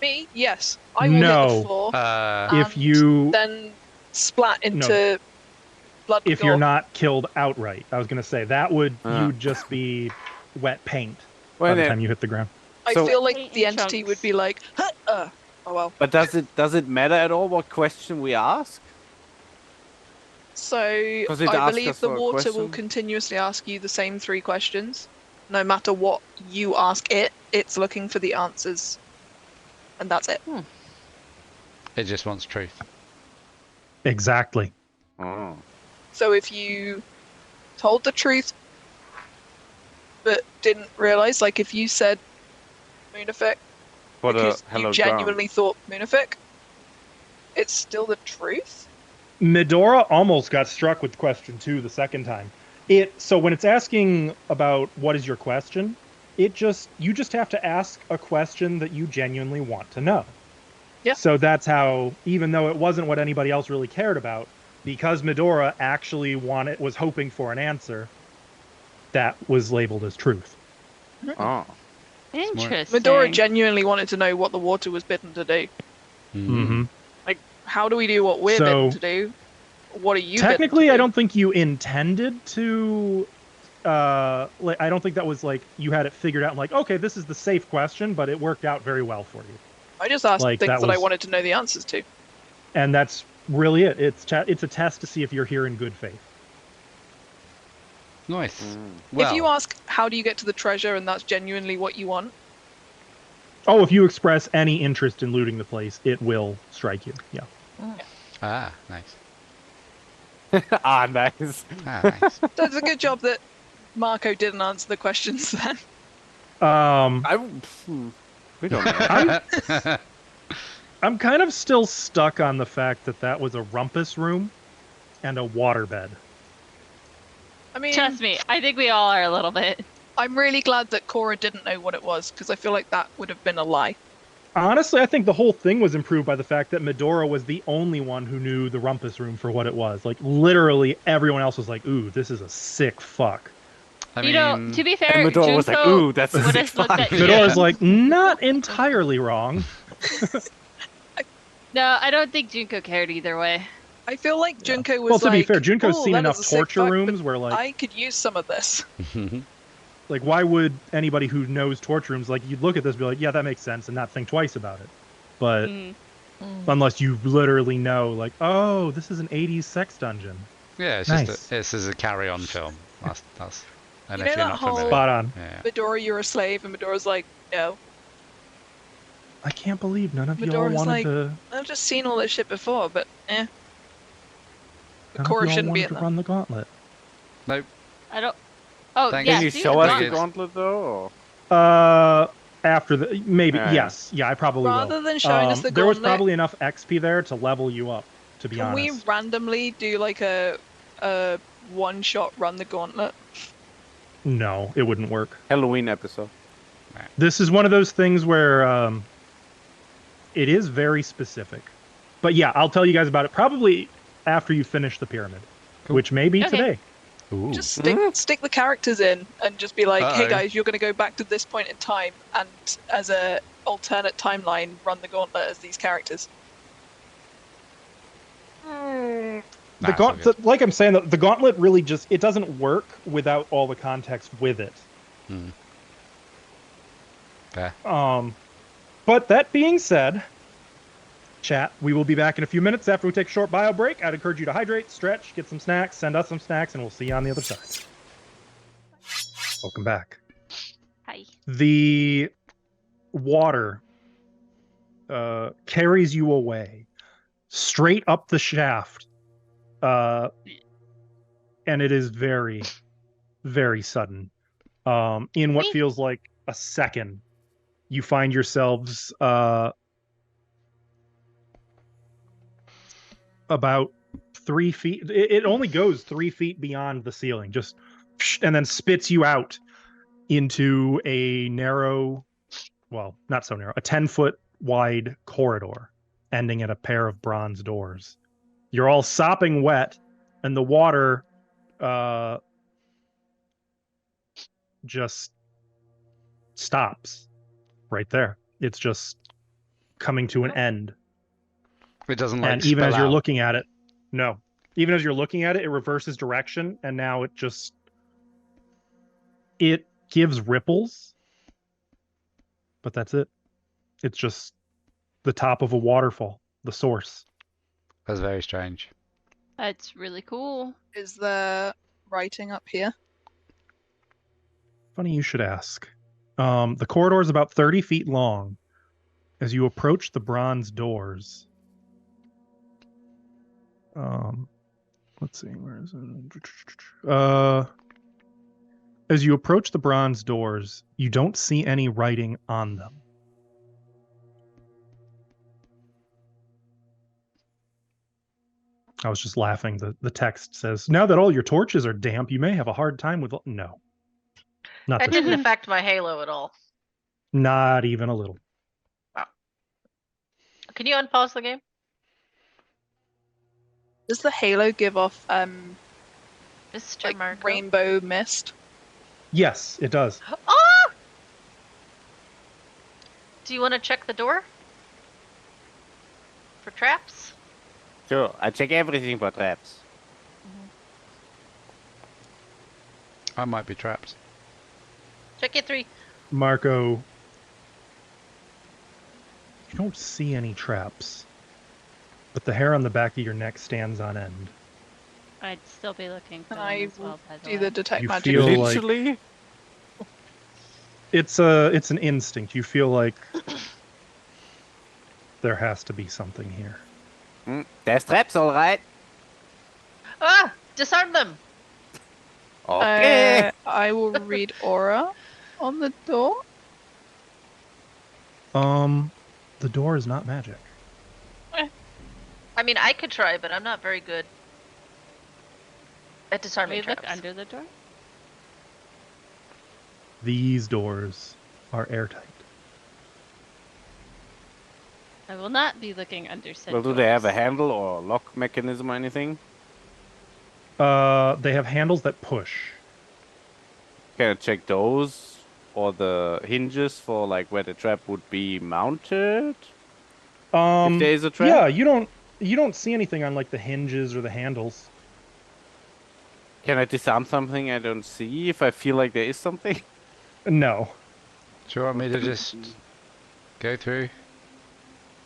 Me, yes. I will hit No. the floor, If And you, then splat into blood. if gore. you're not killed outright, I was going to say that would Ah. you'd just be wet paint Well, by the then- time you hit the ground. I So- feel like Paint the in entity chunks. would be like, oh well. But does it matter at all what question we ask? So I 'Cause it asks believe us the for a water will question. continuously ask you the same 3 questions. No matter what you ask it, it's looking for the answers. And that's it. It just wants truth. Exactly. Oh. So if you told the truth but didn't realize, like if you said moon effect For the because hello you genuinely thought moon effect, it's still the truth? Medora almost got struck with question 2 the second time. So when it's asking about what is your question, you just have to ask a question that you genuinely want to know. Yeah. So that's how, even though it wasn't what anybody else really cared about, because Medora actually was hoping for an answer, that was labeled as truth. Oh. Interesting. Medora genuinely wanted to know what the water was bidden to do. Mm-hmm. How do we do what we're So- bidden to do? What are you bidden Technically, to I do? don't think you intended to. I don't think that was like you had it figured out. Like, okay, this is the safe question, but it worked out very well for you. I just asked like, things that that I was- wanted to know the answers to. And that's really it. It's a test to see if you're here in good faith. Nice. Well, If you ask, how do you get to the treasure, and that's genuinely what you want, Oh, if you express any interest in looting the place, it will strike you. Yeah. nice. Nice. Nice. so it's a good job that Marco didn't answer the questions then. We don't know. I'm kind of still stuck on the fact that was a rumpus room and a waterbed. I mean, Trust me, I think we all are a little bit. I'm really glad that Cora didn't know what it was, because I feel like that would have been a lie. Honestly, I think the whole thing was improved by the fact that Medora was the only one who knew the rumpus room for what it was. Like, literally everyone else was like, ooh, this is a sick fuck. I You know, mean, to be fair, And Medora was like, Junko ooh, that's a would sick have looked at fuck. you. Medora's like, not entirely wrong. No, I don't think Junko cared either way. I feel like Junko was Well, to be like, fair, Junko's "Oh, seen that enough was a sick torture fuck, but rooms where, like, I could use some of this." like, why would anybody who knows torture rooms, like, you'd look at this and be like, yeah, that makes sense, and not think twice about it. But unless you literally know, like, oh, this is an 80s sex dungeon. yeah, it's Nice. just this is a carry-on film. That's and You if know you're that not whole- familiar, Spot on. yeah. Medora, you're a slave, and Medora's like, "No, I can't believe none of y'all Medora's wanted like, to. I've just seen all this shit before, but None Cora of y'all shouldn't be wanted in to them." run the gauntlet. Nope. I don't. Oh, Thank yeah. Can you see, show us the Gauntlet. gauntlet though? Or? After the maybe Yeah. yes, yeah, I probably will. Rather than showing us the there was gauntlet, probably enough XP there to level you up. To be can we honest, randomly do like a one-shot run the gauntlet? no, it wouldn't work. Halloween episode. This is one of those things where it is very specific. But yeah, I'll tell you guys about it probably after you finish the pyramid, Cool. which may be Okay. today. Ooh. Just stick the characters in and just be like, "Hey Uh-oh. guys, you're going to go back to this point in time, and as a alternate timeline, run the gauntlet as these characters." The Nah, it's all gauntlet, like I'm saying, the gauntlet really just it doesn't work without all the context with it. Fair. But that being said, chat, we will be back in a few minutes after we take a short bio break. I'd encourage you to hydrate, stretch, get some snacks, send us some snacks, and we'll see you on the other side. Welcome back. Hi. The water carries you away straight up the shaft, and it is very, very sudden. In what feels like a second, you find yourselves about 3 feet. It only goes 3 feet beyond the ceiling, just and then spits you out into a narrow, well, not so narrow, a 10-foot wide corridor ending at a pair of bronze doors. You're all sopping wet, and the water just stops right there. It's just coming to an end. It doesn't like And even spill as you're out. looking at it, no. Even as you're looking at it, it reverses direction, and now it gives ripples, but that's it. It's just the top of a waterfall, the source. That's very strange. That's really cool. Is there writing up here? Funny you should ask. The corridor is about 30 feet long. As you approach the bronze doors, let's see, where is it? As you approach the bronze doors, you don't see any writing on them. I was just laughing. The text says, "Now that all your torches are damp, you may have a hard time with..." No. Not That this didn't time. affect my halo at all. Not even a little. Can you unpause the game? Does the halo give off Mr. like Marco? rainbow mist? Yes, it does. Oh! Do you want to check the door? For traps? Sure, I check everything for traps. I might be trapped. Check it 3. Marco, you don't see any traps, but the hair on the back of your neck stands on end. I'd still be looking for And them I as well, by the do the way. detect You magic. feel like- Literally? It's an instinct. You feel like there has to be something here. There's traps, all right. Ah! Disarm them! Okay. I will read aura on the door. The door is not magic. I mean, I could try, but I'm not very good at Can disarming we look traps. under the door? These doors are airtight. I will not be looking under said Well, do they have a doors. handle or lock mechanism or anything? They have handles that push. Can I check those or the hinges for like where the trap would be mounted? If there is a trap? Yeah, you don't see anything on like the hinges or the handles. Can I disarm something I don't see if I feel like there is something? No. Do you want me to just go through?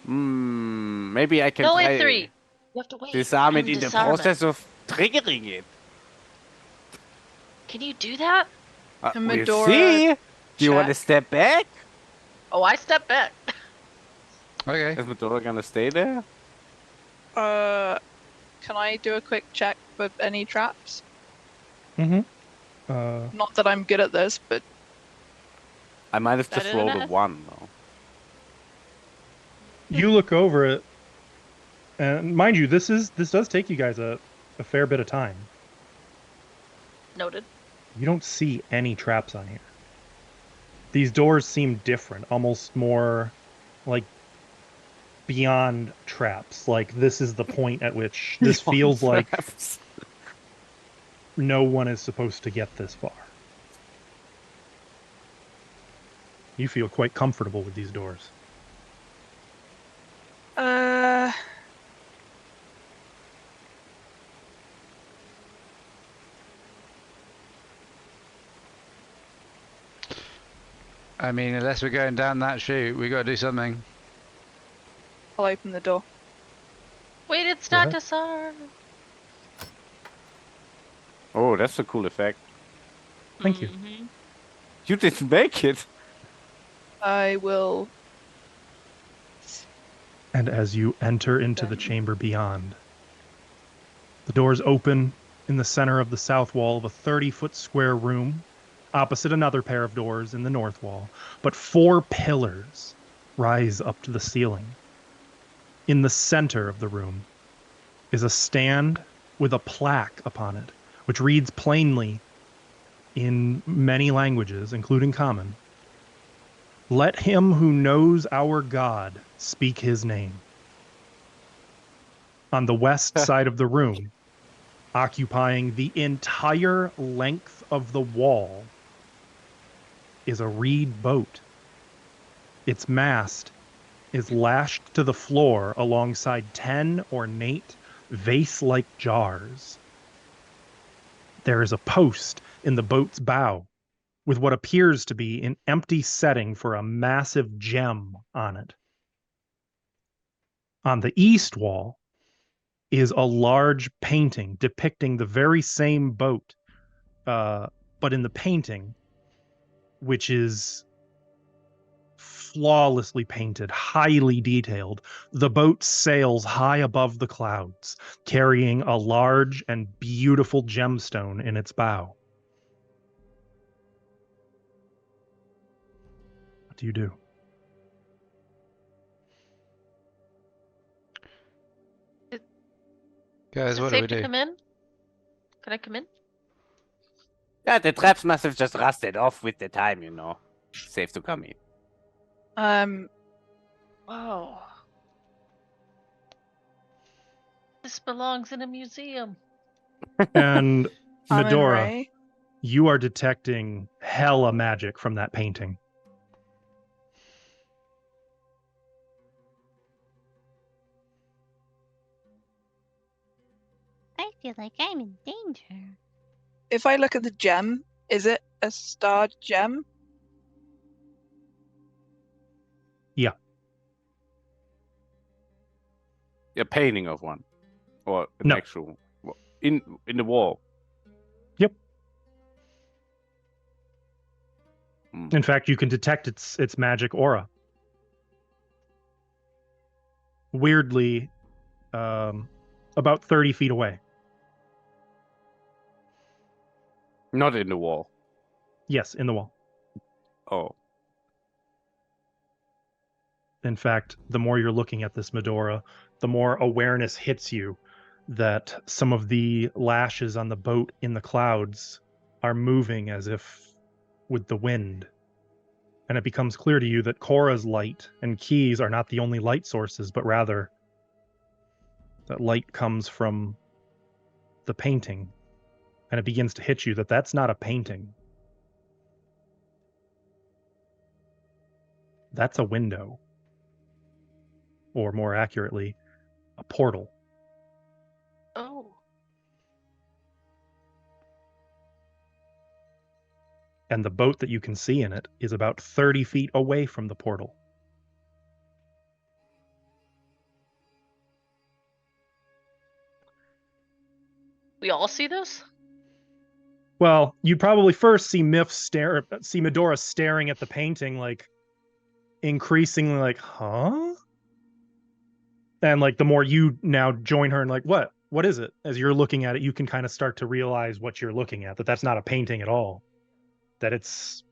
Maybe I can No, try wait, 3. You have to wait. disarm it and in the disarm it. process of triggering it. Can you do that? And We'll Medora see. Do you want to check. step back? Oh, I step back. Okay. Is Medora gonna stay there? Can I do a quick check for any traps? Mm-hmm. Not that I'm good at this, but I might have Better just than rolled a us. 1 though. You look over it, and mind you, this does take you guys a fair bit of time. Noted. You don't see any traps on here. These doors seem different, almost more like beyond traps. Like this is the point at which this feels like Traps. no one is supposed to get this far. You feel quite comfortable with these doors. I mean, unless we're going down that chute, we got to do something. I'll open the door. Wait, it's Go not ahead. disarmed. Oh, that's a cool effect. Thank you. Mhm. You didn't make it. I will. And as you enter into the chamber beyond, the doors open in the center of the south wall of a 30-foot square room, opposite another pair of doors in the north wall, but 4 pillars rise up to the ceiling. In the center of the room is a stand with a plaque upon it, which reads plainly in many languages, including Common, "Let him who knows our God speak his name." On the west side of the room, occupying the entire length of the wall, is a reed boat. Its mast is lashed to the floor alongside 10 ornate vase-like jars. There is a post in the boat's bow with what appears to be an empty setting for a massive gem on it. On the east wall is a large painting depicting the very same boat, but in the painting, which is flawlessly painted, highly detailed, the boat sails high above the clouds, carrying a large and beautiful gemstone in its bow. What do you do? Guys, Is it what do we safe to do? come in? Can I come in? Yeah, the traps must have just rusted off with the time, you know. Safe to come in. Whoa. This belongs in a museum. And I'm in Medora, Ray. you are detecting hella magic from that painting. I feel like I'm in danger. If I look at the gem, is it a starred gem? A painting of one. Or an No. actual. Well, In the wall. Yep. Hmm. In fact, you can detect its magic aura. Weirdly, about 30 feet away. Not in the wall. Yes, in the wall. Oh. In fact, the more you're looking at this Medora, the more awareness hits you that some of the lashes on the boat in the clouds are moving as if with the wind. And it becomes clear to you that Cora's light and Key's are not the only light sources, but rather that light comes from the painting. And it begins to hit you that that's not a painting. That's a window. Or more accurately, a portal. Oh. And the boat that you can see in it is about 30 feet away from the portal. We all see this? Well, you'd probably first see see Medora staring at the painting, like increasingly like, huh? And like the more you now join her and like, what is it? As you're looking at it, you can kind of start to realize what you're looking at, that that's not a painting at all, that it's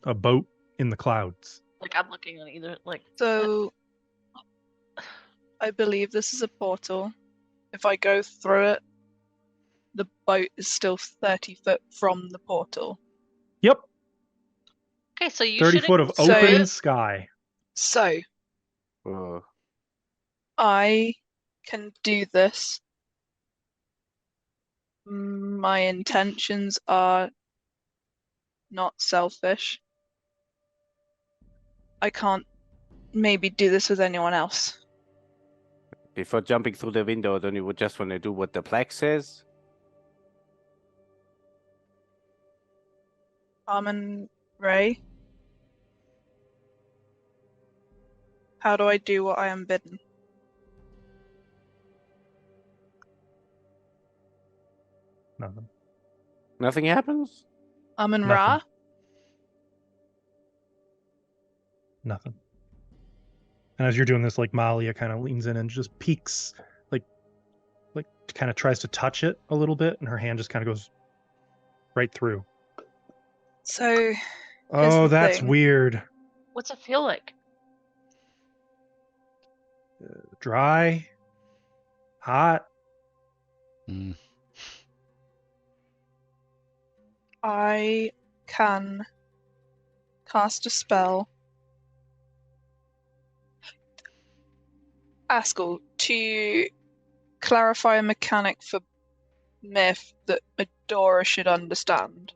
a boat in the clouds. Like I'm looking at either like. So, I believe this is a portal. If I go through it, the boat is still 30 foot from the portal. Yep. Okay, so you 30 should foot of open sky. So, I can do this. My intentions are not selfish. I can't maybe do this with anyone else. Before jumping through the window, don't you just want to do what the plaque says? Armin Ray? How do I do what I am bidden? Nothing. Nothing happens? Armin Ra? Nothing. And as you're doing this, like Malia kind of leans in and just peeks, like kind of tries to touch it a little bit, and her hand just kind of goes right through. So, oh, that's thing. weird. What's it feel like? Dry, hot. I can cast a spell. Askell, to clarify a mechanic for Myth that Medora should understand.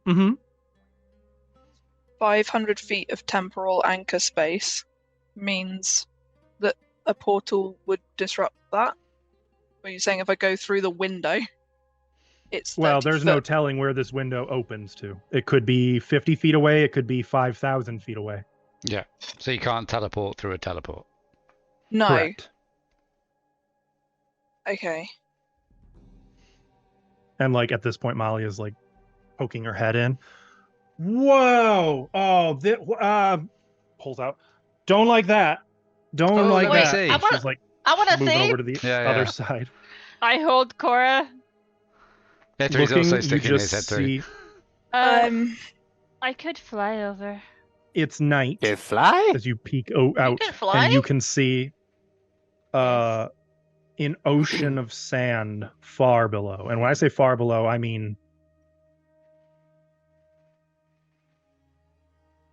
Mm-hmm. 500 feet of temporal anchor space means that a portal would disrupt that. Are you saying if I go through the window, it's 30 well, there's foot? no telling where this window opens to. It could be 50 feet away. It could be 5,000 feet away. Yeah. So you can't teleport through a teleport. No. Correct. Okay. And like at this point, Molly is like poking her head in. Whoa! Oh, pulls out. Don't like that. Don't like wait, that. She's like I want to moving see. over to the other side. I hold Cora. Ithri's also sticking his head through. I could fly over. It's night. They fly? As you peek out, can fly? and you can see an ocean of sand far below. And when I say far below, I mean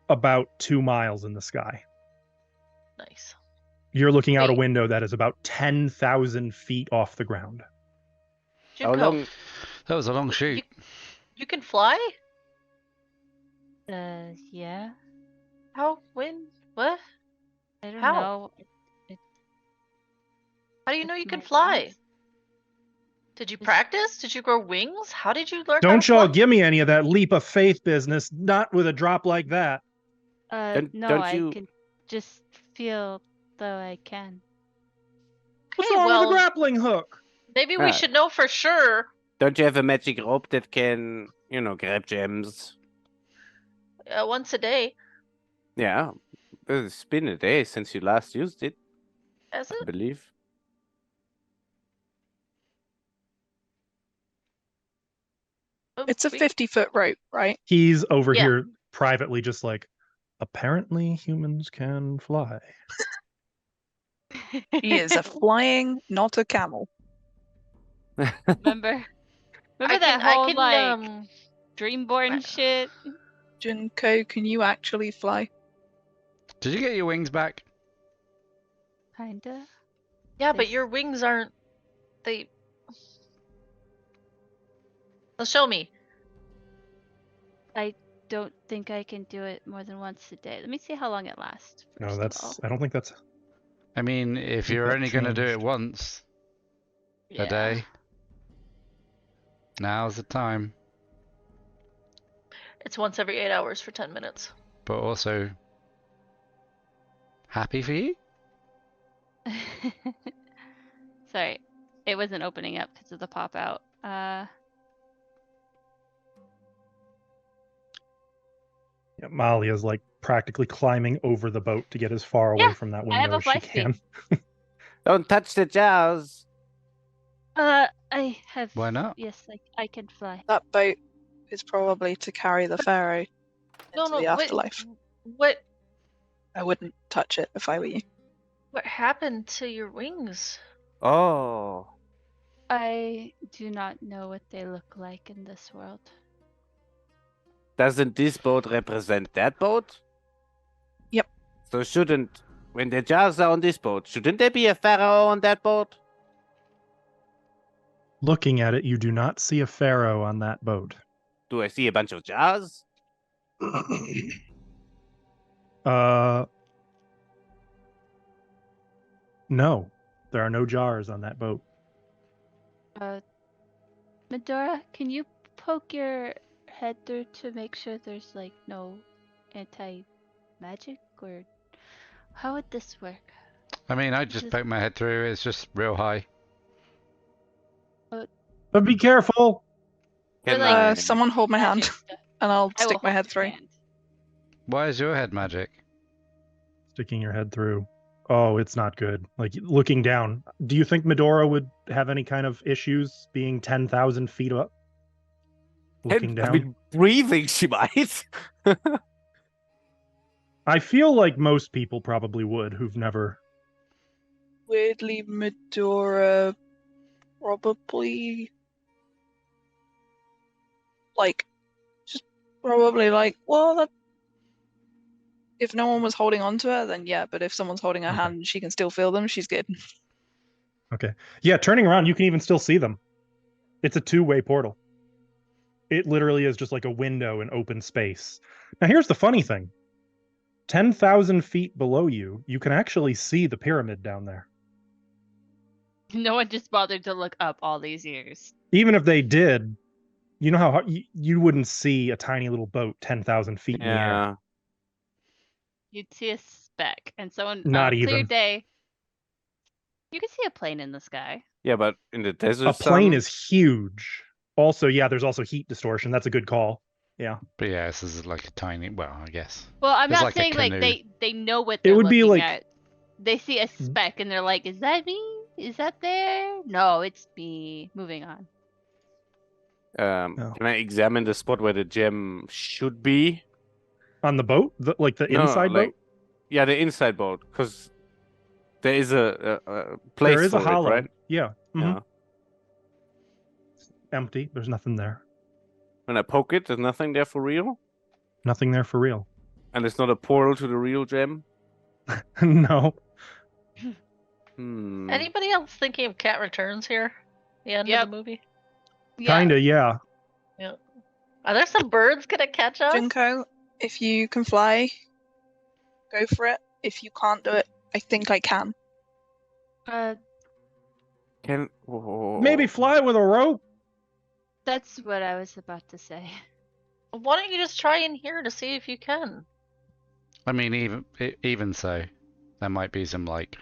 about 2 miles in the sky. Nice. You're looking out a window that is about 10,000 feet off the ground. How long? That was a long shoot. You can fly? Yeah. How? When? What? I don't How? know. How do you know you can fly? Did you practice? Did you grow wings? How did you learn? Don't y'all give me any of that leap of faith business. Not with a drop like that. No, I can just feel though I can. What's wrong with the grappling hook? Maybe we should know for sure. Don't you have a magic rope that can, grab gems? Once a day. Yeah. It's been a day since you last used it. Has it? I believe. It's a 50-foot rope, right? He's over here privately just like, apparently humans can fly. He is a flying, not a camel. Remember that whole Dreamborn shit? Junko, can you actually fly? Did you get your wings back? Kinda. Yeah, but your wings aren't. They. Well, show me. I don't think I can do it more than once a day. Let me see how long it lasts. No, I don't think that's. I mean, if you're only going to do it once a day, now's the time. It's once every 8 hours for 10 minutes. But also, happy for you? Sorry, it wasn't opening up because of the pop out. Malia's like practically climbing over the boat to get as far away from that window as she can. Don't touch the jars. I have. Why not? Yes, I can fly. That boat is probably to carry the pharaoh into the afterlife. What? I wouldn't touch it if I were you. What happened to your wings? Oh. I do not know what they look like in this world. Doesn't this boat represent that boat? Yep. So when the jars are on this boat, shouldn't there be a pharaoh on that boat? Looking at it, you do not see a pharaoh on that boat. Do I see a bunch of jars? No, there are no jars on that boat. Medora, can you poke your head through to make sure there's like no anti-magic, or how would this work? I mean, I just poke my head through. It's just real high. But be careful. Someone hold my hand, and I'll stick my head through. Why is your head magic? Sticking your head through. Oh, it's not good. Like looking down. Do you think Medora would have any kind of issues being 10,000 feet up? Looking down. I mean, breathing, she might. I feel like most people probably would who've never. Weirdly, Medora probably well, that if no one was holding on to her, then yeah, but if someone's holding her hand and she can still feel them, she's good. Okay. Yeah, turning around, you can even still see them. It's a two-way portal. It literally is just like a window in open space. Now, here's the funny thing. 10,000 feet below you, you can actually see the pyramid down there. No one just bothered to look up all these years. Even if they did, you know how you wouldn't see a tiny little boat 10,000 feet in the air. You'd see a speck, and someone not even clear day. You can see a plane in the sky. Yeah, but in the desert, a plane is huge. Also, yeah, there's also heat distortion. That's a good call. Yeah. But yeah, this is like a tiny. Well, I guess. Well, I'm not saying like they know what they're looking at. They see a speck and they're like, "Is that me? Is that there? No, it's me." Moving on. Can I examine the spot where the gem should be? On the boat? The inside boat? Yeah, the inside boat. Because there is a place there is for a hollow. It, right? Yeah. Mm-hmm. Yeah. It's empty. There's nothing there. When I poke it, there's nothing there for real? Nothing there for real. And it's not a portal to the real gem? No. Anybody else thinking of Cat Returns here? The end of the movie? Kinda, yeah. Yeah. Are there some birds gonna catch us? Junko, if you can fly, go for it. If you can't do it, I think I can. Maybe fly with a rope? That's what I was about to say. Why don't you just try in here to see if you can? I mean, even so, there might be some like.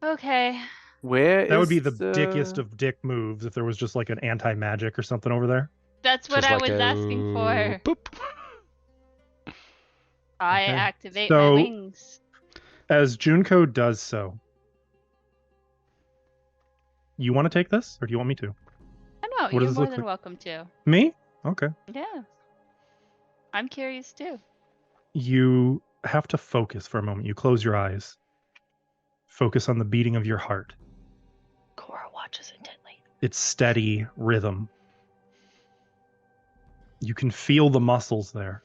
Okay. Where That would be is the dickiest of dick moves if there was just like an anti-magic or something over there. That's what Just I like was a asking for. boop. I Okay. activate So- my wings. As Junko does so, you want to take this, or do you want me to? I know, What you're does this more look than like? welcome to. Me? Okay. Yeah. I'm curious too. You have to focus for a moment. You close your eyes. Focus on the beating of your heart. Cora watches intently. Its steady rhythm. You can feel the muscles there.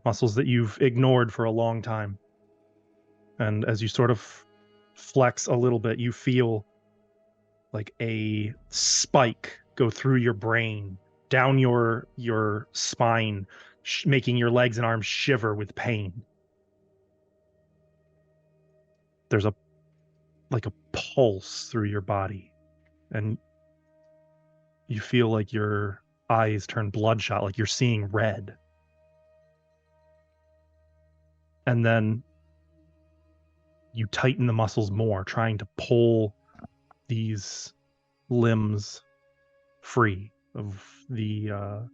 Muscles that you've ignored for a long time. And as you sort of flex a little bit, you feel like a spike go through your brain, down your spine, making your legs and arms shiver with pain. There's a pulse through your body, and you feel like your eyes turn bloodshot, like you're seeing red. And then you tighten the muscles more, trying to pull these limbs free of the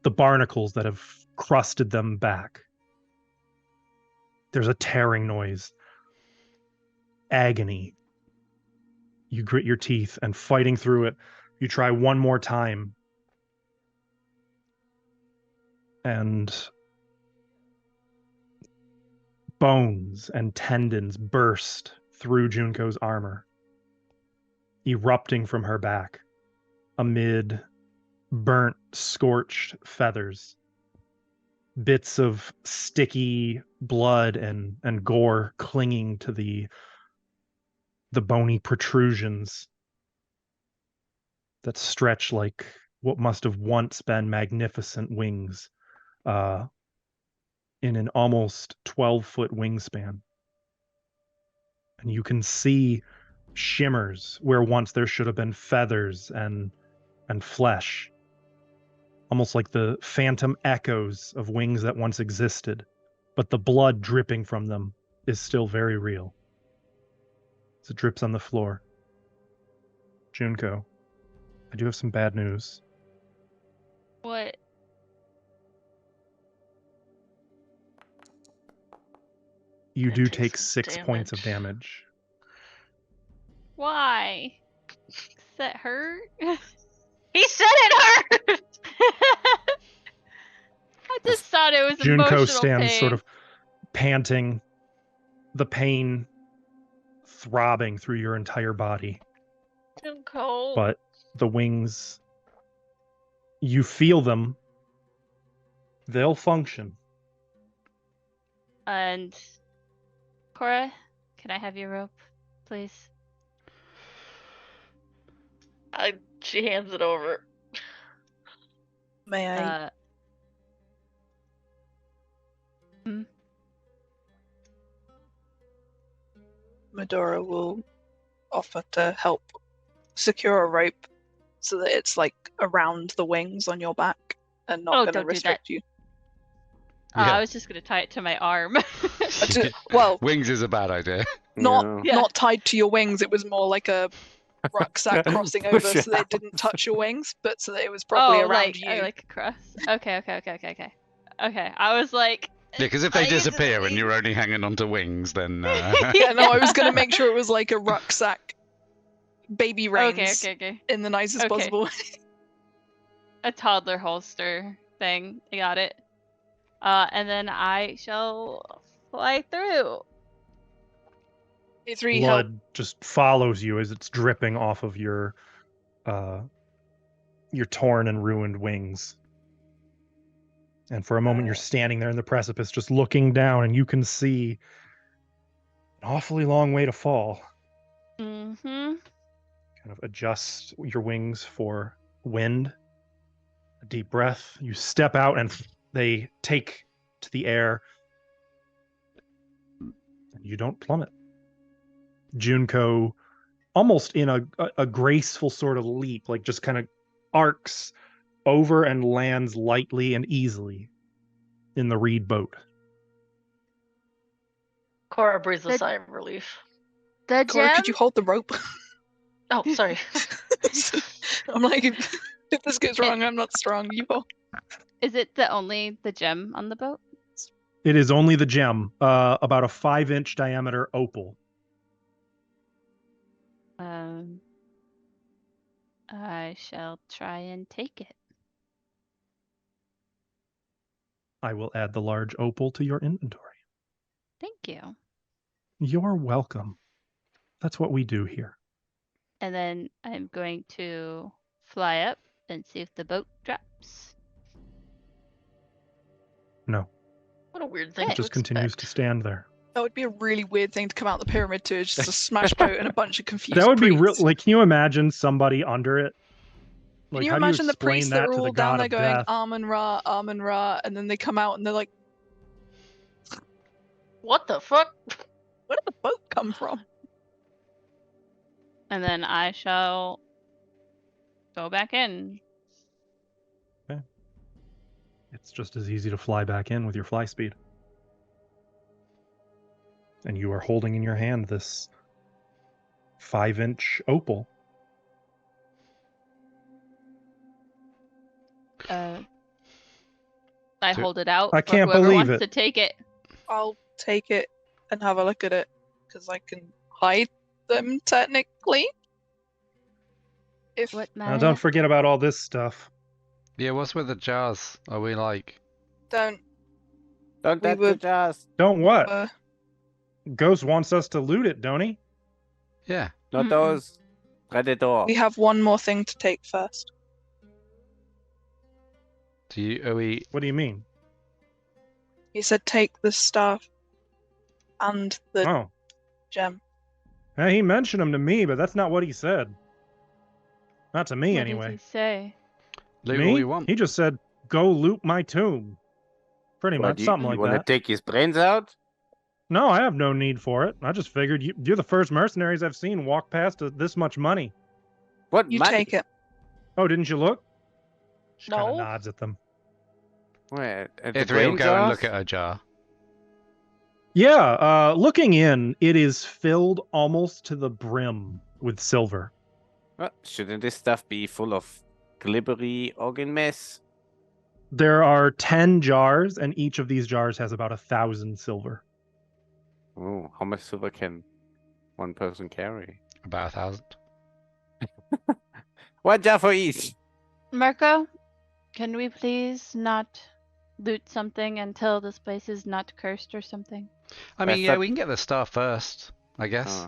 barnacles that have crusted them back. There's a tearing noise. Agony. You grit your teeth, and fighting through it, you try one more time. And bones and tendons burst through Junko's armor, erupting from her back amid burnt, scorched feathers. Bits of sticky blood and gore clinging to the bony protrusions that stretch like what must have once been magnificent wings in an almost 12-foot wingspan. And you can see shimmers where once there should have been feathers and flesh, almost like the phantom echoes of wings that once existed, but the blood dripping from them is still very real. As it drips on the floor. Junko, I do have some bad news. What? You That do takes take some 6 points of damage. Why? Does that hurt? He said it hurt! I just thought it was Junko emotional stands pain. sort of panting, the pain throbbing through your entire body. Junko. But the wings, you feel them. They'll function. And Cora, can I have your rope, please? She hands it over. May I? Medora will offer to help secure a rope so that it's like around the wings on your back and not going to restrict you. Yeah. I was just going to tie it to my arm. Well, wings is a bad idea. Not tied to your wings. It was more like a rucksack crossing over so that it didn't touch your wings, but so that it was properly around you. Like a cross. Okay. Okay, I was like... Yeah, because if they disappear and you're only hanging onto wings, then... Yeah, no, I was going to make sure it was like a rucksack baby reins Okay. in the nicest possible way. A toddler holster thing. I got it. And then I shall fly through. Blood just follows you as it's dripping off of your torn and ruined wings. And for a moment, you're standing there in the precipice, just looking down, and you can see an awfully long way to fall. Mm-hmm. Kind of adjust your wings for wind. A deep breath. You step out, and they take to the air. You don't plummet. Junko, almost in a graceful sort of leap, like just kind of arcs over and lands lightly and easily in the reed boat. Cora breathes a sigh of relief. The Cora, gem? could you hold the rope? Oh, sorry. I'm like, if this goes wrong, I'm not strong. You hold. Is it only the gem on the boat? It is only the gem, about a 5-inch diameter opal. I shall try and take it. I will add the large opal to your inventory. Thank you. You're welcome. That's what we do here. And then I'm going to fly up and see if the boat drops. No. What a weird thing It to just continues expect. to stand there. That would be a really weird thing to come out the pyramid to. It's just a smash boat and a bunch of confused That would be real. priests. Like, can you imagine somebody under it? Can Like, you how do you imagine the explain priests that that are to the all down god there of going, death? Amun Ra, and then they come out and they're like, What the fuck? where did the boat come from? And then I shall go back in. Okay. It's just as easy to fly back in with your fly speed. And you are holding in your hand this 5-inch opal. I hold it out I for can't whoever believe wants it. to take it. I'll take it and have a look at it, because I can hide them technically. If What Now, Maya? don't forget about all this stuff. Yeah, what's with the jars? Are we like... don't Don't We touch the would- jars. Don't what? uh, Ghost wants us to loot it, don't he? Yeah. Not Mm-mm. those. Predator. we have one more thing to take first. Are we... What do you mean? He said take the staff and the Oh. gem. He mentioned them to me, but that's not what he said. Not to me, What anyway. did he say? Loot Me? all we want? He just said, go loot my tomb. Pretty What, much, something you like want to that. take his brains out? No, I have no need for it. I just figured you're the first mercenaries I've seen walk past this much money. What You money? take it. Oh, didn't you look? She kind No. of nods at them. Where? At the If we'll brain go and jars? look at a jar. Yeah, looking in, it is filled almost to the brim with silver. Well, shouldn't this stuff be full of glibbery organ mess? There are 10 jars, and each of these jars has about 1,000 silver. Oh, how much silver can one person carry? About 1,000. One jar for each. Marco, can we please not loot something until this place is not cursed or something? I mean, I yeah, thought- we can get the stuff first, I guess.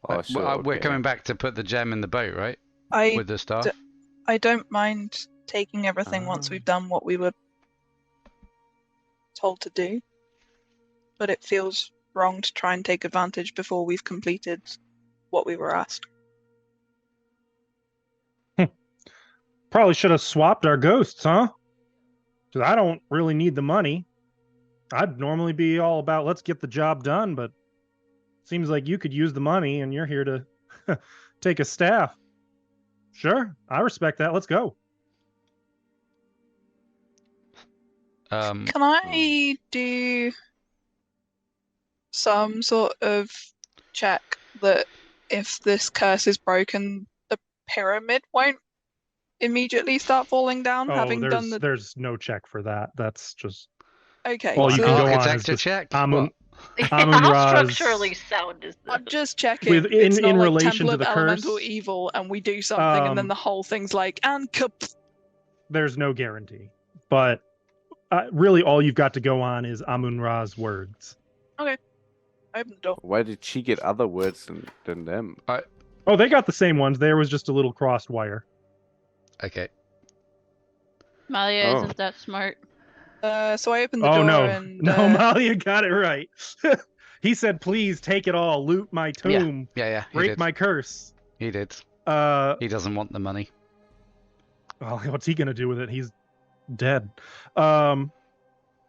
Oh, sure. We're okay. coming back to put the gem in the boat, right? I With the stuff. I don't mind taking everything once Ah. we've done what we were told to do, but it feels wrong to try and take advantage before we've completed what we were asked. Probably should have swapped our ghosts, huh? Because I don't really need the money. I'd normally be all about let's get the job done, but seems like you could use the money and you're here to take a staff. Sure, I respect that. Let's go. Can I do some sort of check that if this curse is broken, the pyramid won't immediately start falling down, Oh, having done the... there's no check for that. That's just Okay, all you so can go on is architecture just check? Amun How Ra's- structurally sound is this? I'm just checking. With- it's in not like relation Temple to of the Elemental curse, Evil and we do something and then the whole thing's like, and there's no guarantee. But really all you've got to go on is Amun Ra's words. I open the door. Why did she get other words than them? Oh, they got the same ones. There was just a little crossed wire. Okay. Malia Oh. isn't that smart. So I open the Oh door no, and no, Malia got it right. He said, "Please take it all, loot my tomb, Yeah, he break did. my curse." He did. Well, He doesn't want the money. what's he gonna do with it? He's dead. hello,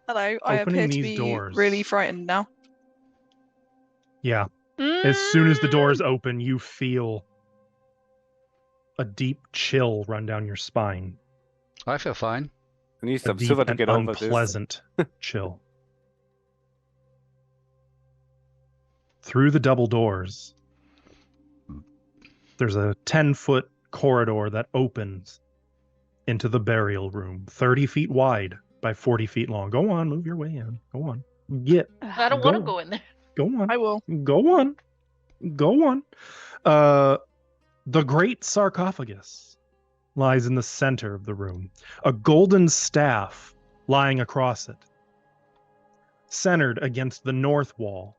I opening appear to these be doors. really frightened now. Yeah. As soon as the doors open, you feel a deep chill run down your spine. I feel fine. I need A some deep silver to and get over this. unpleasant chill. through the double doors, there's a 10-foot corridor that opens into the burial room, 30 feet wide by 40 feet long. Go on, move your way in. Go on. I don't want to go in there. Go on. I will. Go on. Go on. The great sarcophagus lies in the center of the room, a golden staff lying across it. Centered against the north wall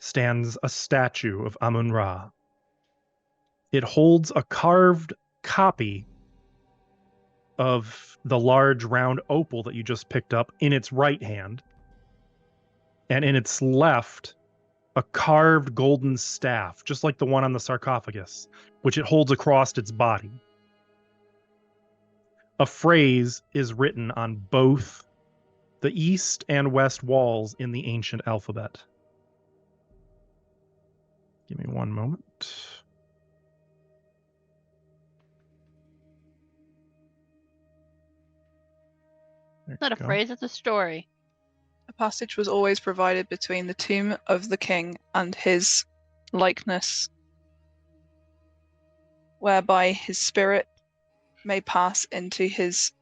stands a statue of Amun-Ra. It holds a carved copy of the large round opal that you just picked up in its right hand, and in its left, a carved golden staff, just like the one on the sarcophagus, which it holds across its body. A phrase is written on both the east and west walls in the ancient alphabet. Give me one moment. It's not a phrase, it's a story. A passage was always provided between the tomb of the king and his likeness, whereby his spirit may pass into his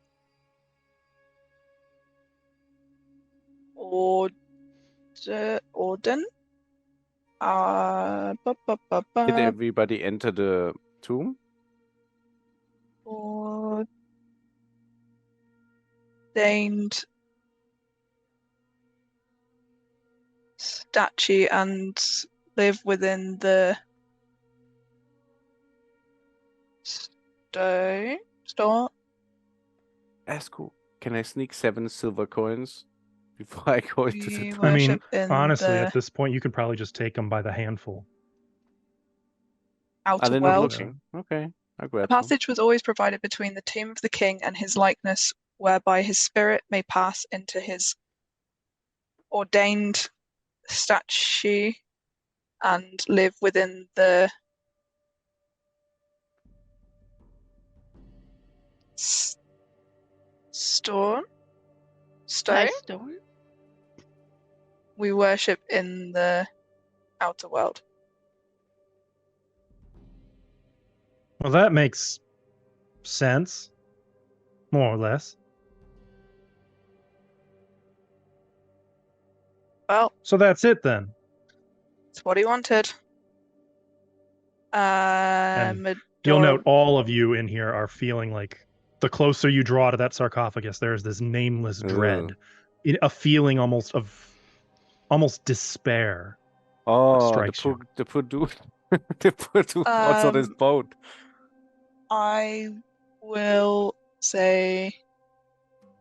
Orden. Did everybody enter the tomb? Ordained statue and live within the store. That's cool. Can I sneak 7 silver coins before I go into the tomb? I mean, honestly, at this point, you could probably just take them by the handful. Outer world. Okay, I'll grab A passage was always provided between the tomb of the king and his likeness, whereby his spirit may pass into his ordained statue and live within the stone. We worship in the outer world. Well, that makes sense, more or less. Well, so that's it then. That's what he wanted. You'll note all of you in here are feeling like the closer you draw to that sarcophagus, there's this nameless dread, a feeling almost despair. Oh, the poor dude. The poor dude was on his boat. I will say,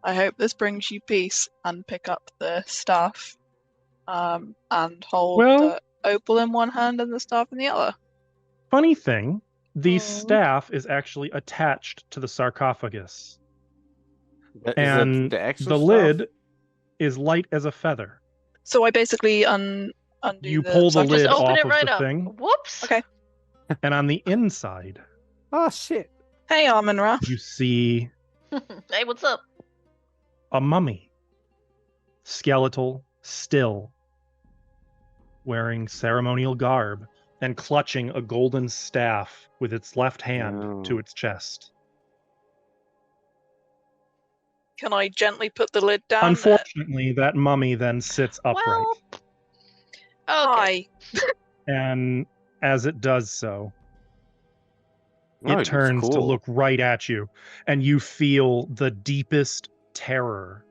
I hope this brings you peace, and pick up the staff, and hold the opal in one hand and the staff in the other. Funny thing, the staff is actually attached to the sarcophagus. And the lid is light as a feather. So I basically undo you pull the lid off of the thing. Whoops. Okay. And on the inside, oh shit! Hey, Amun-Ra. You see hey, what's up? A mummy, skeletal, still, wearing ceremonial garb and clutching a golden staff with its left hand to its chest. Can I gently put the lid down? Unfortunately, that mummy then sits upright. Hi. And as it does so, it turns to look right at you, and you feel the deepest terror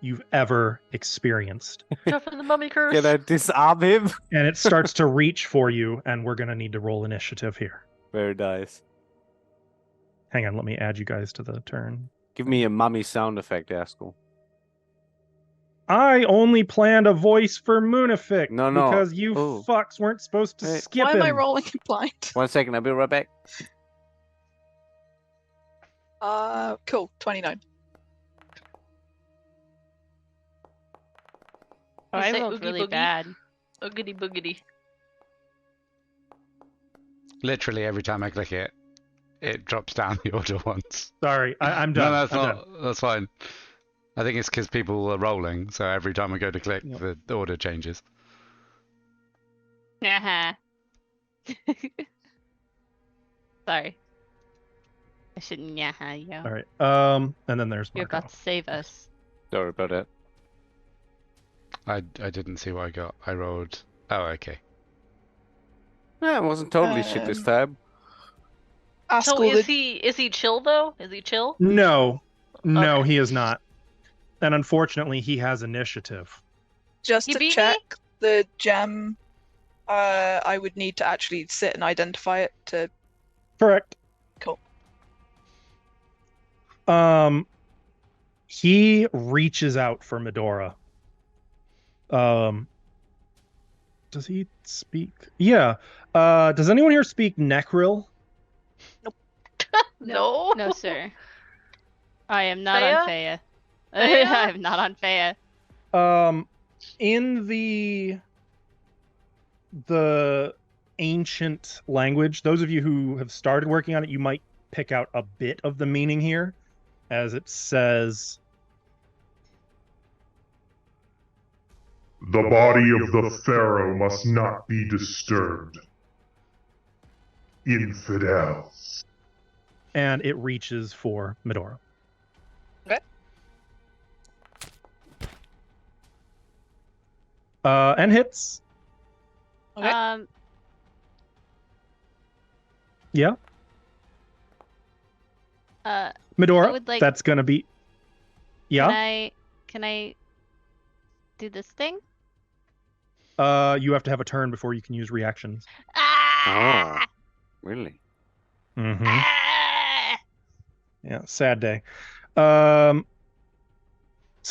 you've ever experienced. The mummy curse. Can I disarm him? And it starts to reach for you, and we're going to need to roll initiative here. Very nice. Hang on, let me add you guys to the turn. Give me a mummy sound effect, Askel. I only planned a voice for Moonifix because you fucks weren't supposed to skip him. Why am I rolling blind? 1 second, I'll be right back. Cool. 29. Oh, I rolled really bad. Oogity boogity. Literally every time I click it, it drops down the order once. Sorry, I'm done. No, that's fine. I think it's because people are rolling, so every time I go to click, the order changes. Sorry. I shouldn't you. All right. And then there's You're Marco. about to save us. Sorry about that. I didn't see what I got. I rolled. Oh, okay. Yeah, it wasn't totally shit this time. So is he chill though? Is he chill? No, Okay. he is not. And unfortunately, he has initiative. Just You to beat me? check the gem, I would need to actually sit and identify it to. Correct. Cool. He reaches out for Medora. Does he speak? Yeah. Does anyone here speak Necril? No. No, sir. I am not Fea? on Fea. Fea? I am not on Fea. In the ancient language, those of you who have started working on it, you might pick out a bit of the meaning here, as it says, "The body of the pharaoh must not be disturbed. Infidels." and it reaches for Medora. Okay. And hits. Okay. Yeah. Medora, Medora, that's gonna be. Yeah. Can I do this thing? You have to have a turn before you can use reactions. Oh, really? Mm-hmm. Yeah, sad day. So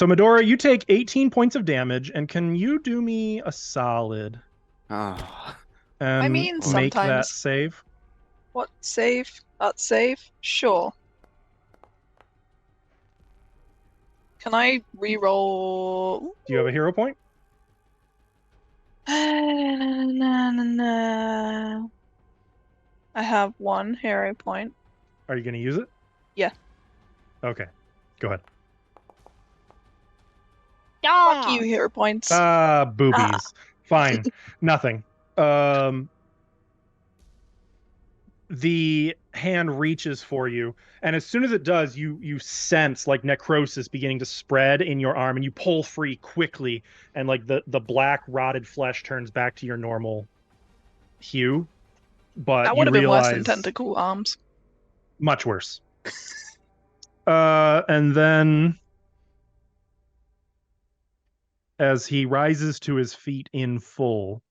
Medora, you take 18 points of damage, and can you do me a solid? Oh. And I mean, make that sometimes. save? What save? That save? Sure. Can I re-roll? Do you have a hero point? No. I have one hero point. Are you going to use it? Yeah. Okay, go ahead. Fuck you, hero points. Boobies. Fine. Nothing. The hand reaches for you, and as soon as it does, you sense like necrosis beginning to spread in your arm, and you pull free quickly, and like the black rotted flesh turns back to your normal hue. But that you would have been worse than realize tentacle arms. much worse. And then as he rises to his feet in full,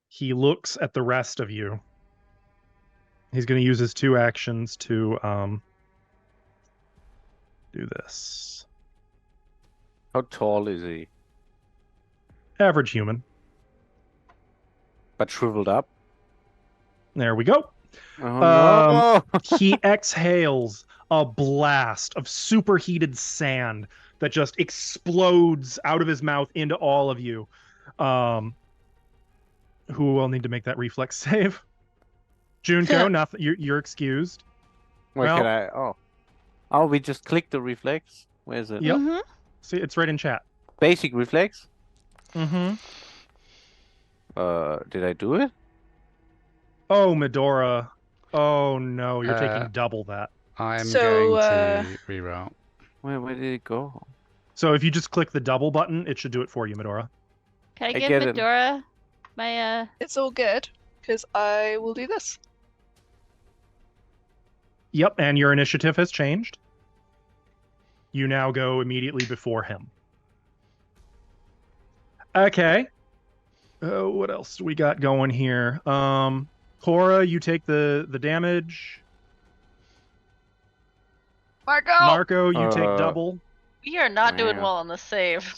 he looks at the rest of you. He's going to use his 2 actions to do this. How tall is he? Average human. But shriveled up? There we go. Oh, no! He exhales a blast of superheated sand that just explodes out of his mouth into all of you. Who will need to make that reflex save? Junko, nothing. You're excused. Where can I? Oh, we just click the reflex. Where is it? Yep. Mm-hmm. See, it's right in chat. Basic reflex. Mm-hmm. Did I do it? Oh, Medora. Oh no, you're taking double that. I'm going to reroute. Where did it go? So if you just click the double button, it should do it for you, Medora. Can I give Medora my It's all good, because I will do this. Yep, and your initiative has changed. You now go immediately before him. Okay. What else do we got going here? Cora, you take the damage. Marco, you take double. We are not doing well on the save.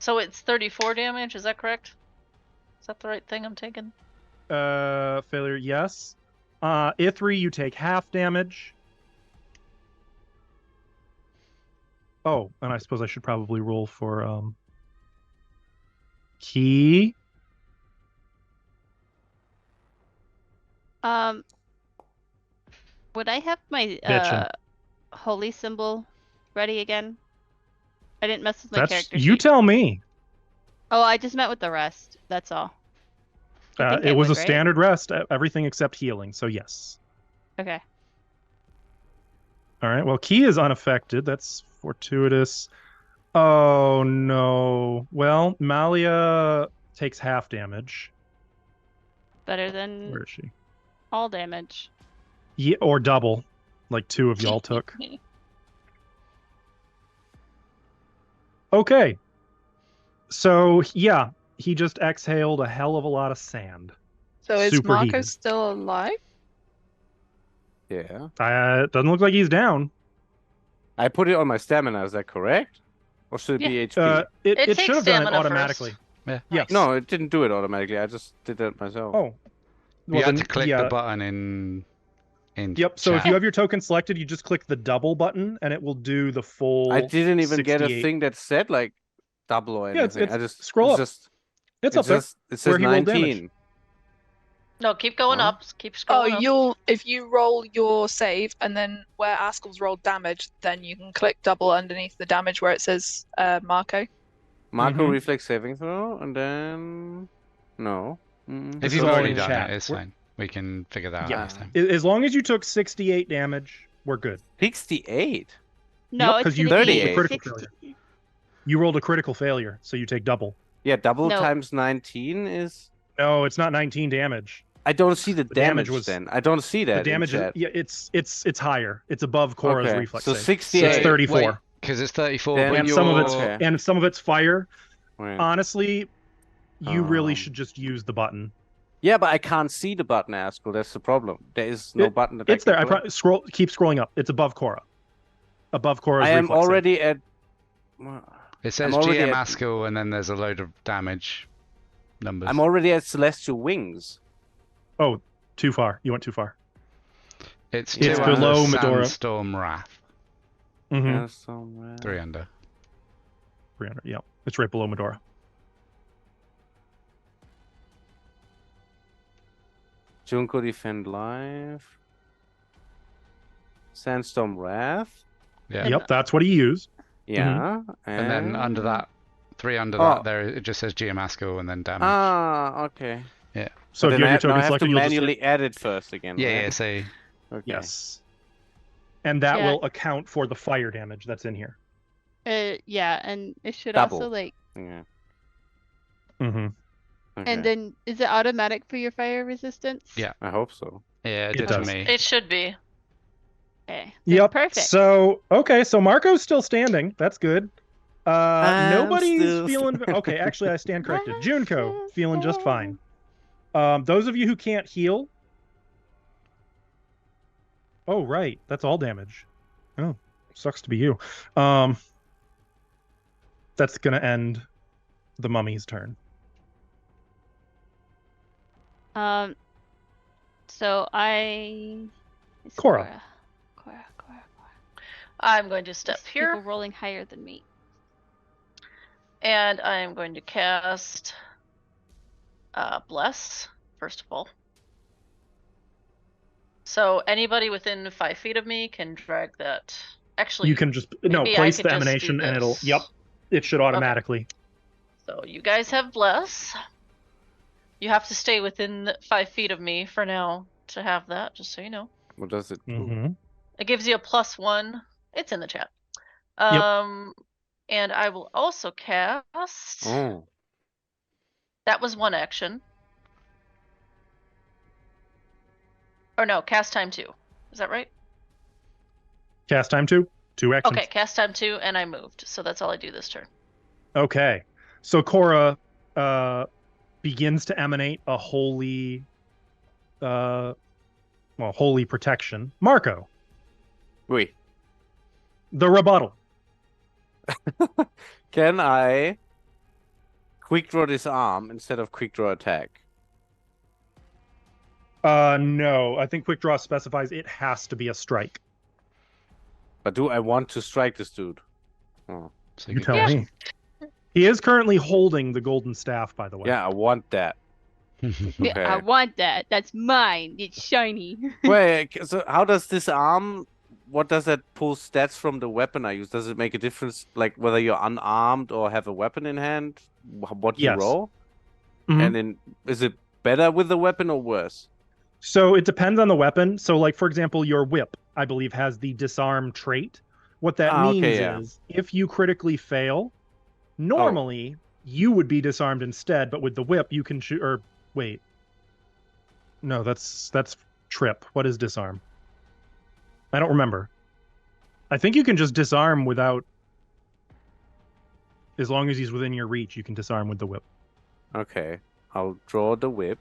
So it's 34 damage, is that correct? Is that the right thing I'm taking? Failure, yes. Ithri, you take half damage. Oh, and I suppose I should probably roll for Key. Would I have my holy symbol ready again? I didn't mess with my character sheet. You tell me. Oh, I just meant with the rest. That's all. I think It was would, a right? standard rest, everything except healing. So yes. Okay. All right. Well, Key is unaffected. That's fortuitous. Oh no. Well, Malia takes half damage. Better than Where is she? all damage. Yeah, or double, like 2 of y'all took. Okay. So yeah, he just exhaled a hell of a lot of sand. So is Super Marco heated. still alive? Yeah. Doesn't look like he's down. I put it on my stamina. Is that correct? Or should it be HP? It takes should have done it stamina automatically. first. Yeah. Yes. No, it didn't do it automatically. I just did that myself. Oh. You had to then, click yeah. the button in. Yep. So chat. if you have your token selected, you just click the double button, and it will do the full. I didn't even get a 68. thing that said like double or Yeah, anything. it's I just scroll up. It's up there. It says where he rolled damage. 19. No, keep going Huh? up. Keep scrolling up. If you roll your save and then where Askel's rolled damage, then you can click double underneath the damage where it says Marco. Marco Mhm. reflex saving throw, and then no. If This you've is all already in done chat. it, it's fine. We can figure that out Yeah. next time. As long as you took 68 damage, we're good. 68. No, Yep, it's 'cause you gonna rolled a be critical 60. You rolled a critical failure, so you take double. Yeah, double No. times 19 is. No, it's not 19 damage. I don't see the damage was- then. I don't see that. The damage in is chat. yeah, it's higher. It's above Cora's Okay, reflex so save. 68. It's 34. Because it's 34, Then- but And you're... some of it's Okay. and some of it's fire. Wait. Honestly, you really Um, should just use the button. Yeah, but I can't see the button, Askel. That's the problem. There is no button that It's I there. can click. Keep scrolling up. It's above Cora. Above Cora's I am reflex save. already at. It says I'm already GM at- Askel, and then there's a load of damage numbers. I'm already at Celestial Wings. Oh, too far. You went too far. It's It's 2 below under Medora. Sandstorm Wrath. Mm-hmm. Yeah, somewhere. 3 under. 300. Yeah, it's right below Medora. Junko Defend Live. Sandstorm Wrath. Yeah. Yep, that's what he used. Yeah. And then under that, 3 under Oh. that, there it just says GM Askel and then damage. Ah, okay. So But if then you I have your now I token have to selected, you'll just hit- manually add it first again. yeah, right? yeah, so... Okay. Yes. And that Yeah. will account for the fire damage that's in here. Yeah, and it should Double. also like. Yeah. Mm-hmm. Okay. And then is it automatic for your fire resistance? Yeah. I hope so. Yeah, it It did to does. me. It should be. Okay. then Yep. Perfect. So so Marco's still standing. That's good. I'm Nobody's still feeling okay. Actually, I stand corrected. Junko feeling just fine. Those of you who can't heal. Oh right, that's all damage. Oh, sucks to be you. That's gonna end the mummy's turn. So it's Cora. Cora. I'm going to step There's here, people rolling higher than me. and I'm going to cast Bless, first of all. So anybody within 5 feet of me can drag that. Actually, You can just maybe I place could the just do emanation and it'll this. it should automatically. So you guys have Bless. You have to stay within 5 feet of me for now to have that, just so you know. What does it do? Mm-hmm. It gives you a +1. It's in the chat. Yep. And I will also cast. Oh. That was one action. Or no, cast time 2. Is that right? Cast time 2 actions. Okay, cast time 2, and I moved. So that's all I do this turn. Okay. So Cora begins to emanate a holy holy protection. Marco, Wait. the rebuttal. Can I quick draw this arm instead of quick draw attack? No. I think quick draw specifies it has to be a strike. But do I want to strike this dude? Oh. So You good tell question. me. He is currently holding the golden staff, by the way. Yeah, I want that. Yeah, I Okay. want that. That's mine. It's shiny. Wait, so how does this arm what does that pull stats from the weapon I use? Does it make a difference, like whether you're unarmed or have a weapon in hand? What you Yes. roll? Mhm. And then is it better with the weapon or worse? So it depends on the weapon. So, like, for example, your whip, I believe, has the disarm trait. What that means is if you critically fail, normally you would be disarmed instead, but with the whip, you can shoot. Or wait, no, that's trip. What is disarm? I don't remember. I think you can just disarm without, as long as he's within your reach, you can disarm with the whip. Okay, I'll draw the whip.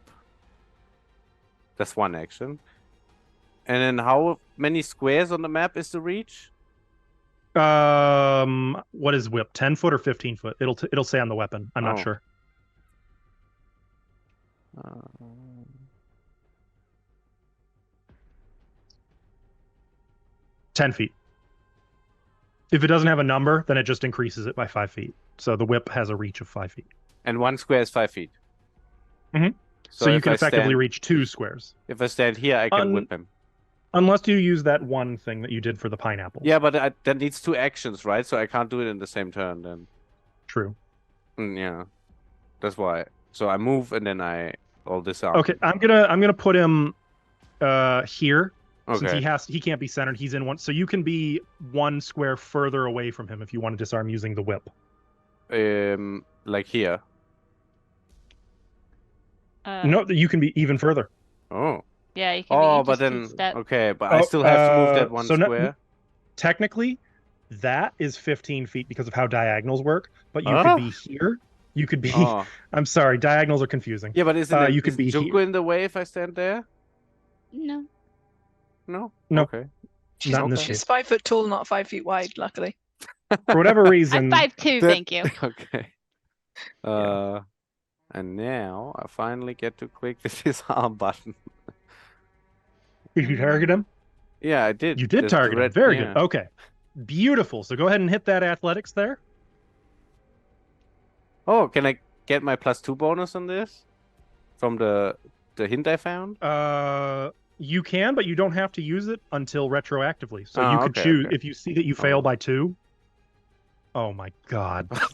That's one action. And then how many squares on the map is the reach? What is whip? 10 foot or 15 foot? It'll say on the weapon. I'm not sure. 10 feet. If it doesn't have a number, then it just increases it by 5 feet. So the whip has a reach of 5 feet. And one square is 5 feet. Mm-hmm. So you can effectively reach 2 squares. If I stand here, I can whip him. Unless you use that one thing that you did for the pineapples. Yeah, but that needs 2 actions, right? So I can't do it in the same turn then. True. Yeah. That's why. So I move and then I'll disarm. Okay, I'm gonna put him here. Okay. Since he can't be centered, he's in one. So you can be 1 square further away from him if you want to disarm using the whip. Like here. No, you can be even further. Oh. Yeah, you can be but then step. okay, but I still have to move that 1 square. No, technically, that is 15 feet because of how diagonals work. But you could be here. You could be. I'm sorry, diagonals are confusing. Yeah, but isn't you could be Junko in the way if I stand there? No. No. No. Okay. Not in this She's case. 5 foot tall, not 5 feet wide. Luckily. For whatever reason. I'm 5'2", thank you. Okay. And now I finally get to click the disarm button. Did you target him? Yeah, I did. You did target him. Very good. Okay. Beautiful. So go ahead and hit that athletics there. Oh, can I get my +2 bonus on this? From the hint I found? You can, but you don't have to use it until retroactively. So you could choose if you see that you fail by 2. Oh my god. Doesn't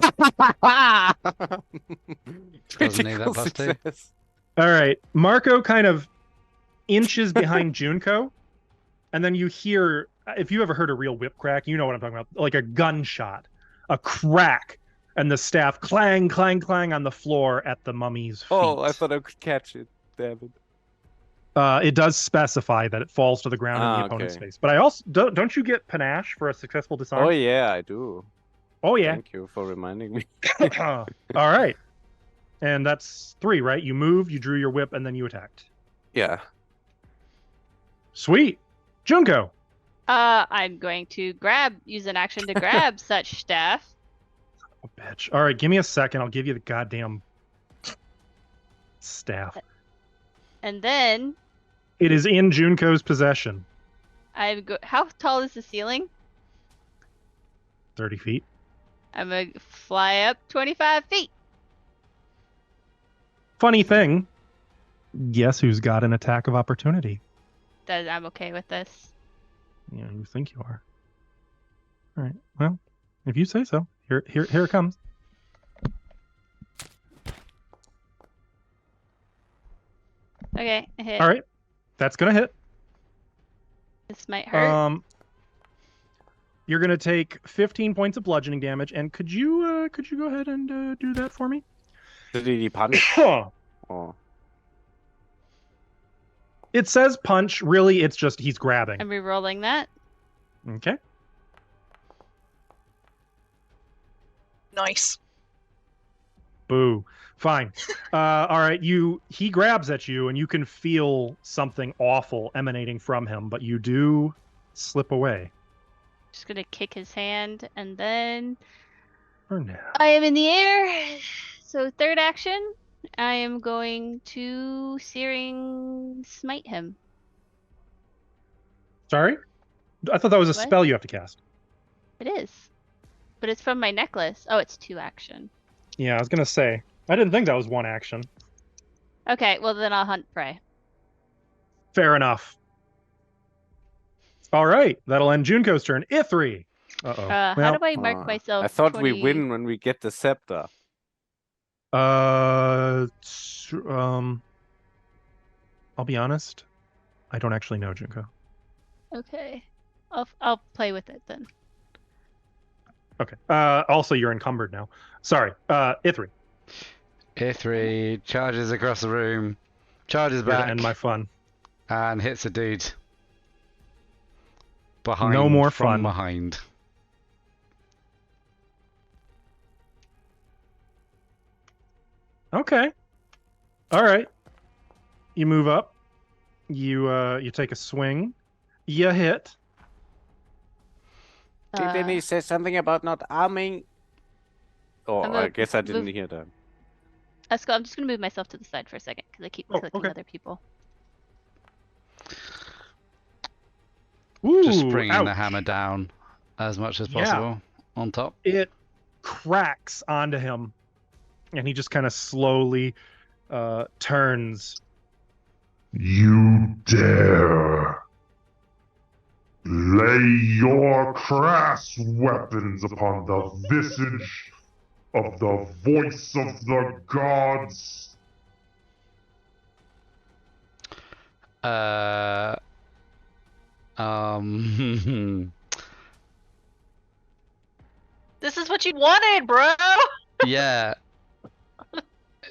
need that +2. All right. Marco kind of inches behind Junko, and then you hear, if you ever heard a real whip crack, you know what I'm talking about, like a gunshot, a crack, and the staff clang, clang, clang on the floor at the mummy's feet. Oh, I thought I could catch it. Damn it. It does specify that it falls to the ground in the opponent's face. But I also don't you get panache for a successful disarm? Oh yeah, I do. Oh yeah. Thank you for reminding me. All right. And that's 3, right? You moved, you drew your whip, and then you attacked. Yeah. Sweet. Junko. I'm going to use an action to grab such staff. Oh, bitch. All right, give me a second. I'll give you the goddamn staff. And then it is in Junko's possession. How tall is the ceiling? 30 feet. I'm gonna fly up 25 feet. Funny thing, guess who's got an attack of opportunity? I'm okay with this. Yeah, you think you are. All right. Well, if you say so. Here it comes. Okay, a hit. All right. That's gonna hit. This might hurt. You're gonna take 15 points of bludgeoning damage, and could you go ahead and do that for me? Did he punch? Oh. It says punch. Really, it's just he's grabbing. I'm re-rolling that. Okay. Nice. Boo. Fine. All right. He grabs at you, and you can feel something awful emanating from him, but you do slip away. Just gonna kick his hand, and then For now. I am in the air. So 3rd action, I am going to Searing Smite him. Sorry? I thought that was a What? spell you have to cast. It is. But it's from my necklace. Oh, it's 2 action. Yeah, I was gonna say. I didn't think that was 1 action. Okay, well then I'll hunt prey. Fair enough. All right, that'll end Junko's turn. Ithri. Uh-oh. How do I mark myself? I thought 20... we win when we get the scepter. I'll be honest. I don't actually know, Junko. Okay. I'll play with it then. Okay. Also, you're encumbered now. Sorry. Ithri. Ithri charges across the room, charges Here to back, end my fun. and hits a dude. Behind. No more from fun. behind. Okay. All right. You move up. You take a swing. You hit. Didn't he say something about not arming? Oh, I guess I didn't hear that. Esco, I'm just gonna move myself to the side for a second because I keep clicking other people. Ooh, just bringing ouch. the hammer down as much as possible on top. It cracks onto him, and he just kind of slowly turns. You dare lay your crass weapons upon the visage of the voice of the gods. This is what you wanted, bro. Yeah.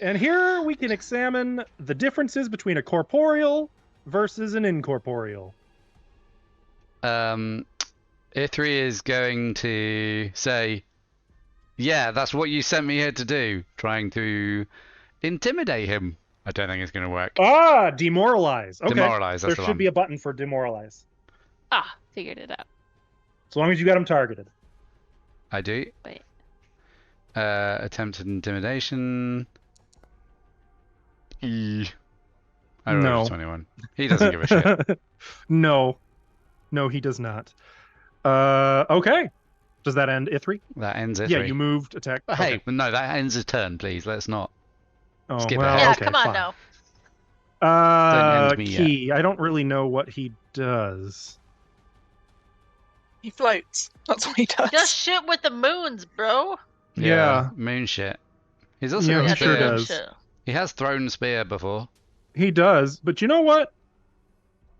And here we can examine the differences between a corporeal versus an incorporeal. Ithri is going to say, yeah, that's what you sent me here to do, trying to intimidate him. I don't think it's going to work. Demoralize. Okay. Demoralize, that's there the should one. be a button for demoralize. Figured it out. As long as you got him targeted. I do. Wait. Attempted intimidation. I No. rolled 21. He doesn't give a shit. No, he does not. Okay. Does that end Ithri? That ends Ithri. Yeah, you moved, attack. But okay. hey, no, that ends his turn, please. Let's not. Oh, skip well, ahead. Yeah, okay, come on fine. now. Don't end me Key. I don't really know what he does. He floats. That's what he does. Just shit with the moons, bro. Yeah. Moon shit. He's also Yeah, got he a sure spear. does. Shit. He has thrown spear before. He does, but you know what?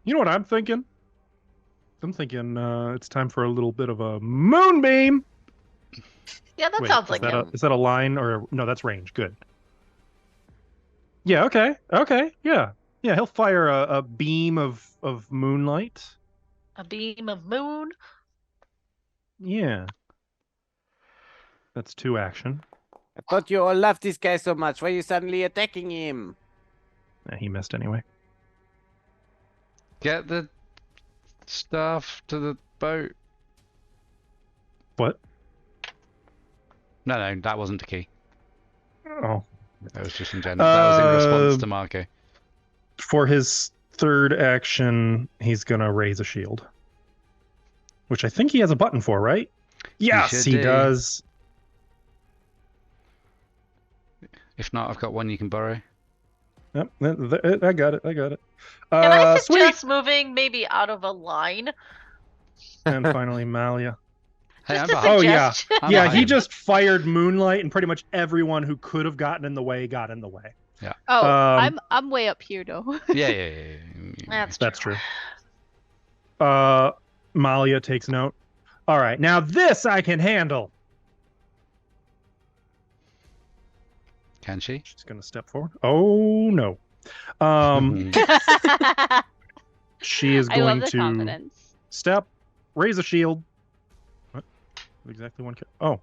You know what I'm thinking? I'm thinking it's time for a little bit of a moonbeam. Yeah, that Wait, sounds like him. is that a line or no? That's range. Good. Yeah. Okay. Yeah. He'll fire a beam of moonlight. A beam of moon. Yeah. That's 2 action. I thought you all loved this guy so much. Why are you suddenly attacking him? He missed anyway. Get the stuff to the boat. What? No, that wasn't a key. Oh. That was just in general. That was in response to Marco. For his 3rd action, he's gonna raise a shield. Which I think he has a button for, right? Yes, he does. If not, I've got one you can borrow. Yep, I got it. Can I Sweet. suggest moving maybe out of a line? And finally, Malia. Hey, Just I'm a behind. Oh, yeah. suggestion. I'm Yeah, behind he him. just fired moonlight, and pretty much everyone who could have gotten in the way got in the way. Yeah. Oh, Um, I'm way up here though. Yeah. That's true. Malia takes note. All right, now this I can handle. Can she? She's gonna step forward. Oh no. She is I love going the to confidence. step, raise a shield. What? Exactly one. Oh,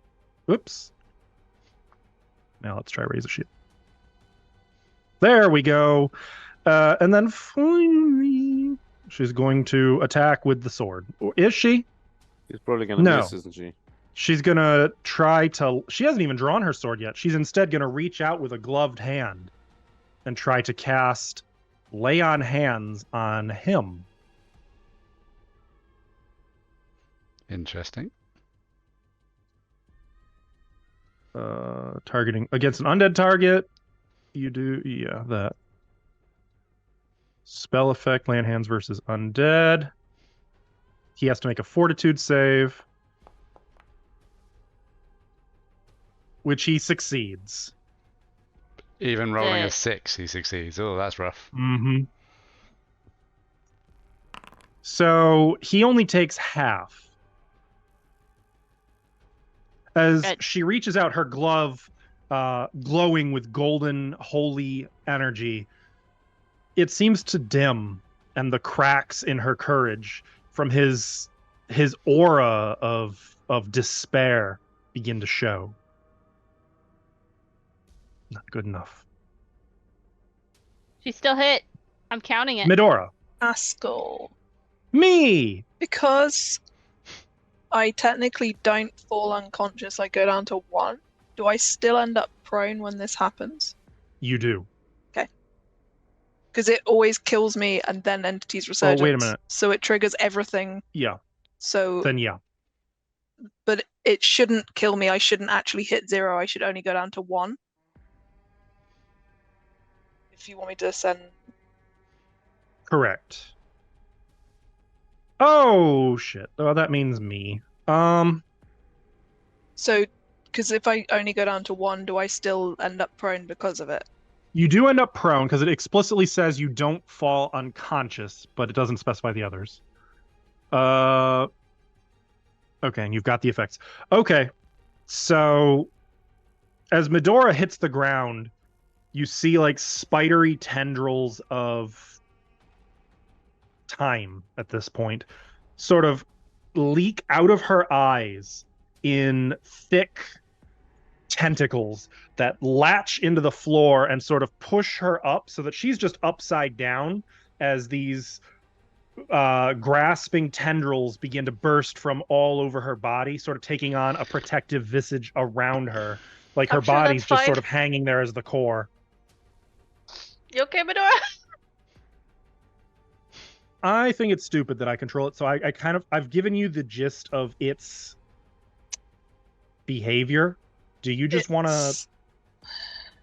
oops. Now let's try raise a shield. There we go. And then finally, she's going to attack with the sword. Or is she? She's probably gonna No. miss, isn't she? She's gonna try to. She hasn't even drawn her sword yet. She's instead gonna reach out with a gloved hand and try to cast Lay on Hands on him. Interesting. Targeting against an undead target. You do, yeah, that. Spell effect, lay on hands versus undead. He has to make a fortitude save, which he succeeds. Even rolling a 6, he succeeds. Oh, that's rough. Mm-hmm. So he only takes half. As she reaches out, her glove glowing with golden, holy energy, it seems to dim, and the cracks in her courage from his aura of despair begin to show. Not good enough. She's still hit. I'm counting it. Medora. Askel. Me! Because I technically don't fall unconscious, I go down to 1. Do I still end up prone when this happens? You do. Okay. Because it always kills me and then entities resurgence. Oh, wait a minute. So it triggers everything. Yeah. So then yeah. But it shouldn't kill me. I shouldn't actually hit 0. I should only go down to 1. If you want me to send... Correct. Oh, shit. Oh, that means me. So, because if I only go down to 1, do I still end up prone because of it? You do end up prone, because it explicitly says you don't fall unconscious, but it doesn't specify the others. Okay, and you've got the effects. Okay, so as Medora hits the ground, you see like spidery tendrils of time at this point sort of leak out of her eyes in thick tentacles that latch into the floor and sort of push her up so that she's just upside down as these grasping tendrils begin to burst from all over her body, sort of taking on a protective visage around her. Like her body's just sort of hanging there as the core. You okay, Medora? I think it's stupid that I control it, so I've given you the gist of its behavior. Do you just want to,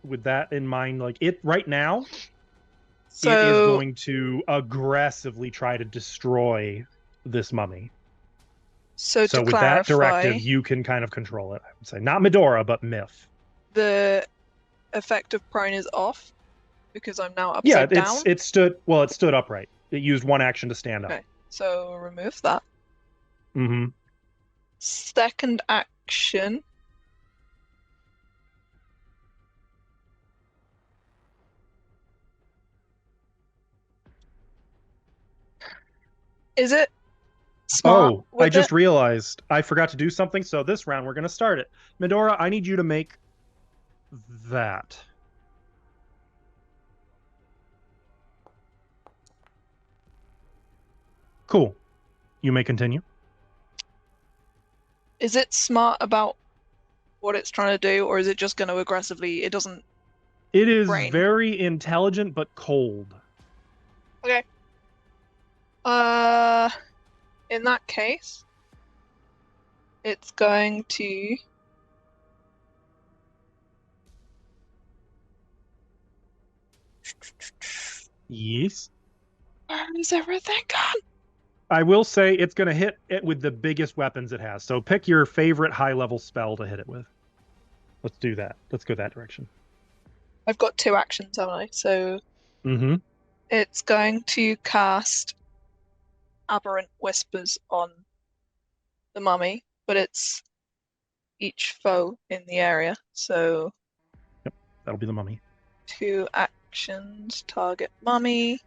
with that in mind, like it right now, it is going to aggressively try to destroy this mummy. So with clarify, that directive, you can kind of control it, I would say. Not Medora, but Myth. The effect of prone is off because I'm now upside down? Yeah, it stood upright. It used one action to stand up. Okay, so remove that. Mm-hmm. Second action. Is it smart? Oh, I just realized I forgot to do something, so this round we're going to start it. Medora, I need you to make that. Cool. You may continue. Is it smart about what it's trying to do, or is it just going to aggressively... It doesn't... It is very intelligent, but cold. Okay. In that case, it's going to... Yes. Where is everything gone? I will say it's going to hit it with the biggest weapons it has. So pick your favorite high-level spell to hit it with. Let's do that. Let's go that direction. I've got 2 actions, haven't I? So it's going to cast Aberrant Whispers on the mummy, but it's each foe in the area. So yep, that'll be the mummy. 2 actions, target mummy.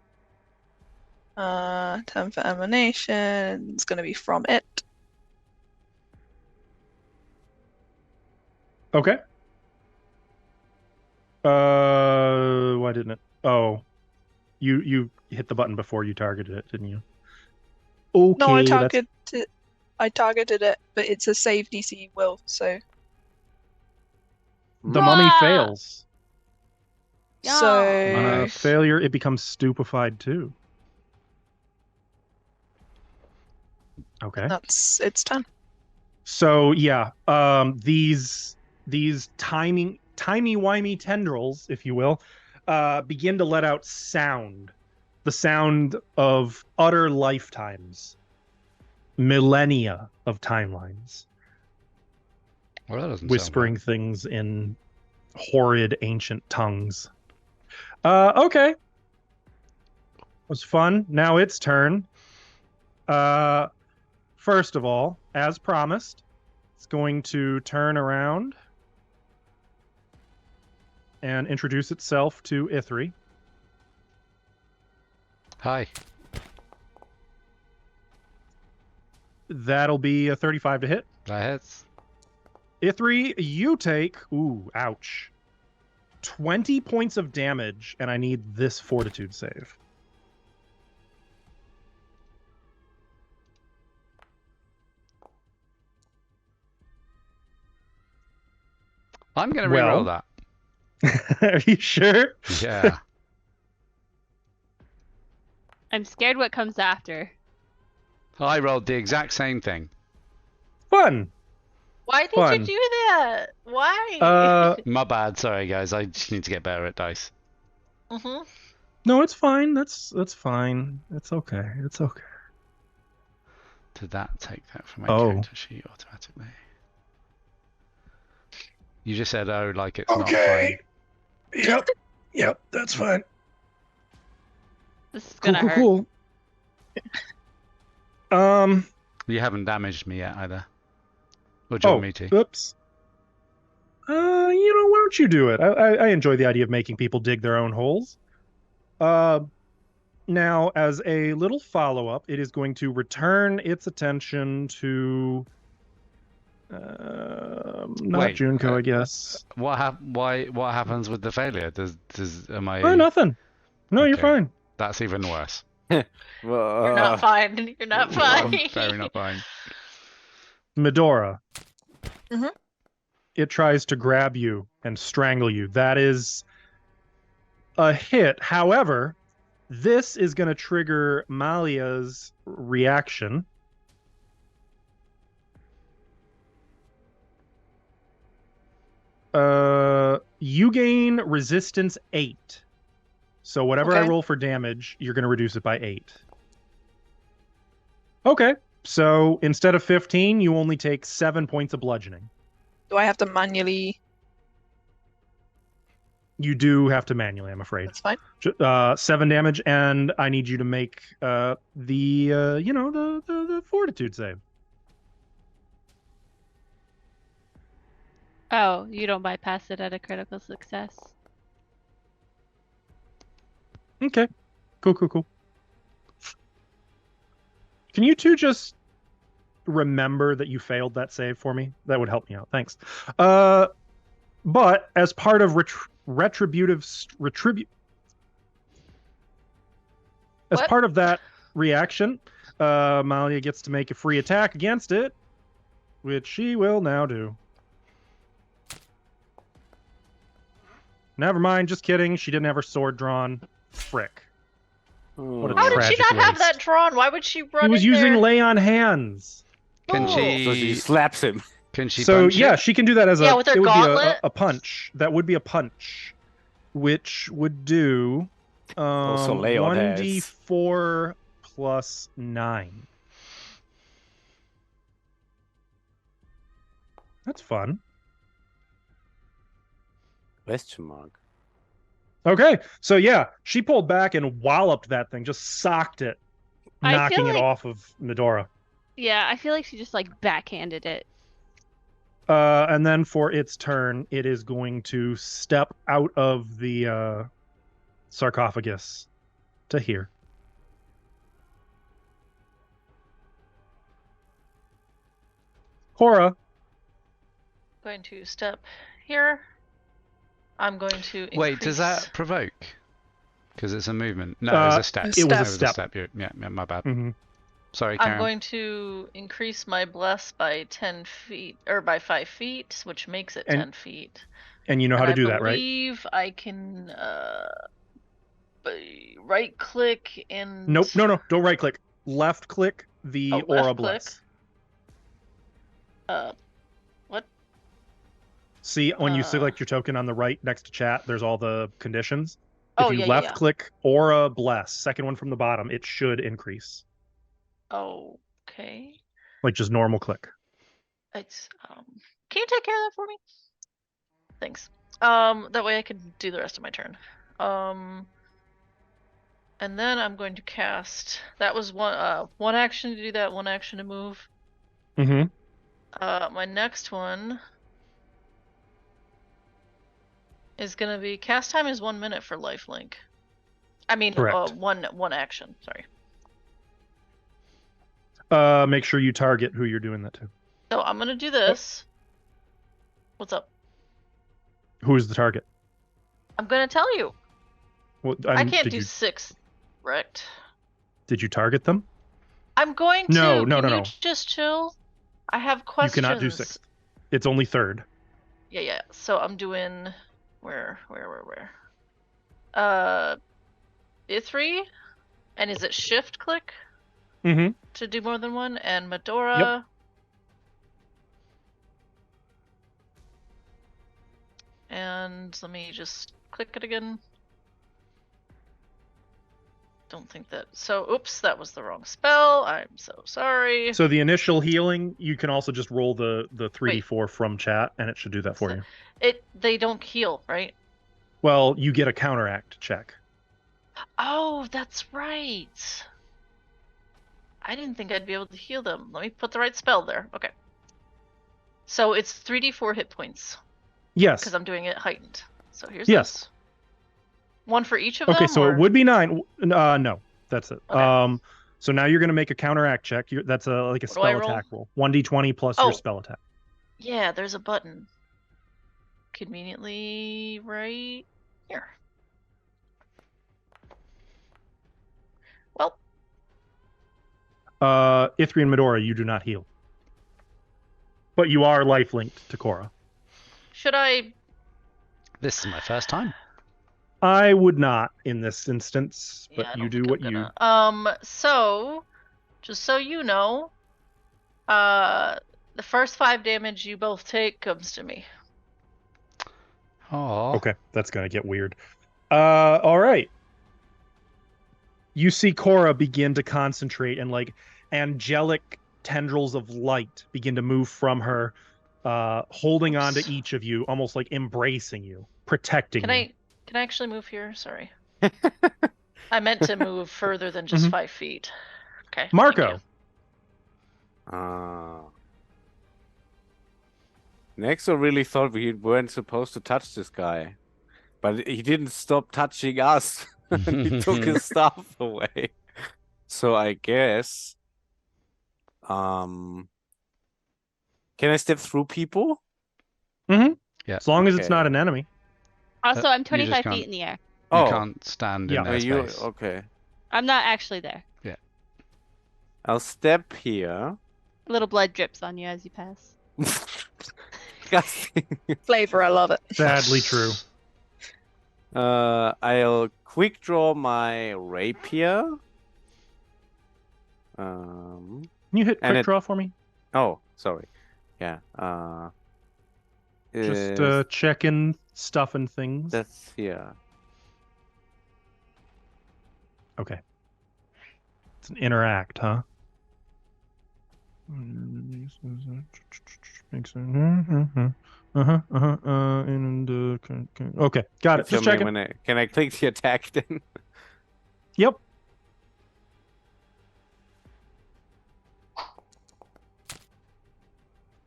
10 for emanation. It's going to be from it. Okay. Why didn't it? Oh, you hit the button before you targeted it, didn't you? Okay. No, I targeted it, but it's a save DC will, so the mummy fails. So failure, it becomes stupefied too. Okay. That's its turn. So yeah, these timey-wimey tendrils, if you will, begin to let out sound. The sound of utter lifetimes. millennia of timelines. Well, that doesn't whispering sound things in horrid ancient tongues. Okay. It was fun. Now it's turn. First of all, as promised, it's going to turn around and introduce itself to Ithri. Hi. That'll be a 35 to hit. That hits. Ithri, you take, ouch, 20 points of damage, and I need this fortitude save. I'm going to reroll that. Are you sure? Yeah. I'm scared what comes after. I rolled the exact same thing. Fun. Why did you do that? Why? My bad. Sorry, guys. I just need to get better at dice. Mm-hmm. No, it's fine. That's fine. It's okay. It's okay. Did that take that from my character sheet automatically? You just said, "Oh, like it's not fine." Yep. That's fine. This is gonna hurt. Cool. You haven't damaged me yet either. Or do you want me to? Oops. Why don't you do it? I enjoy the idea of making people dig their own holes. Now, as a little follow-up, it is going to return its attention to not Junko, I guess. What happens with the failure? Am I? Oh, nothing. No, Okay. You're fine. That's even worse. You're not fine. You're not fine. I'm very not fine. Medora. Mm-hmm. It tries to grab you and strangle you. That is a hit. However, this is going to trigger Malia's reaction. You gain resistance 8. So whatever I roll for damage, you're going to reduce it by 8. Okay. So instead of 15, you only take 7 points of bludgeoning. Do I have to manually? You do have to manually, I'm afraid. That's fine. 7 damage, and I need you to make the fortitude save. Oh, you don't bypass it at a critical success. Okay. Cool. Can you two just remember that you failed that save for me? That would help me out. Thanks. But as part of part of that reaction, Malia gets to make a free attack against it, which she will now do. Never mind, just kidding. She didn't have her sword drawn. Frick. What a How did she not tragic have waste. that drawn? Why would she run? He was in using there? lay on hands. Can she? So she slaps him. Can she? So punch yeah, it? she can do that as Yeah, with her it would gauntlet? be a punch. That would be a punch, which would do Also lay on hands. 1d4 plus 9. That's fun. Question mark. Okay, so yeah, she pulled back and walloped that thing, just socked it, knocking it off of Medora. Yeah, I feel like she just backhanded it. And then for its turn, it is going to step out of the sarcophagus to here. Cora. Going to step here. I'm going to increase... Wait, does that provoke? Because it's a movement. No, it's a step. It was a step. Yeah, my bad. Mm-hmm. Sorry, Karen. I'm going to increase my bless by 10 feet, or by 5 feet, which makes it 10 feet. And you know how to do that, right? I believe I can right click and... Nope, no, don't right click. Left click the aura bless. What? See, when you select your token on the right next to chat, there's all the conditions. If you yeah, left click aura bless, second one from the bottom, it should increase. Okay. Like just normal click. It's can you take care of that for me? Thanks. That way I can do the rest of my turn. And then I'm going to cast. That was one action to do that, one action to move. Mm-hmm. My next one is gonna be cast time is 1 minute for lifelink. I mean, one action. Sorry. Make sure you target who you're doing that to. So I'm gonna do this. What's up? Who is the target? I'm gonna tell you. Well, I can't do 6, correct? Did you target them? I'm going to. No. Can you just chill? I have questions. You cannot do 6th. It's only 3rd. Yeah. So I'm doing where? Ithri, and is it shift click? Mm-hmm. To do more than one, and Medora. Yep. And let me just click it again. Don't think that. So, oops, that was the wrong spell. I'm so sorry. So the initial healing, you can also just roll the 3d4 from chat, and it should do that for you. They don't heal, right? Well, you get a counteract check. Oh, that's right. I didn't think I'd be able to heal them. Let me put the right spell there. Okay. So it's 3d4 hit points. Yes. Because I'm doing it heightened. So here's this. One for each of them? Okay, so it would be 9. No, that's it. Okay. So now you're going to make a counteract check. That's like a spell attack roll. 1d20 plus your spell attack. Yeah, there's a button. Conveniently right here. Well. Ithri and Medora, you do not heal. But you are life-linked to Cora. Should I... This is my first time. I would not in this instance, but yeah, you do what you... So, just so you know, the first 5 damage you both take comes to me. Oh. Okay, that's gonna get weird. All right. You see Cora begin to concentrate, and like angelic tendrils of light begin to move from her, holding on to each of you, almost like embracing you, protecting you. Can I actually move here? Sorry. I meant to move further than just 5 feet. Okay. Marco. Nexo really thought we weren't supposed to touch this guy, but he didn't stop touching us. He took his stuff away. So I guess, can I step through people? Mm-hmm. Yeah. As long as it's not an enemy. Also, I'm 25 feet in the air. You can't stand in their space. Okay. I'm not actually there. Yeah. I'll step here. A little blood drips on you as you pass. Flavor, I love it. Sadly true. I'll quick draw my rapier. Can you hit quick draw for me? Oh, sorry. Yeah. Just checking stuff and things. That's here. Okay. It's an interact, huh? Okay, got it. Just checking. Can I click the attack then? Yep.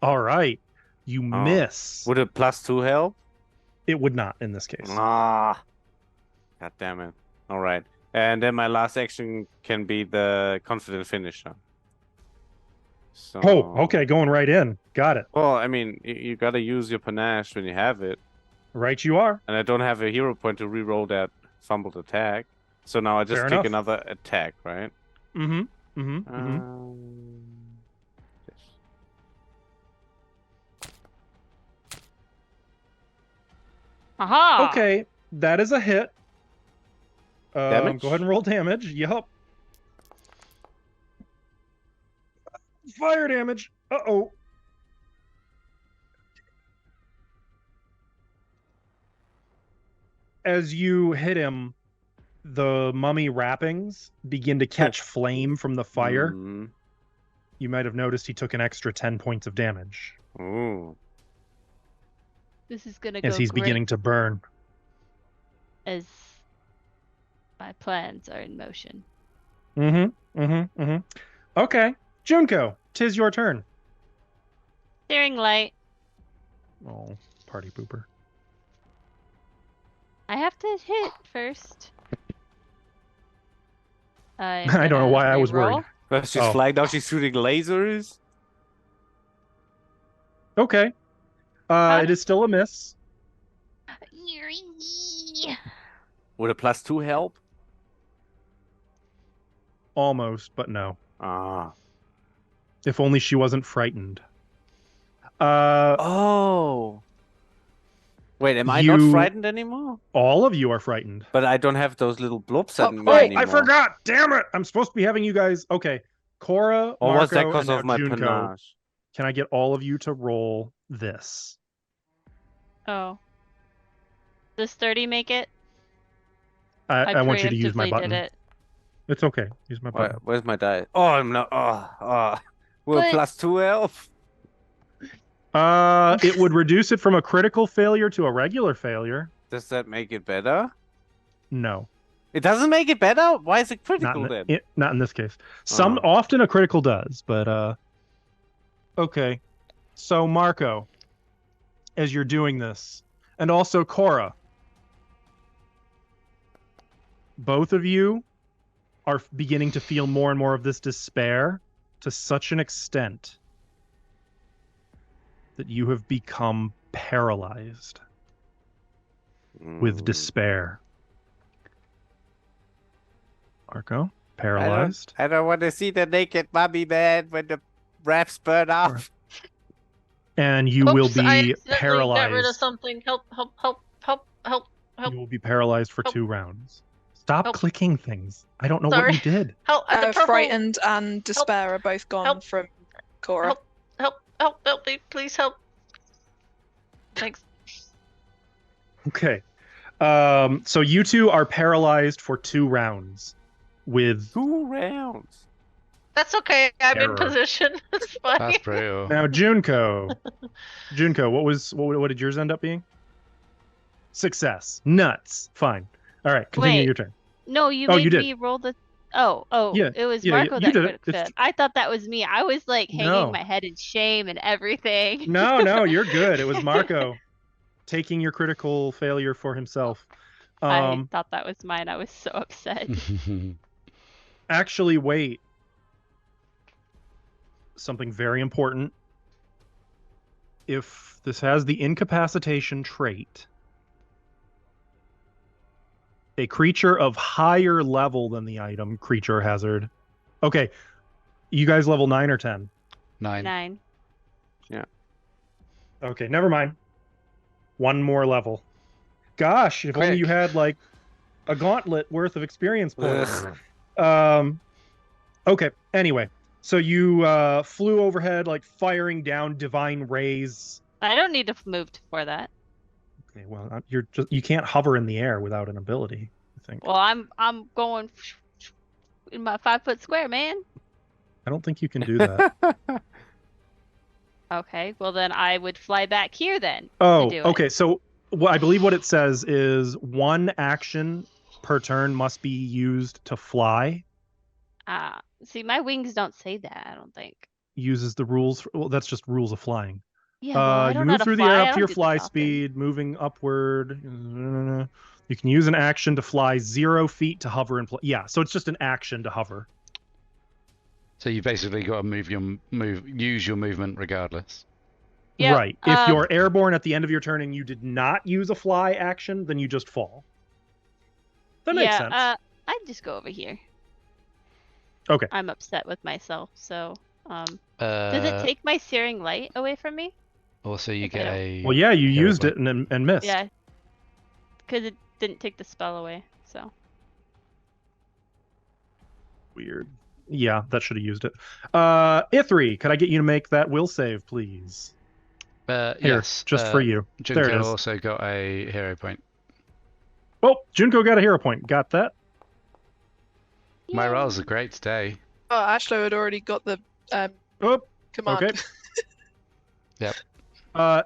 All right. You miss. Would a +2 help? It would not in this case. God damn it. All right. And then my last action can be the confident finisher. So... Oh, okay. Going right in. Got it. Well, I mean, you got to use your panache when you have it. Right you are. And I don't have a hero point to reroll that fumbled attack. So now I just take another attack, right? Yes. Aha! Okay, that is a hit. Damage? Go ahead and roll damage. Yup. Fire damage. Uh-oh. As you hit him, the mummy wrappings begin to catch flame from the fire. you might have noticed he took an extra 10 points of damage Ooh. This is gonna go as he's great beginning to burn. as my plans are in motion. Okay, Junko, 'tis your turn. Steering light. Oh, party pooper. I have to hit first. I don't know why I was worried. Well, she's Oh. flying now. She's shooting lasers. Okay. It is still a miss. Would a +2 help? Almost, but no. Ah. If only she wasn't frightened. Oh. Wait, am I not You- frightened anymore? All of you are frightened. But I don't have those little blobs Oh, on me Oh, anymore. I forgot! Damn it! I'm supposed to be having you guys. Okay, Cora, Or was that Marco, because and of now my Junko. panache? Can I get all of you to roll this? Oh. Does 30 make it? I want you to use my preemptively button. Did it. It's okay. Use my button. Where's my die? Oh, I'm not. Will But- +2 help? It would reduce it from a critical failure to a regular failure. Does that make it better? No, It doesn't make it better? Why is it not critical in, then? not in this case. Often a critical does, but okay. So Marco, as you're doing this, and also Cora, both of you are beginning to feel more and more of this despair to such an extent that you have become paralyzed with Mm. despair. Marco, paralyzed. I don't want to see the naked mummy man when the wraps burn off. And you will Oops, I be accidentally paralyzed. Got rid of something. Help! Help! Help! Help! Help! Help! You will be paralyzed for Help. 2 rounds. Stop Help. clicking things. I don't know Sorry. what you did. Help! The purple... Frightened and despair are both gone Help. from Cora. Help! Help! Help! Help me! Please help! Thanks. Okay. So you two are paralyzed for 2 rounds with 2 rounds. That's okay. I'm Error. in position. It's fine. That's brutal. now Junko. Junko, what did yours end up being? Success. Nuts. Fine. All right, continue Wait. your turn. No, you Oh, made you did. me roll the. Oh, Yeah, it was yeah, Marco you that did it. could fit. I thought that was me. I was like hanging No. my head in shame and everything. No, you're good. It was Marco taking your critical failure for himself. I thought that was mine. I was so upset. Actually, wait. Something very important. If this has the incapacitation trait, a creature of higher level than the item creature hazard. Okay, you guys level 9 or 10? 9. 9. Okay, never mind. 1 more level. Gosh, if only Quick. you had like a gauntlet worth of experience points. Okay, anyway. So you flew overhead, like firing down divine rays. I don't need to move for that. Okay, well, you can't hover in the air without an ability, I think. Well, I'm going in my 5-foot square, man. I don't think you can do that. Okay, well then I would fly back here then. Oh, do it. okay. So I believe what it says is 1 action per turn must be used to fly. See, my wings don't say that. I don't think. Uses the rules. Well, that's just rules of flying. Yeah, well, I You don't know move how to through the fly. air I up to don't your do this fly often. speed, moving upward. You can use an action to fly 0 feet to hover and fly. Yeah, so it's just an action to hover. So you basically got to use your movement regardless. Yep, Right. If you're airborne at the end of your turn and you did not use a fly action, then you just fall. That makes sense. I'd just go over here. Okay. I'm upset with myself, so does it take my searing light away from me? Also, you Okay. get a. Well, yeah, you hero used point. it and missed. Yeah. Because it didn't take the spell away, so. Weird. Yeah, that should have used it. Ithri, could I get you to make that will save, please? Here, Yes. just for you. Junko there it is. also got a hero point. Oh, Junko got a hero point. Got that. My Yay. rolls are great today. Oh, Ashlo had already got the Oh, Command. okay. Yep.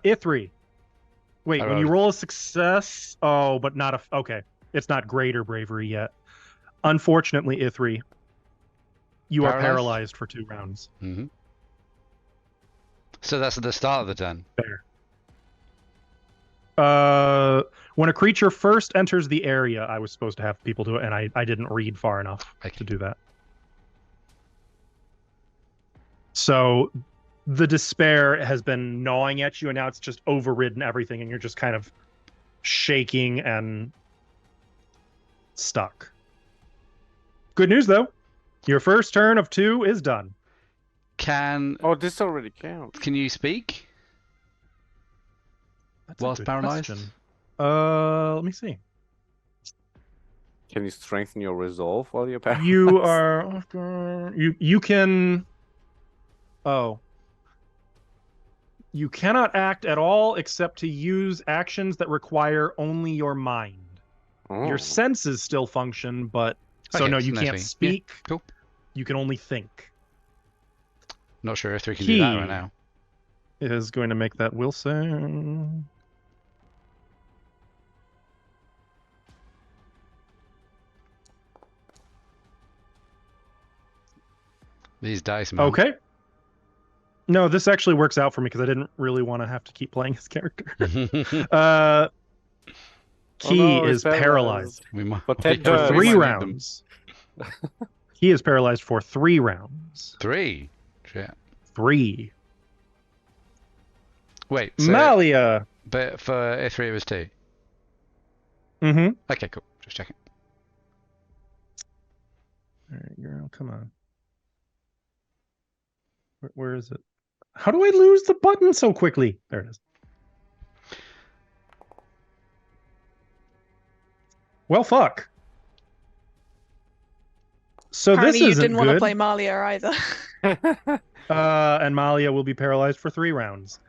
Ithri. Wait, I when you rolled- roll a success, but not a. Okay, it's not greater bravery yet. Unfortunately, Ithri, you are Paralyzed? paralyzed for 2 rounds. Mm-hmm. So that's at the start of the turn. Fair. When a creature first enters the area, I was supposed to have people do it, and I didn't read far enough to do that. So the despair has been gnawing at you, and now it's just overridden everything, and you're just kind of shaking and stuck. Good news, though. Your first turn of 2 is done. Oh, this already counts. Can you speak? That's Whilst a good paralyzed? question. Let me see. Can you strengthen your resolve while you're paralyzed? You are you can. Oh. You cannot act at all except to use actions that require only your mind. Oh. Your senses still function, but so Okay, no, so you no can't speak. speak. Yeah, cool. You can only think. Not sure if we can do that right He now. is going to make that will save. These dice, man. Okay. No, this actually works out for me because I didn't really want to have to keep playing his character. Key he's is paralyzed We might For 10 for turns. 3 might need them. rounds. He is paralyzed for 3 rounds. 3? Shit. 3. Wait, so... Malia. But for Ithri it was 2? Mm-hmm. Okay, cool. Just checking. All right, girl, come on. Where is it? How do I lose the button so quickly? There it is. Well, fuck. So Apparently this you isn't didn't want to good. play Malia either. And Malia will be paralyzed for 3 rounds.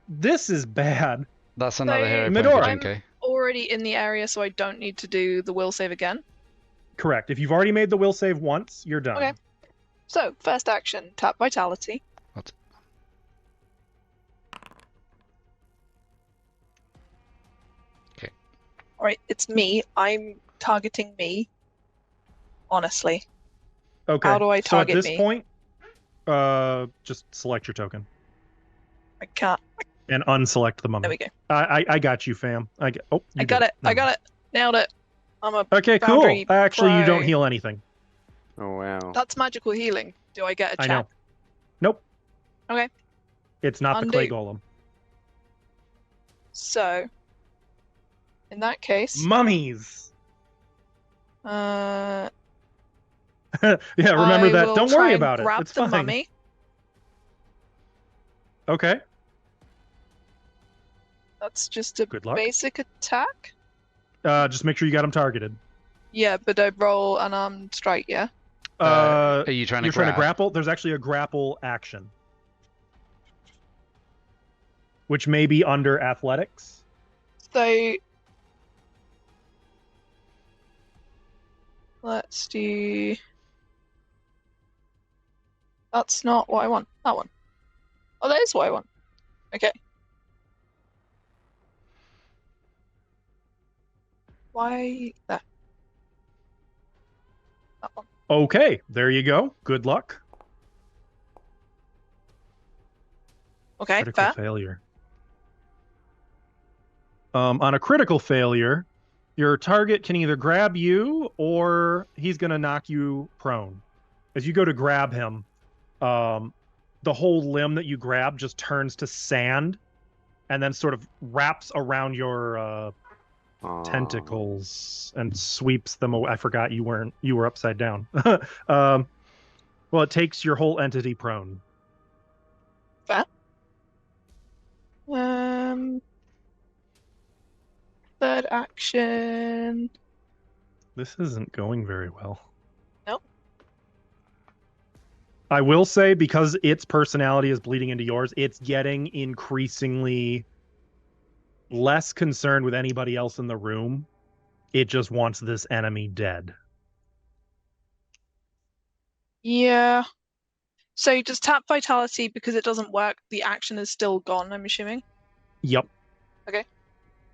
This is bad. That's another So, hero point Medora. for I'm Junko. already in the area, so I don't need to do the will save again. Correct. If you've already made the will save once, you're done. Okay. So, first action, tap Vitality. What? Okay. Alright, it's me. I'm targeting me. Honestly. Okay. How do I target So at this me? point, just select your token I can't. and unselect the mummy. There we go. I got you, fam. I got it. I got it. Nailed it. I'm a Okay, cool. boundary Actually, you don't pro. heal anything. Oh, wow. That's magical healing. Do I get a I check? know. Nope. Okay. It's not the clay Undo. golem. So, in that case, Mummies. uh, Yeah, remember I that. will Don't try worry and about it. grab It's the fine. mummy. Okay. That's just a Good luck. basic attack. Just make sure you got him targeted. Yeah, but I roll an armed strike. Yeah. Are you trying to You're trying to grab? grapple? There's actually a grapple action, which may be under athletics. So let's do. That's not what I want. That one. Oh, that is what I want. Okay. Why that? That one. Okay, there you go. Good luck. Okay, Critical fair. failure. On a critical failure, your target can either grab you or he's going to knock you prone. As you go to grab him, the whole limb that you grab just turns to sand and then sort of wraps around your tentacles and sweeps them away. I forgot you were upside down. Well, it takes your whole entity prone. Fair. Third action. This isn't going very well. Nope. I will say, because its personality is bleeding into yours, it's getting increasingly less concerned with anybody else in the room. It just wants this enemy dead. Yeah. So does tap vitality, because it doesn't work, the action is still gone, I'm assuming? Yep. Okay.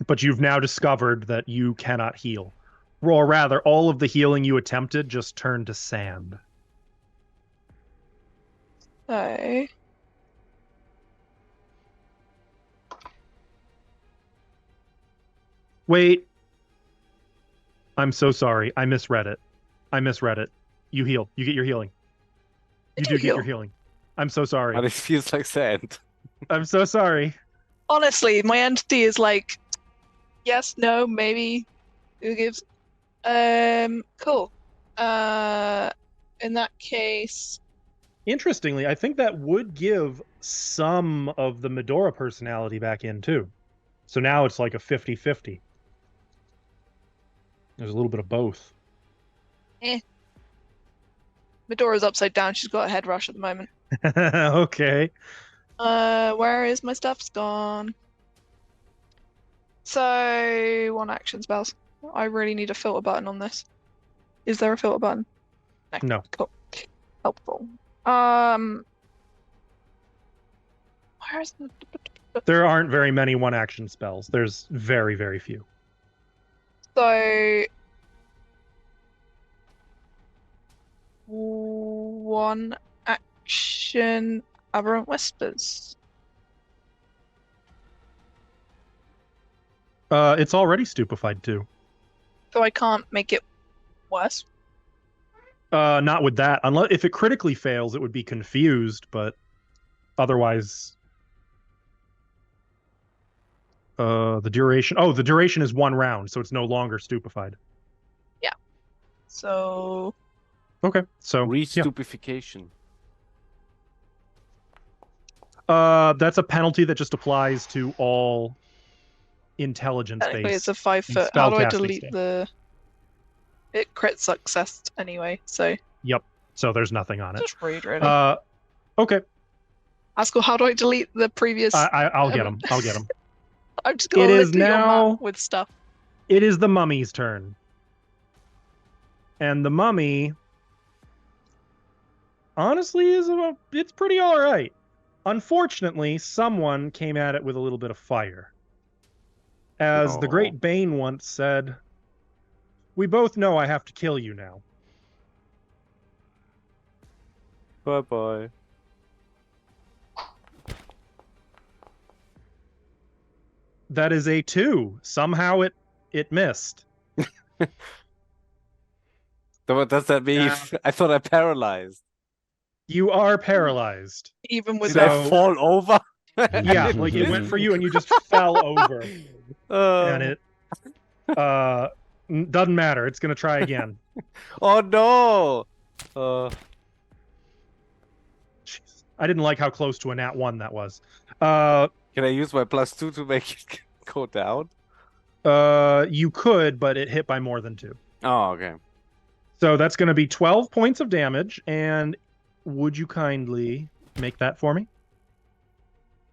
But you've now discovered that you cannot heal. Or rather, all of the healing you attempted just turned to sand. So... Wait. I'm so sorry. I misread it. You heal. You get your healing. You do get your healing. I'm so sorry. But it feels like sand. I'm so sorry. Honestly, my entity is like, yes, no, maybe. Who gives? Cool. In that case, Interestingly, I think that would give some of the Medora personality back in too. So now it's like a 50-50. There's a little bit of both. Medora's upside down. She's got a head rush at the moment. Okay. Where is my stuff's gone? So, one action spells. I really need a filter button on this. Is there a filter button? No. Cool. Helpful. Where is the... There aren't very many one-action spells. There's very, very few. So, one action Aberrant Whispers. It's already stupefied too. So I can't make it worse. Not with that. Unless if it critically fails, it would be confused, but otherwise the duration. Oh, the duration is 1 round, so it's no longer stupefied. Yeah. So Okay. So yeah. Re-stupefication. That's a penalty that just applies to all intelligence technically based. it's a 5 foot. How do I spellcasting delete stuff. the... It crit success anyway, so Yep. So there's nothing on it. just read really. Okay. Ask, how do I delete the previous... I'll get him. I'll get him. I'm just gonna It is list your now- map with stuff. It is the mummy's turn. And the mummy honestly it's pretty all right. Unfortunately, someone came at it with a little bit of fire. As the great Bane once said, "We both know I have to kill you now." Bye-bye. That is a 2. Somehow it missed. So what does that mean? I thought I paralyzed. You are paralyzed. Even with Did I fall over? Yeah, like it went for you and you just fell over. And it doesn't matter. It's gonna try again. Oh no! Jeez. I didn't like how close to a nat 1 that was. Can I use my +2 to make it go down? You could, but it hit by more than 2. Oh, okay. So that's going to be 12 points of damage. And would you kindly make that for me?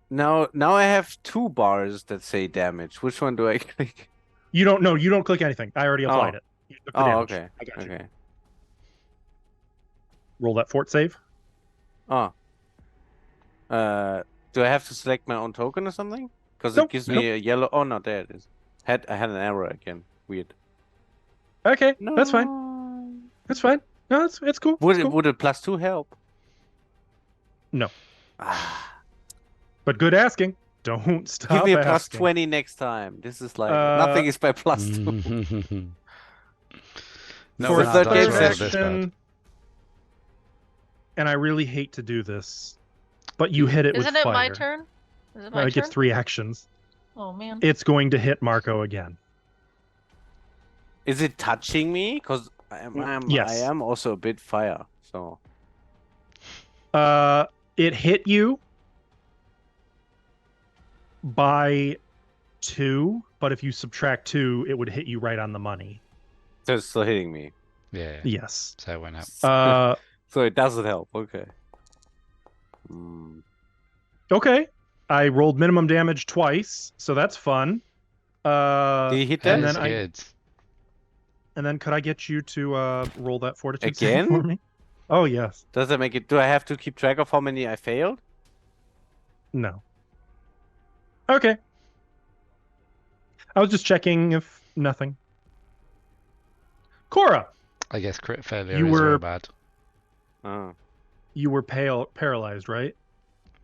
Now I have 2 bars that say damage. Which one do I click? You don't know. You don't click anything. I already applied it. You took the damage. Okay. I got you. Okay. Roll that fort save. Oh. Do I have to select my own token or something? Because Nope, it gives me a yellow. Oh no, there it is. I had an error again. Weird. Okay, No. that's fine. That's fine. No, it's cool. Would It's it cool. would a +2 help? No. Ah. But good asking. Don't stop Give me a asking. +20 next time. This is like nothing is by +2. No, For we're a not third done game for third this action, bad. and I really hate to do this, but you hit it Isn't with it fire. my turn? Is it my It turn? gets 3 actions. Oh man. It's going to hit Marco again. Is it touching me? Because Yes. I am also a bit fire. So It hit you by 2, but if you subtract 2, it would hit you right on the money. so it's still hitting me. Yeah. Yes. So it went up. So it doesn't help. Okay. Hmm. Okay. I rolled minimum damage twice, so that's fun. Did he hit that? and That is then good. and then could I get you to roll that fortitude save Again? for me? Oh, yes. Does that make it? Do I have to keep track of how many I failed? No. Okay. I was just checking if nothing. Cora, I guess crit failure You is were- real bad. Oh. you were paralyzed, right?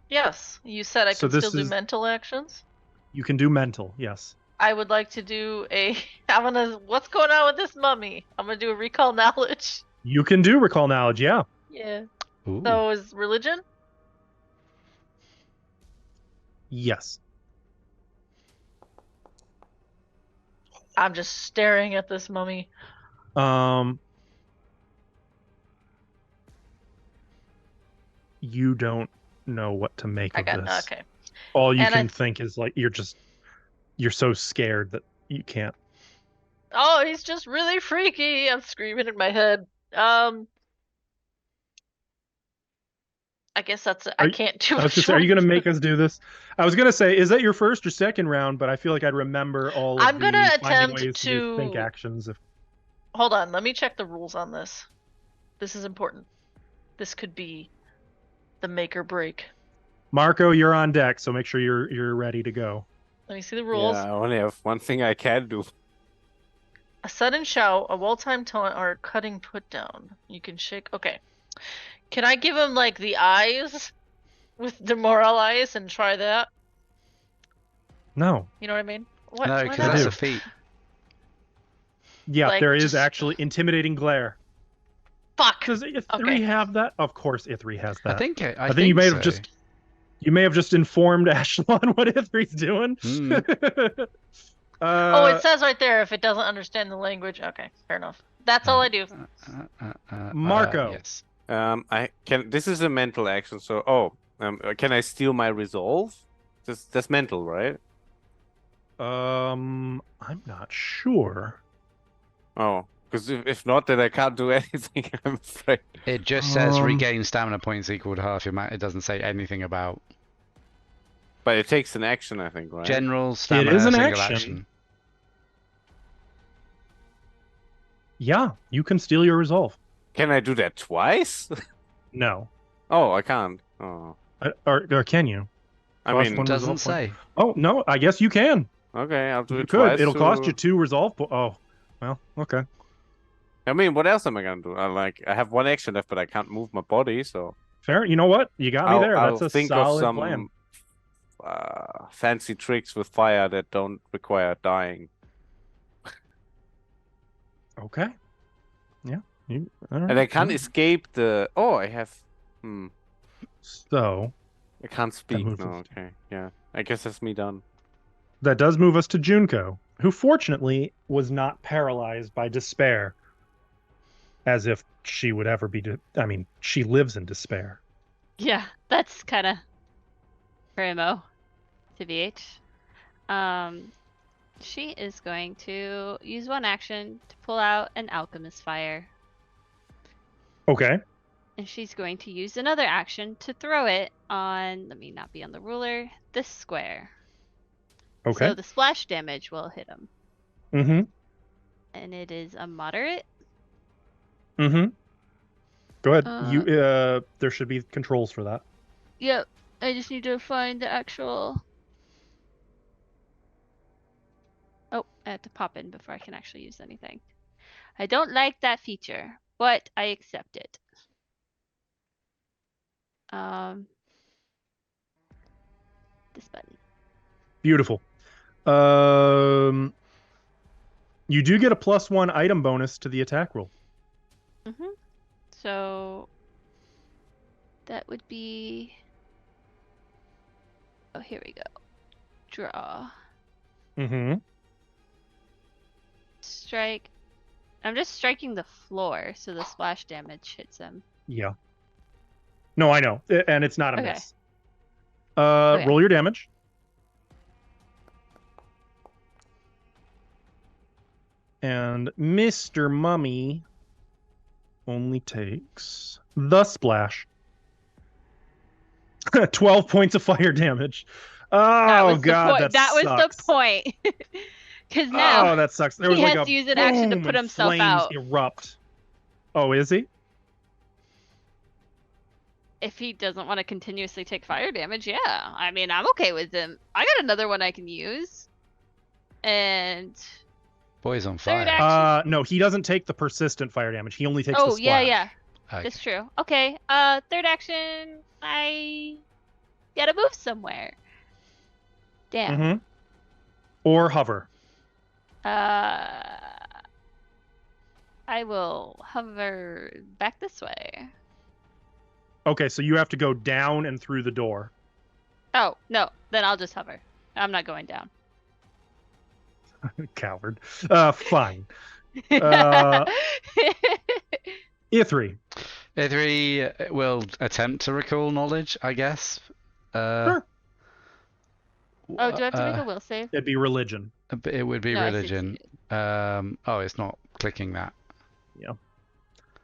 Yes, you said I So could still this do is- mental actions. You can do mental, yes. I would like to do a. I'm gonna. What's going on with this mummy? I'm gonna do a recall knowledge. You can do recall knowledge, yeah. Yeah. Ooh. So is religion? Yes. I'm just staring at this mummy. You don't know what to make I of got this. okay. All you And can think is like you're so scared that you can't. Oh, he's just really freaky. I'm screaming in my head. I guess that's it. I can't do I was gonna much say, are you more. gonna make us do this? I was gonna say, is that your first or second round? But I feel like I'd remember all of I'm gonna the finding attempt ways to do think to- actions. If Hold on, let me check the rules on this. This is important. This could be the make or break. Marco, you're on deck, so make sure you're ready to go. Let me see the rules. Yeah, I only have one thing I can do. A sudden shout, a well-timed taunt, or a cutting put down. You can shake. Okay. Can I give him like the eyes with demoralize and try that? No. You know what I mean? What? No, Why because not? that's do? a feat. Yeah, Like, there is just- actually intimidating glare. Fuck. Does Ithri Okay. have that? Of course, Ithri has that. I think you may have so. you may have just informed Ashlon what Ithri's doing. Oh, it says right there if it doesn't understand the language. Okay, fair enough. That's all I do. Marco. Yes. I can. This is a mental action. So, can I steal my resolve? That's mental, right? I'm not sure. Oh, because if not, then I can't do anything. I'm afraid. It just says regain stamina points equal to half your mana. It doesn't say anything about But it takes an action, I think, right? general stamina. is an single action. Yeah, you can steal your resolve. Can I do that twice? No. Oh, I can't. Oh, Or can you? I Cost mean, one Doesn't resolve point. say. Oh, no, I guess you can. okay, I'll do You it could. twice. It'll cost to- you 2 resolve Oh, well, okay. I mean, what else am I gonna do? I have one action left, but I can't move my body, so Fair. You know what? You got me there. I'll That's a think of solid some plan. fancy tricks with fire that don't require dying. Okay. Yeah. All And I right. can't escape the. Oh, I have. So I can't speak. moves No, us. okay, yeah. I guess that's me done. that does move us to Junko, who fortunately was not paralyzed by despair, as if she would ever be. I mean, she lives in despair. Yeah, that's kind of primo, TBH. She is going to use one action to pull out an alchemist fire, Okay. and she's going to use another action to throw it on. Let me not be on the ruler. This square. Okay. So the splash damage will hit him, Mm-hmm. and it is a moderate. Mm-hmm. Go ahead. There should be controls for that. Yep. I just need to find the actual. Oh, I have to pop in before I can actually use anything. I don't like that feature, but I accept it. This button. Beautiful. You do get a +1 item bonus to the attack roll. Mm-hmm. So that would be. Oh, here we go. Draw. Mm-hmm. Strike. I'm just striking the floor, so the splash damage hits him. Yeah. No, I know, and it's not a Okay. miss. Okay. Roll your damage. And Mr. Mummy only takes the splash. 12 points of fire damage. Oh god, that was sucks. the point. Because now Oh, that sucks. There was he like has a to use an action to boom put and himself flames out. erupt. Oh, is he? if he doesn't want to continuously take fire damage, yeah. I mean, I'm okay with him. I got another one I can use. And Boy's on third fire. action. No, he doesn't take the persistent fire damage. He only takes the Oh, yeah, splash. yeah. Okay. That's true. Okay. Third action. I gotta move somewhere. Damn. Mm-hmm. Or hover. I will hover back this way. Okay, so you have to go down and through the door. Oh, no. Then I'll just hover. I'm not going down. Coward. Fine. Ithri. Ithri will attempt to recall knowledge, I guess. Sure. Oh, do I have to make a will save? It'd be religion. It would be No, I religion. succeeded. Oh, it's not clicking that. Yeah.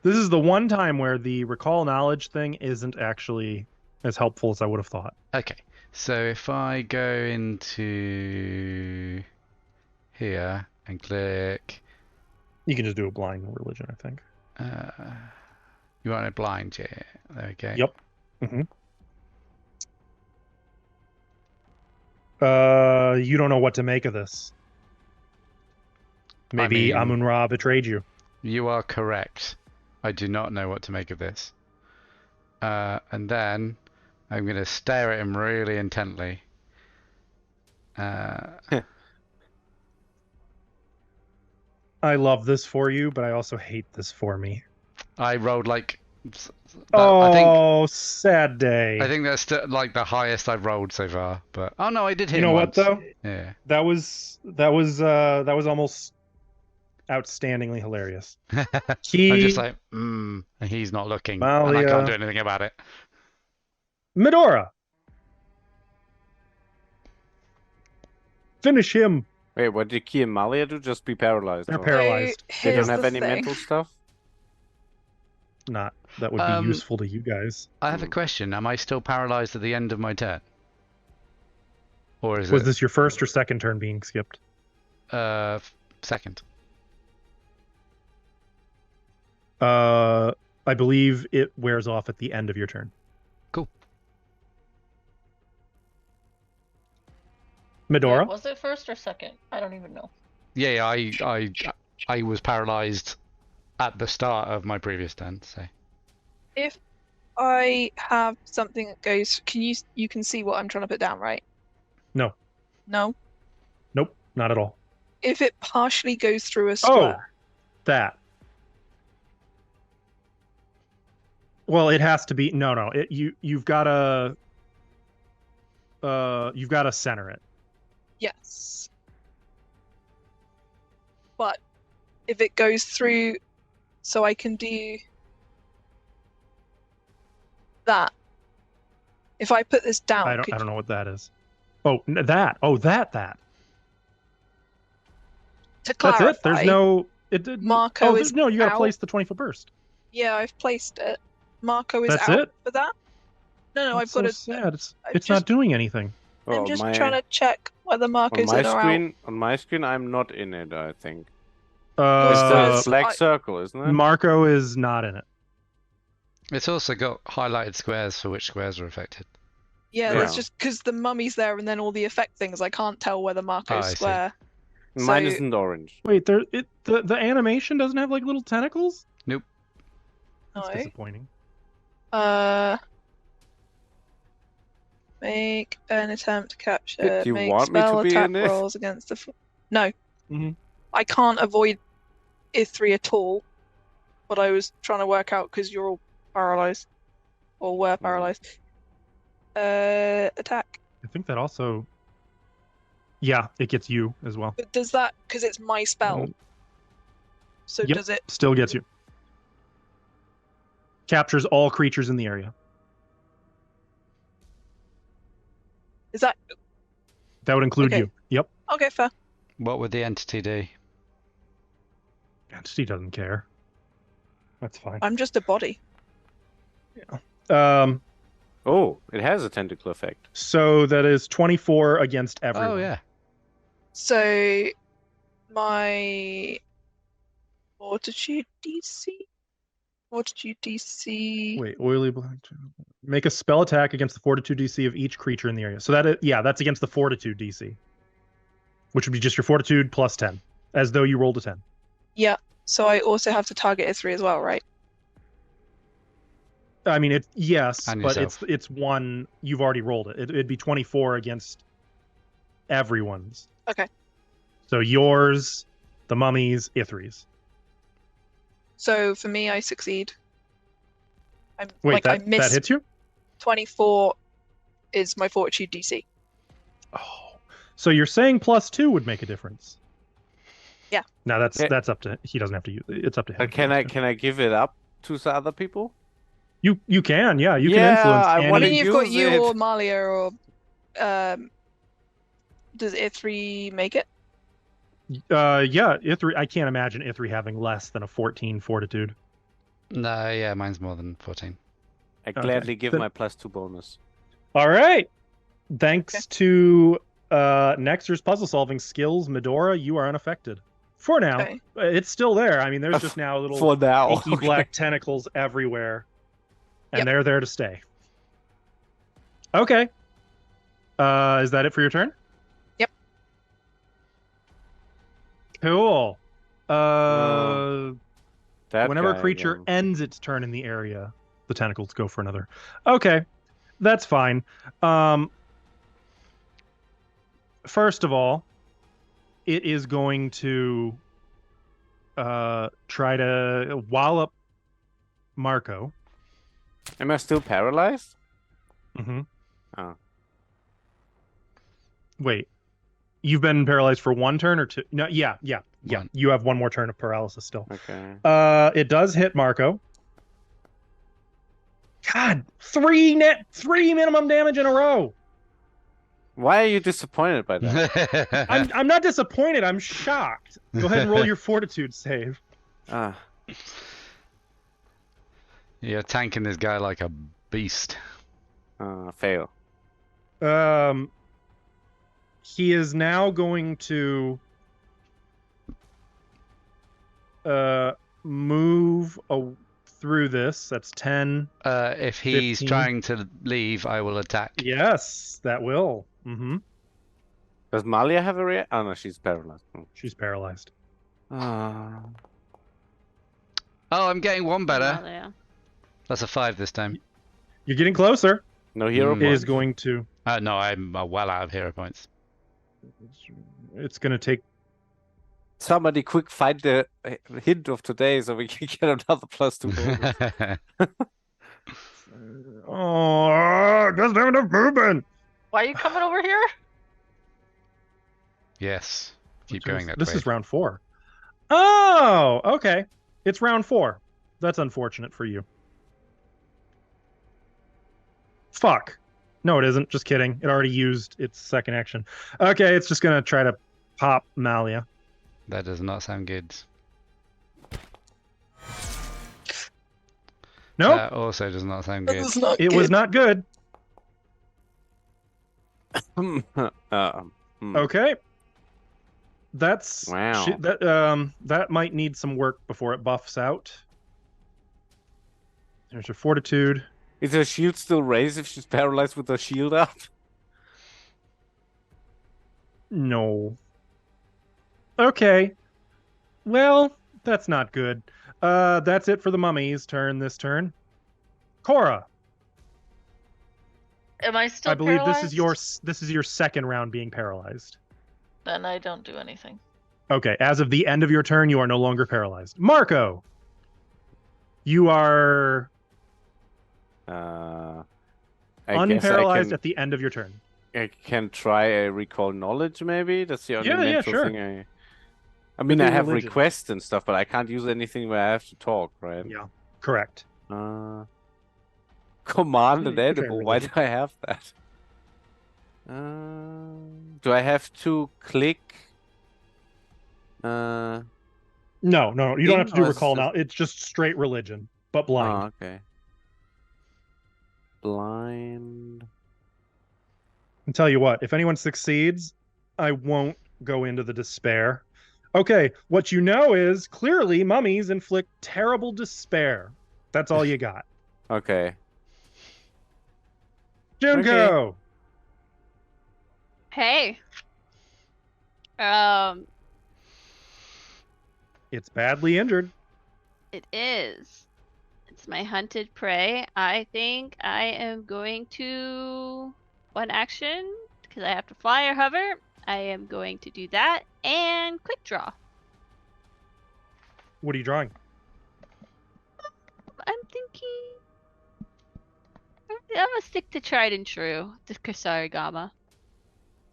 This is the one time where the recall knowledge thing isn't actually as helpful as I would have thought. Okay, so if I go into here and click, You can just do a blind religion, I think. you want it blind, yeah? There we go. Yep. You don't know what to make of this. Maybe mean- Amun-Ra betrayed you. You are correct. I do not know what to make of this. And then I'm going to stare at him really intently. I love this for you, but I also hate this for me. I rolled like. Sad day. I think that's like the highest I've rolled so far. But oh no, I did hit. You know him what once. though? Yeah. That was almost outstandingly hilarious. I'm He just like, and he's not looking, and I can't do anything about it. Medora. Finish him. Wait, what did Key and Malia do? Just be paralyzed? They're or- paralyzed. They Here's don't have the any thing. mental stuff? Not that would be useful to you guys. I have a question. Am I still paralyzed at the end of my turn? Or is Was it this your first or second turn being skipped? second? I believe it wears off at the end of your turn. Cool. Medora? Wait, was it first or second? I don't even know. Yeah, I was paralyzed at the start of my previous turn, so. If I have something that goes, you can see what I'm trying to put down, right? No. No. Nope, not at all. If it partially goes through a Oh, square, that. Well, it has to be no. You've got to center it. yes. But if it goes through, so I can do that. If I put this down, I don't know what that is. Oh, that. Oh, that. To clarify, That's it. There's no. It did. Marco is no. You got to out. place the 20-foot burst. Yeah, I've placed it. Marco is That's out it? for that. No, That's I've got so to. sad. It's I've not just- doing anything. I'm just trying to check whether Marco's in or out. On my screen, I'm not in it, I think. It's Uh, the black circle, isn't it? Marco is not in it. It's also got highlighted squares for which squares are affected. Yeah, Yeah. that's just because the mummy's there and then all the effect things. I can't tell whether Marco's I see. square. Mine So- isn't orange. Wait, the animation doesn't have like little tentacles? Nope. That's No. disappointing. Make an attempt to capture. Do you make want me to spell be attack in it? rolls against the. No. Mhm. I can't avoid Ithri at all. But I was trying to work out because you're all paralyzed, or were paralyzed. Attack. I think that also. Yeah, it gets you as well. But does that because it's my spell? So Yep. does it? Still gets you. Captures all creatures in the area. Is that That would include Okay. you. Yep. okay? Fair. What would the entity do? Entity doesn't care. That's fine. I'm just a body. Oh, it has a tentacle effect. So that is 24 against everyone. Oh yeah. So my fortitude DC Fortitude DC. Wait, oily black. Make a spell attack against the fortitude DC of each creature in the area. So that's against the fortitude DC, which would be just your fortitude plus 10, as though you rolled a 10. Yeah. So I also have to target Ithri as well, right? I mean, yes, And but yourself. it's one you've already rolled it. It'd be 24 against everyone's. Okay. So yours, the mummies, Ithri's. So for me, I succeed. Wait, I that miss hits you? 24 is my Fortitude DC. Oh, so you're saying +2 would make a difference? Yeah. Now that's Yeah. that's up to he doesn't have to use it. It's up to him. But can I give it up to some other people? You can, yeah, you can Yeah, influence. I I wanna mean, any... you've got use you it. or Malia or does Ithri make it? Yeah, Ithri. I can't imagine Ithri having less than a 14 fortitude. No, yeah, mine's more than 14. I gladly give Then- my +2 bonus. All right. Thanks to Nexter's puzzle solving skills, Medora, you are unaffected. For now. Okay. It's still there. I mean, there's just now little For now. inky black tentacles everywhere. And Yep. they're there to stay. Okay. Is that it for your turn? Yep. Cool. That Whenever a guy creature again. ends its turn in the area, the tentacles go for another. Okay, that's fine. First of all, it is going to try to wallop Marco. Am I still paralyzed? Mm-hmm. Oh. Wait, you've been paralyzed for one turn or two? No, yeah. One. You have one more turn of paralysis still. Okay. It does hit Marco. God, three minimum damage in a row. Why are you disappointed by that? I'm not disappointed. I'm shocked. Go ahead and roll your fortitude save. Ah, You're tanking this guy like a beast. fail. He is now going to move through this. That's 10. If he's 15. trying to leave, I will attack. Yes, that will. Mm-hmm. Does Malia have a react? Oh no, she's paralyzed. She's paralyzed. Ah. Oh, I'm getting one better. Oh, yeah. That's a 5 this time. You're getting closer. No hero Mm. It points. is going to. No, I'm well out of hero points. It's going to take. Somebody quick find the hint of today so we can get another +2 bonus. Oh, it doesn't have enough movement. Why are you coming over here? Yes. Keep Which going is- that This way. is round 4. Oh, okay. It's round 4. That's unfortunate for you. Fuck. No, it isn't. Just kidding. It already used its second action. Okay, it's just gonna try to pop Malia. That does not sound good. Nope, That also does not sound That good. was not it good. was not good. Okay. That's Wow. that might need some work before it buffs out. There's your fortitude. Is her shield still raised if she's paralyzed with her shield up? No. Okay. Well, that's not good. That's it for the mummy's turn this turn. Cora, Am I still I believe paralyzed? this is your second round being paralyzed. Then I don't do anything. Okay, as of the end of your turn, you are no longer paralyzed. Marco, you are I guess unparalyzed at the end of your turn. I can try a recall knowledge, maybe. That's the only Yeah, mental sure. thing I mean, do I have religion. requests and stuff, but I can't use anything where I have to talk, right? Yeah, correct. Command You an can try animal. Why do religion. I have that? Do I have to click? No, you don't have to do Or is recall it- now. It's just straight religion, but blind. Oh, okay. Blind. And tell you what, if anyone succeeds, I won't go into the despair. Okay, what you know is clearly mummies inflict terrible despair. That's all you got. Okay. Junko! Hey. It's badly injured. It is. It's my hunted prey. I think I am going to one action because I have to fly or hover. I am going to do that and quick draw. What are you drawing? I'm thinking I'm gonna stick to tried and true, the Kusarigama.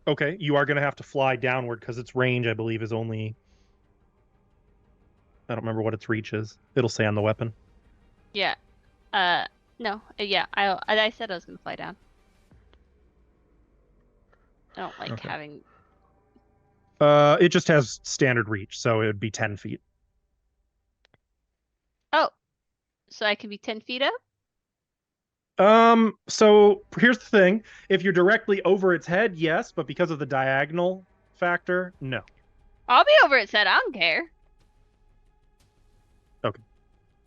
Okay, you are going to have to fly downward because its range, I believe, is only... I don't remember what its reach is. It'll say on the weapon. Yeah. No. Yeah. I said I was gonna fly down. I don't like Okay. having. It just has standard reach, so it would be 10 feet. Oh, so I can be 10 feet up? So here's the thing. If you're directly over its head, yes, but because of the diagonal factor, no. I'll be over its head. I don't care. Okay.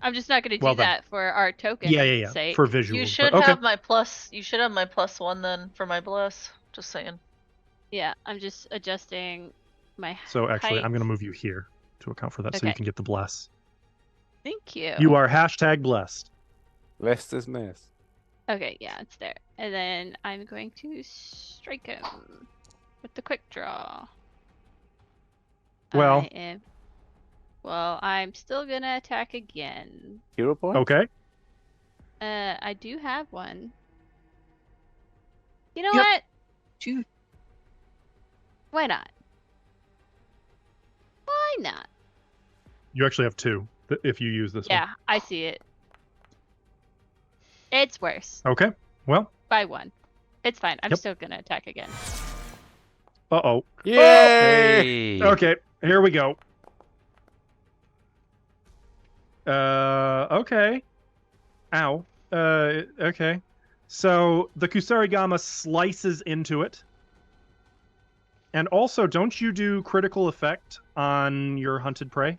I'm just not gonna do Well then. that for our token. Yeah. Sake. For visuals. You should okay. have my plus. You should have my +1 then for my bless. Just saying. Yeah, I'm just adjusting my So actually, height. I'm going to move you here to account for that so you Okay. can get the bless. Thank you. You are #blessed. Less is miss. Okay, yeah, it's there. And then I'm going to strike him with the quick draw. Well. I'm still gonna attack again. Hero point? Okay. I do have one. You know Yep. what? Dude, Why not? Why not? You actually have 2 if you use this Yeah, I see it. It's worse. one. Okay. Well. By 1. It's fine. I'm Yep. still gonna attack again. Uh-oh. Yay! Hey. Okay. Here we go. Okay. Ow. Okay. So the Kusarigama slices into it. And also, don't you do critical effect on your hunted prey?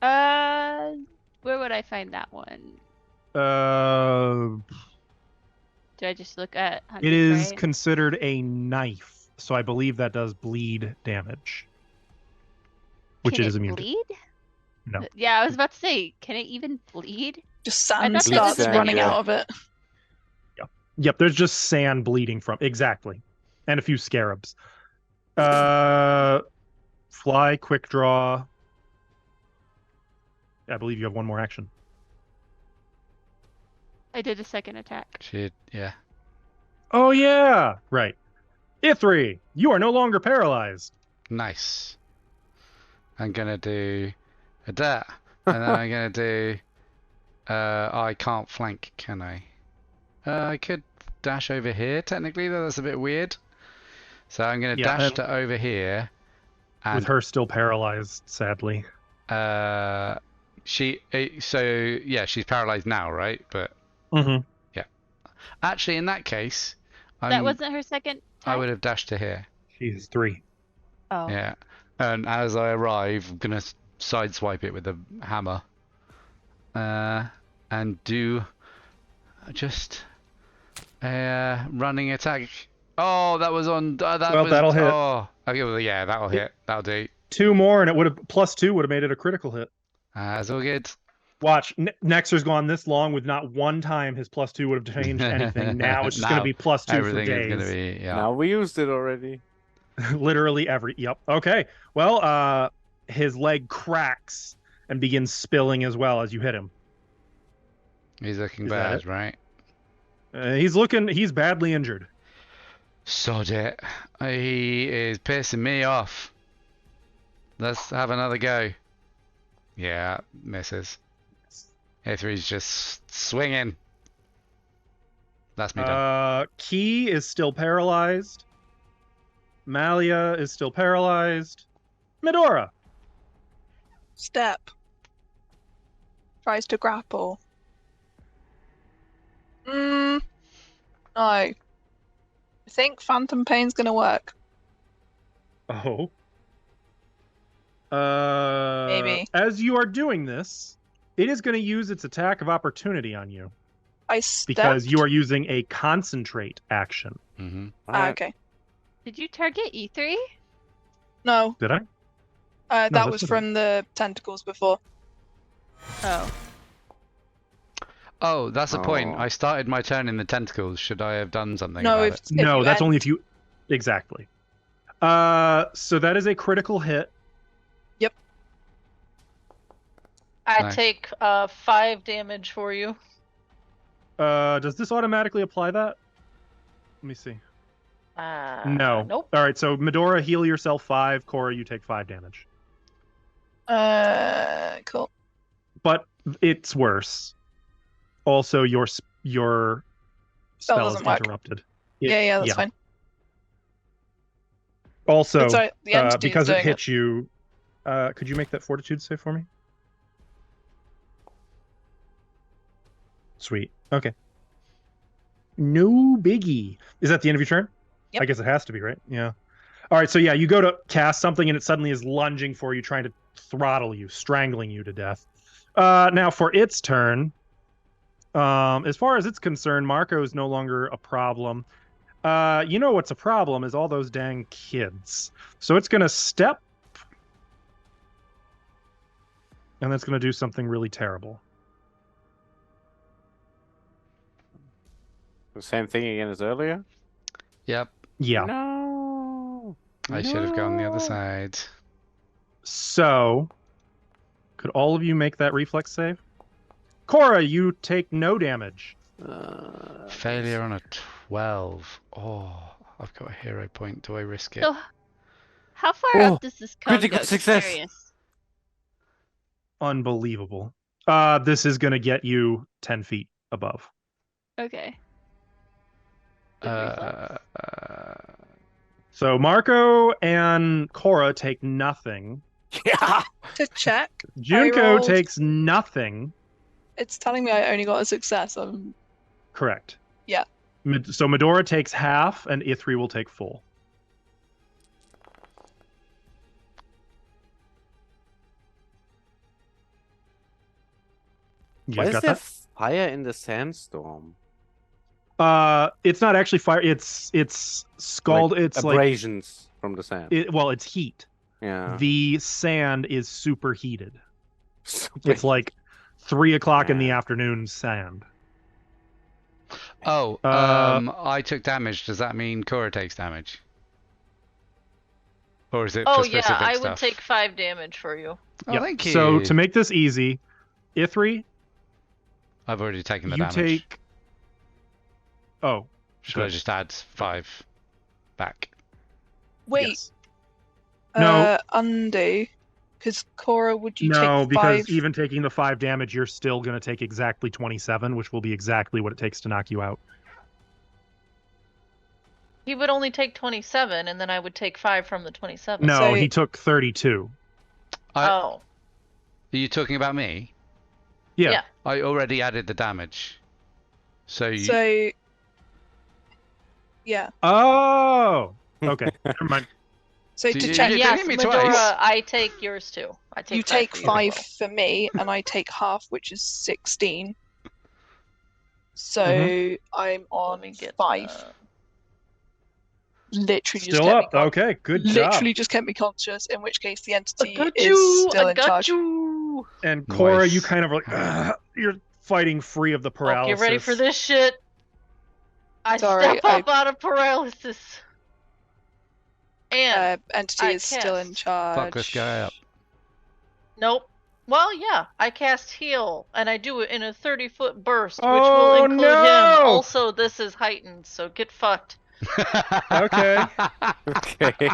Where would I find that one? Do I just look at hunted It is prey? considered a knife, so I believe that does bleed damage, which Can it is immune to. bleed? No. Yeah, I was about to say, can it even bleed? just I sand thought that was starts a running menu. out of it. Yep, there's just sand bleeding from exactly, and a few scarabs. Fly, quick draw. I believe you have one more action. I did a second attack. Yeah. Oh yeah, right. Ithri, you are no longer paralyzed. Nice. I'm gonna do that, and then I'm gonna do. I can't flank, can I? I could dash over here. Technically, though, that's a bit weird. So I'm gonna Yeah, dash to over here, and With her still paralyzed, sadly. so yeah, she's paralyzed now, right? But Mm-hmm. actually, in that case, That wasn't her second I attack? would have dashed to here. She's 3. Oh. Yeah, and as I arrive, I'm gonna sideswipe it with a hammer, and do just a running attack. Oh, that was on. That'll hit. Oh, okay, well, yeah, that'll hit. That'll do. 2 more, and it would have +2 would have made it a critical hit. It's all good. Watch, Nexer's gone this long with not one time his +2 would have changed anything. Now it's just going to be +2 for Everything days. is gonna be Now we used it already. Literally every. Yep. Okay. Well, his leg cracks and begins spilling as well as you hit him. He's looking Is that bad, it? right? He's badly injured. Sod it. He is pissing me off. Let's have another go. Yeah, misses. A3's just swinging. That's me done. Key is still paralyzed. Malia is still paralyzed. Medora. Step. Tries to grapple. No. I think Phantom Pain's gonna work. Oh. Maybe. As you are doing this, It is going to use its attack of opportunity on you I stepped. because you are using a concentrate action. Mm-hmm. Okay. Did you target E3? No, Did I? No, that that's was what from the tentacles before. Oh. Oh, that's the point. Oh. I started my turn in the tentacles. Should I have done something No, about if it? No, you that's only end. if you. Exactly. So that is a critical hit. I Nice. take 5 damage for you. Does this automatically apply that? Let me see. No. Nope. All right, so Medora, heal yourself 5. Cora, you take 5 damage. Cool. But it's worse. Also, your spell is doesn't work. interrupted. Yeah, that's fine. Also, It's alright, the entity is because it doing hit you, could you make that fortitude save for me? Sweet. Okay. No biggie. Is that the end of your turn? Yep. I guess it has to be, right? Yeah. All right, so yeah, you go to cast something and it suddenly is lunging for you, trying to throttle you, strangling you to death. Now for its turn, as far as it's concerned, Marco is no longer a problem. You know what's a problem is all those dang kids. So it's going to step, and that's going to do something really terrible. The same thing again as earlier? Yep. Yeah. No. I should have gone the other No. side. So, could all of you make that reflex save? Cora, you take no damage. Failure on a 12. Oh, I've got a hero point. Do I risk it? So, how far Oh, up does this cone critical go? success. Curious. Unbelievable. This is going to get you 10 feet above. Okay. Good reflex. So Marco and Cora take nothing. Yeah. To check, Junko rolled- takes nothing. it's telling me I only got a success. Correct. Yeah. So Medora takes half, and Ithri will take full. You Why guys is got there that? fire in the sandstorm? It's not actually fire. It's scald. Like it's like abrasions from the sand. it's heat. Yeah. The sand is superheated. Super It's like 3 o'clock in the Yeah. afternoon sand. Oh, I took damage. Does that mean Cora takes damage? Or is it Oh for yeah, specific I stuff? would take 5 damage for you. Oh, Yep. thank you. So to make this easy, Ithri, I've already taken the you damage. take. Oh, Should I good. just add 5 back? Wait, yes. No. undo. Because Cora, would you No, take because 5? even taking the 5 damage, you're still going to take exactly 27, which will be exactly what it takes to knock you out. He would only take 27, and then I would take 5 from the 27. No, So- he took 32. Oh. Are you talking about me? Yeah. Yeah. I already added the damage. So you... So, yeah. Oh, okay. Never mind. So Do to you- check, you Yes, hit me Medora, twice. I take yours too. I take you 5 take for you as 5 well. for me, and I take half, which is 16. So I'm on Let me get 5. Literally just Still kept up. me Okay, good job. literally just kept me conscious, in which case the I entity got is you! still I in got charge. you! And Cora, Nice. you kind of are like, "Ugh," you're fighting free of the Oh, paralysis. get ready for this shit. I Sorry, step up out of paralysis. And Entity I is still in cast. charge. Fuck this guy up. nope. Well, yeah, I cast heal, and I do it in a 30-foot burst, which Oh, will include no! him. Also, this is heightened, so get fucked. Okay. Okay.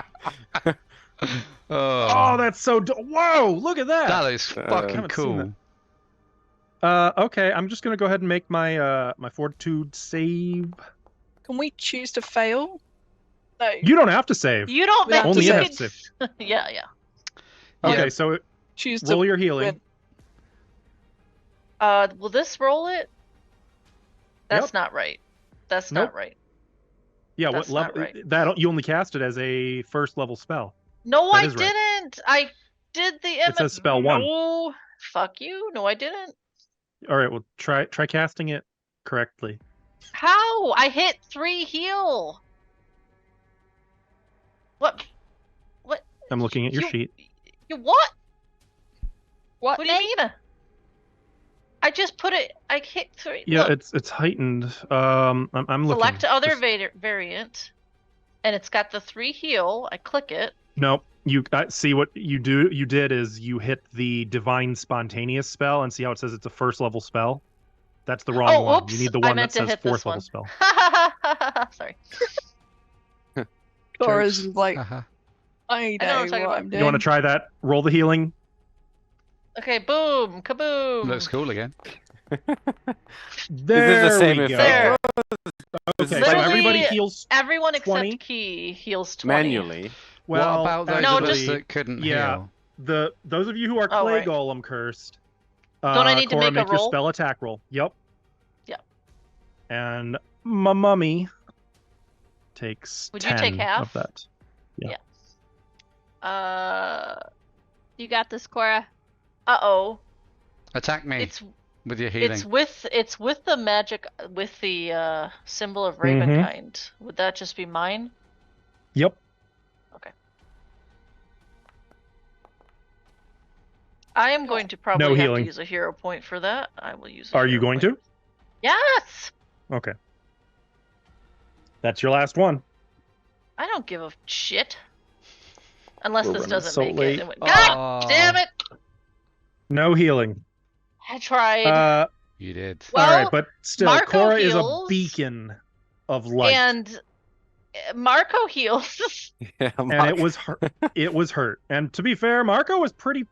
Oh, that's so. Whoa! Look at that. That is fucking haven't seen cool. Okay, I'm just gonna go ahead and make my my fortitude save. Can we choose to fail? No. You don't have to save. You don't Without make Only you it to has to can- Yeah, yeah. Okay, Yeah. so choose roll to your healing. win. Will this roll it? That's Yep. not right. That's Nope. not right. Yeah, That's what not level? right. That you only cast it as a first level spell. No, That I is right. didn't. I did the It says spell 1. No, Fuck you. No, I didn't. All right, well, try casting it correctly. How? I hit 3 heal. What? I'm looking at your You- sheet. You what? What? What do you mean? I just put it. I hit 3. Yeah, Look, it's heightened. I'm looking. select other Just- variant, and it's got the 3 heal. I click it. No, you see what you did is you hit the divine spontaneous spell and see how it says it's a first level spell. That's the wrong Oh, one. oops! You need the I one that meant to says hit this fourth level one. spell. Sorry. Cora's Jokes. like, Haha. I I know what I'm know talking what about. I'm doing. You want to try that? Roll the healing. Okay, boom, kaboom. Looks cool again. There same we effect? go. There. This Okay, is so like everybody Literally heals. Everyone except 20? Key heals 20. manually. Well, what about those No, of us just- that couldn't yeah. heal? Those of you who are Oh, clay right. golem cursed. Don't I need to Cora, make a your roll? spell attack roll. Yep. Yep. And my mummy takes Would you 10 take half? of that. Yeah. You got this, Cora. Uh-oh. Attack me It's with your healing. it's with the magic with the symbol of Ravenkind. Would that just be mine? Yep. Okay. I am going to probably have healing. to use a hero point for that. I will use a Are you hero going point. to? Yes! Okay. That's your last one. I don't give a shit. Unless We're this running doesn't so make late. it. God damn it! No healing. I tried. You did. Well, all right, but still, Marco Cora is a heals, beacon of light. and Marco heals. Yeah, And it was hurt. It was hurt. And to be fair, Marco was pretty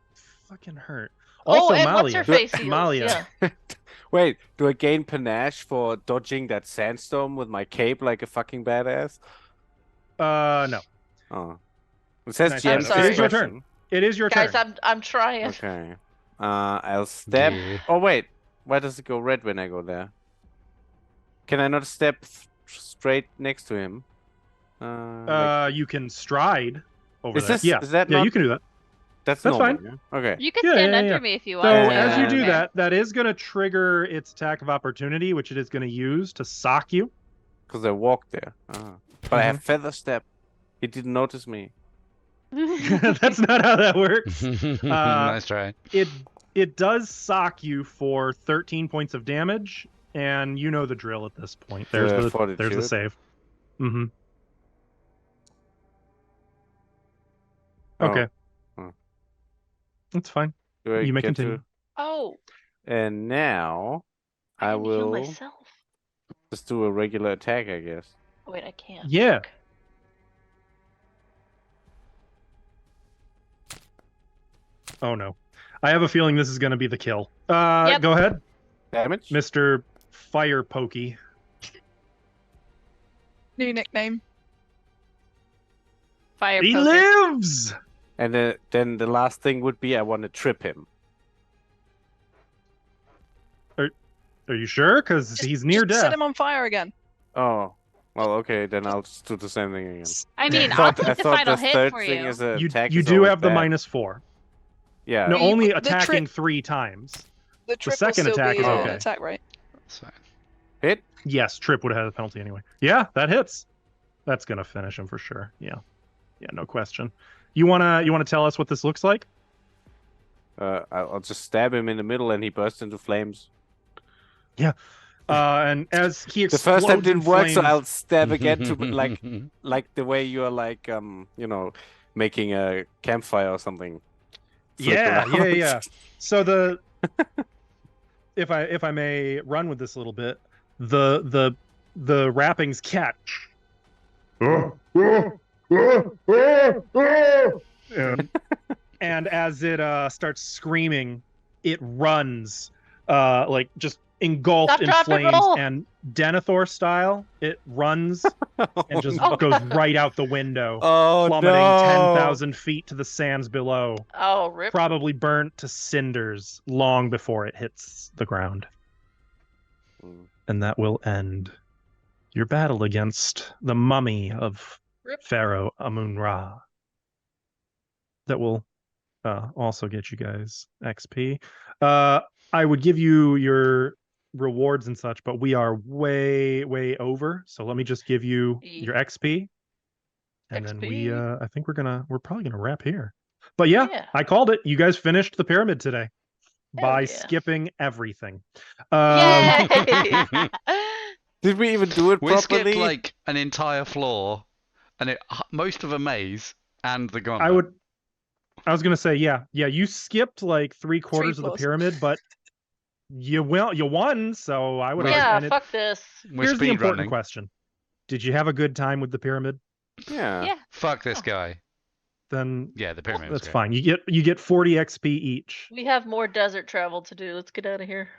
fucking hurt. Oh, Also, and Malia. what's her face heals? Malia. Yeah. Wait, do I gain panache for dodging that sandstorm with my cape like a fucking badass? No. Oh. It says Nice GM's try. It is your discretion. It is your Guys, turn. I'm trying. Okay. I'll step. Yeah. Oh wait, why does it go red when I go there? Can I not step straight next to him? You can stride over Is there. this- Yeah. is that yeah, not- you can do that. that's that's normal, yeah? Okay. You can Yeah, stand yeah, under yeah. me if you So want. as you do Yeah. that is going to trigger its attack of opportunity, which it is going to use to sock you. Because I walked there. But I have feather step. He didn't notice me. That's not how that works. Nice try. It does sock you for 13 points of damage, and you know the drill at this point. There's the fortitude. save. Mm-hmm. Oh, Okay. Oh. That's fine. do I You may get continue. to- Oh, And now I didn't heal will myself. just do a regular attack, I guess. Oh, wait, I can't. Yeah. Fuck. Oh no. I have a feeling this is going to be the kill. Yep. Go ahead, Damage? Mr. Fire Pokey. New nickname. Fire He poker. lives. And then the last thing would be I want to trip him. Are you sure? Because Just- he's near just death. Set him on fire again. Oh. Well, okay, then I'll just do the same thing again. I mean, I I'll thought, take I the thought final the hit third for thing you. is a You attack you is do always have the bad. -4. Yeah. No, The- only the attacking tri- 3 times. The trip second will still attack be is an okay. attack, right? That's fine. Hit? Yes, Trip would have had a penalty anyway. Yeah, that hits. That's gonna finish him for sure. Yeah, no question. You wanna tell us what this looks like? I'll just stab him in the middle and he bursts into flames. And as he The explodes first time didn't in work, so flames- I'll stab again to like the way you're like making a campfire or something. Flip Yeah. around. So the if I may run with this a little bit, the wrappings catch, and as it starts screaming, it runs like just engulfed Stop, in drop, and flames, roll. and Denethor style, it runs and just Oh, goes God. right out the window, Oh plummeting no! 10,000 feet to the sands below, Oh, rip. probably burnt to cinders long before it hits the ground. Mm. And that will end your battle against the mummy of Rip. Pharaoh Amun-Ra. That will also get you guys XP. I would give you your rewards and such, but we are way over. So let me just give you your XP. And then I think we're probably gonna wrap here. But yeah, I called it. You guys finished the pyramid today by skipping everything. Yay! Did we even do it We properly? skipped like an entire floor, and most of a maze and the gauntlet. I was gonna say, yeah, you skipped like 3/4 of the pyramid, but you won. So I would. Yeah, argue, fuck this. Here's the important question: did you have a good time with the pyramid? Yeah. Fuck this guy. Then yeah, the pyramid. That's fine. You get 40 XP each. We have more desert travel to do. Let's get out of here.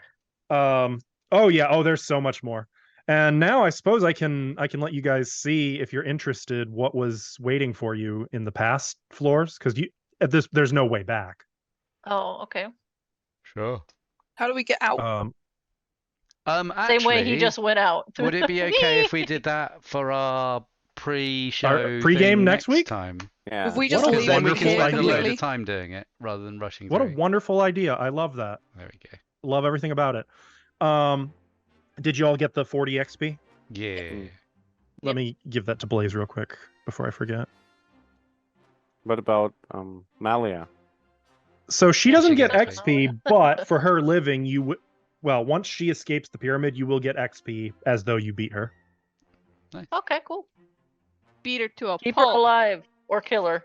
Oh yeah. Oh, there's so much more. And now I suppose I can let you guys see, if you're interested, what was waiting for you in the past floors, because there's no way back. Oh, okay. Sure. How do we get out? Actually, Same way he just went out. Would it be okay if we did that for our pre-show pre-game next week? Time? Yeah. If we just What a leave then we wonderful can spend a load completely. of time doing it rather than rushing What through. a wonderful idea. I love that. There we go. Love everything about it. Did you all get the 40 XP? Yeah. Let me give that to Blaze real quick before I forget. What about Malia? So she doesn't She get gets XP, but for her living, once she escapes the pyramid, you will get XP as though you beat her. Okay, cool. Beat her to a Keep pulp. her alive or kill her.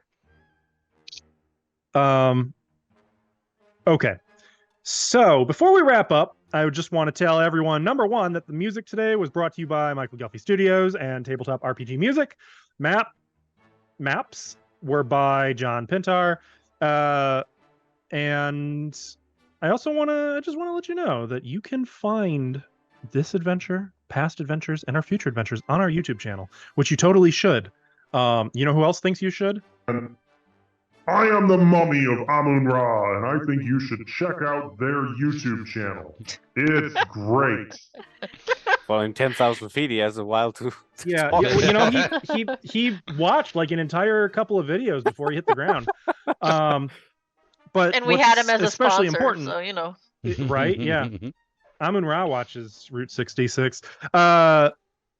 Okay. So before we wrap up, I would just want to tell everyone, number one, that the music today was brought to you by Michael Gelfie Studios and Tabletop RPG Music. Maps were by John Pintar. And I also want to let you know that you can find this adventure, past adventures, and our future adventures on our YouTube channel, which you totally should. You know who else thinks you should? I am the mummy of Amun-Ra, and I think you should check out their YouTube channel. It's great. Well, in 10,000 feet, he has a while to. Yeah, talk. you know, he watched like an entire couple of videos before he hit the ground. But And we had him what's as a especially sponsor, important, so you know. right? Yeah. Amun-Ra watches Route 66.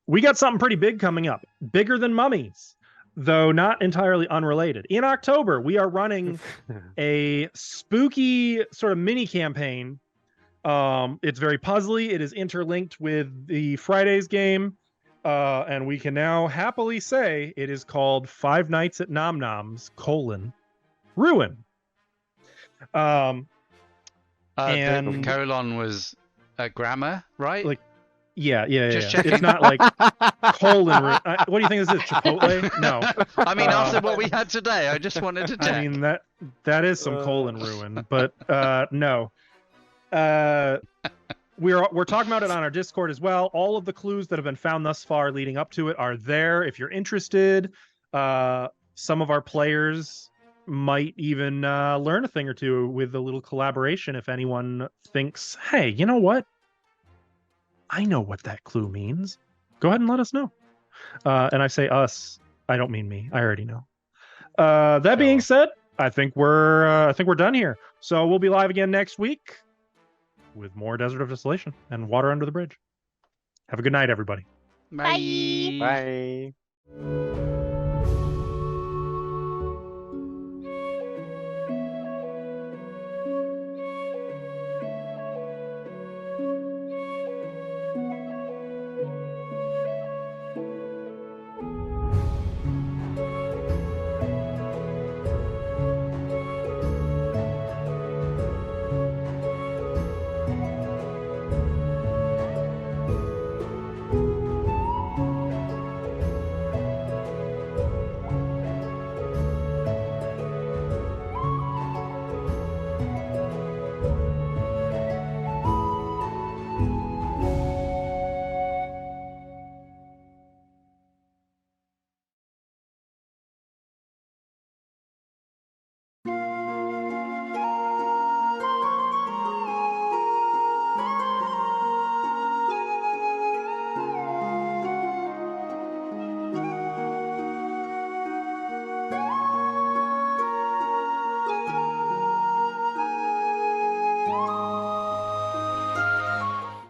We got something pretty big coming up, bigger than mummies, though not entirely unrelated. In October, we are running a spooky sort of mini campaign. It's very puzzly. It is interlinked with the Fridays game, and we can now happily say it is called Five Nights at Nom Nom's: Ruin. And the colon was a grammar, right? Like, yeah. Just checking. It's not like colon. What do you think this is? Chipotle? No. I mean, after what we had today, I just wanted to check. I mean that is some colon ruin, but no. We're talking about it on our Discord as well. All of the clues that have been found thus far leading up to it are there. If you're interested, some of our players might even learn a thing or two with a little collaboration. If anyone thinks, hey, you know what? I know what that clue means. Go ahead and let us know. And I say us. I don't mean me. I already know. That being said, I think we're done here. So we'll be live again next week with more Desert of Desolation and Water Under the Bridge. Have a good night, everybody. Bye. Bye.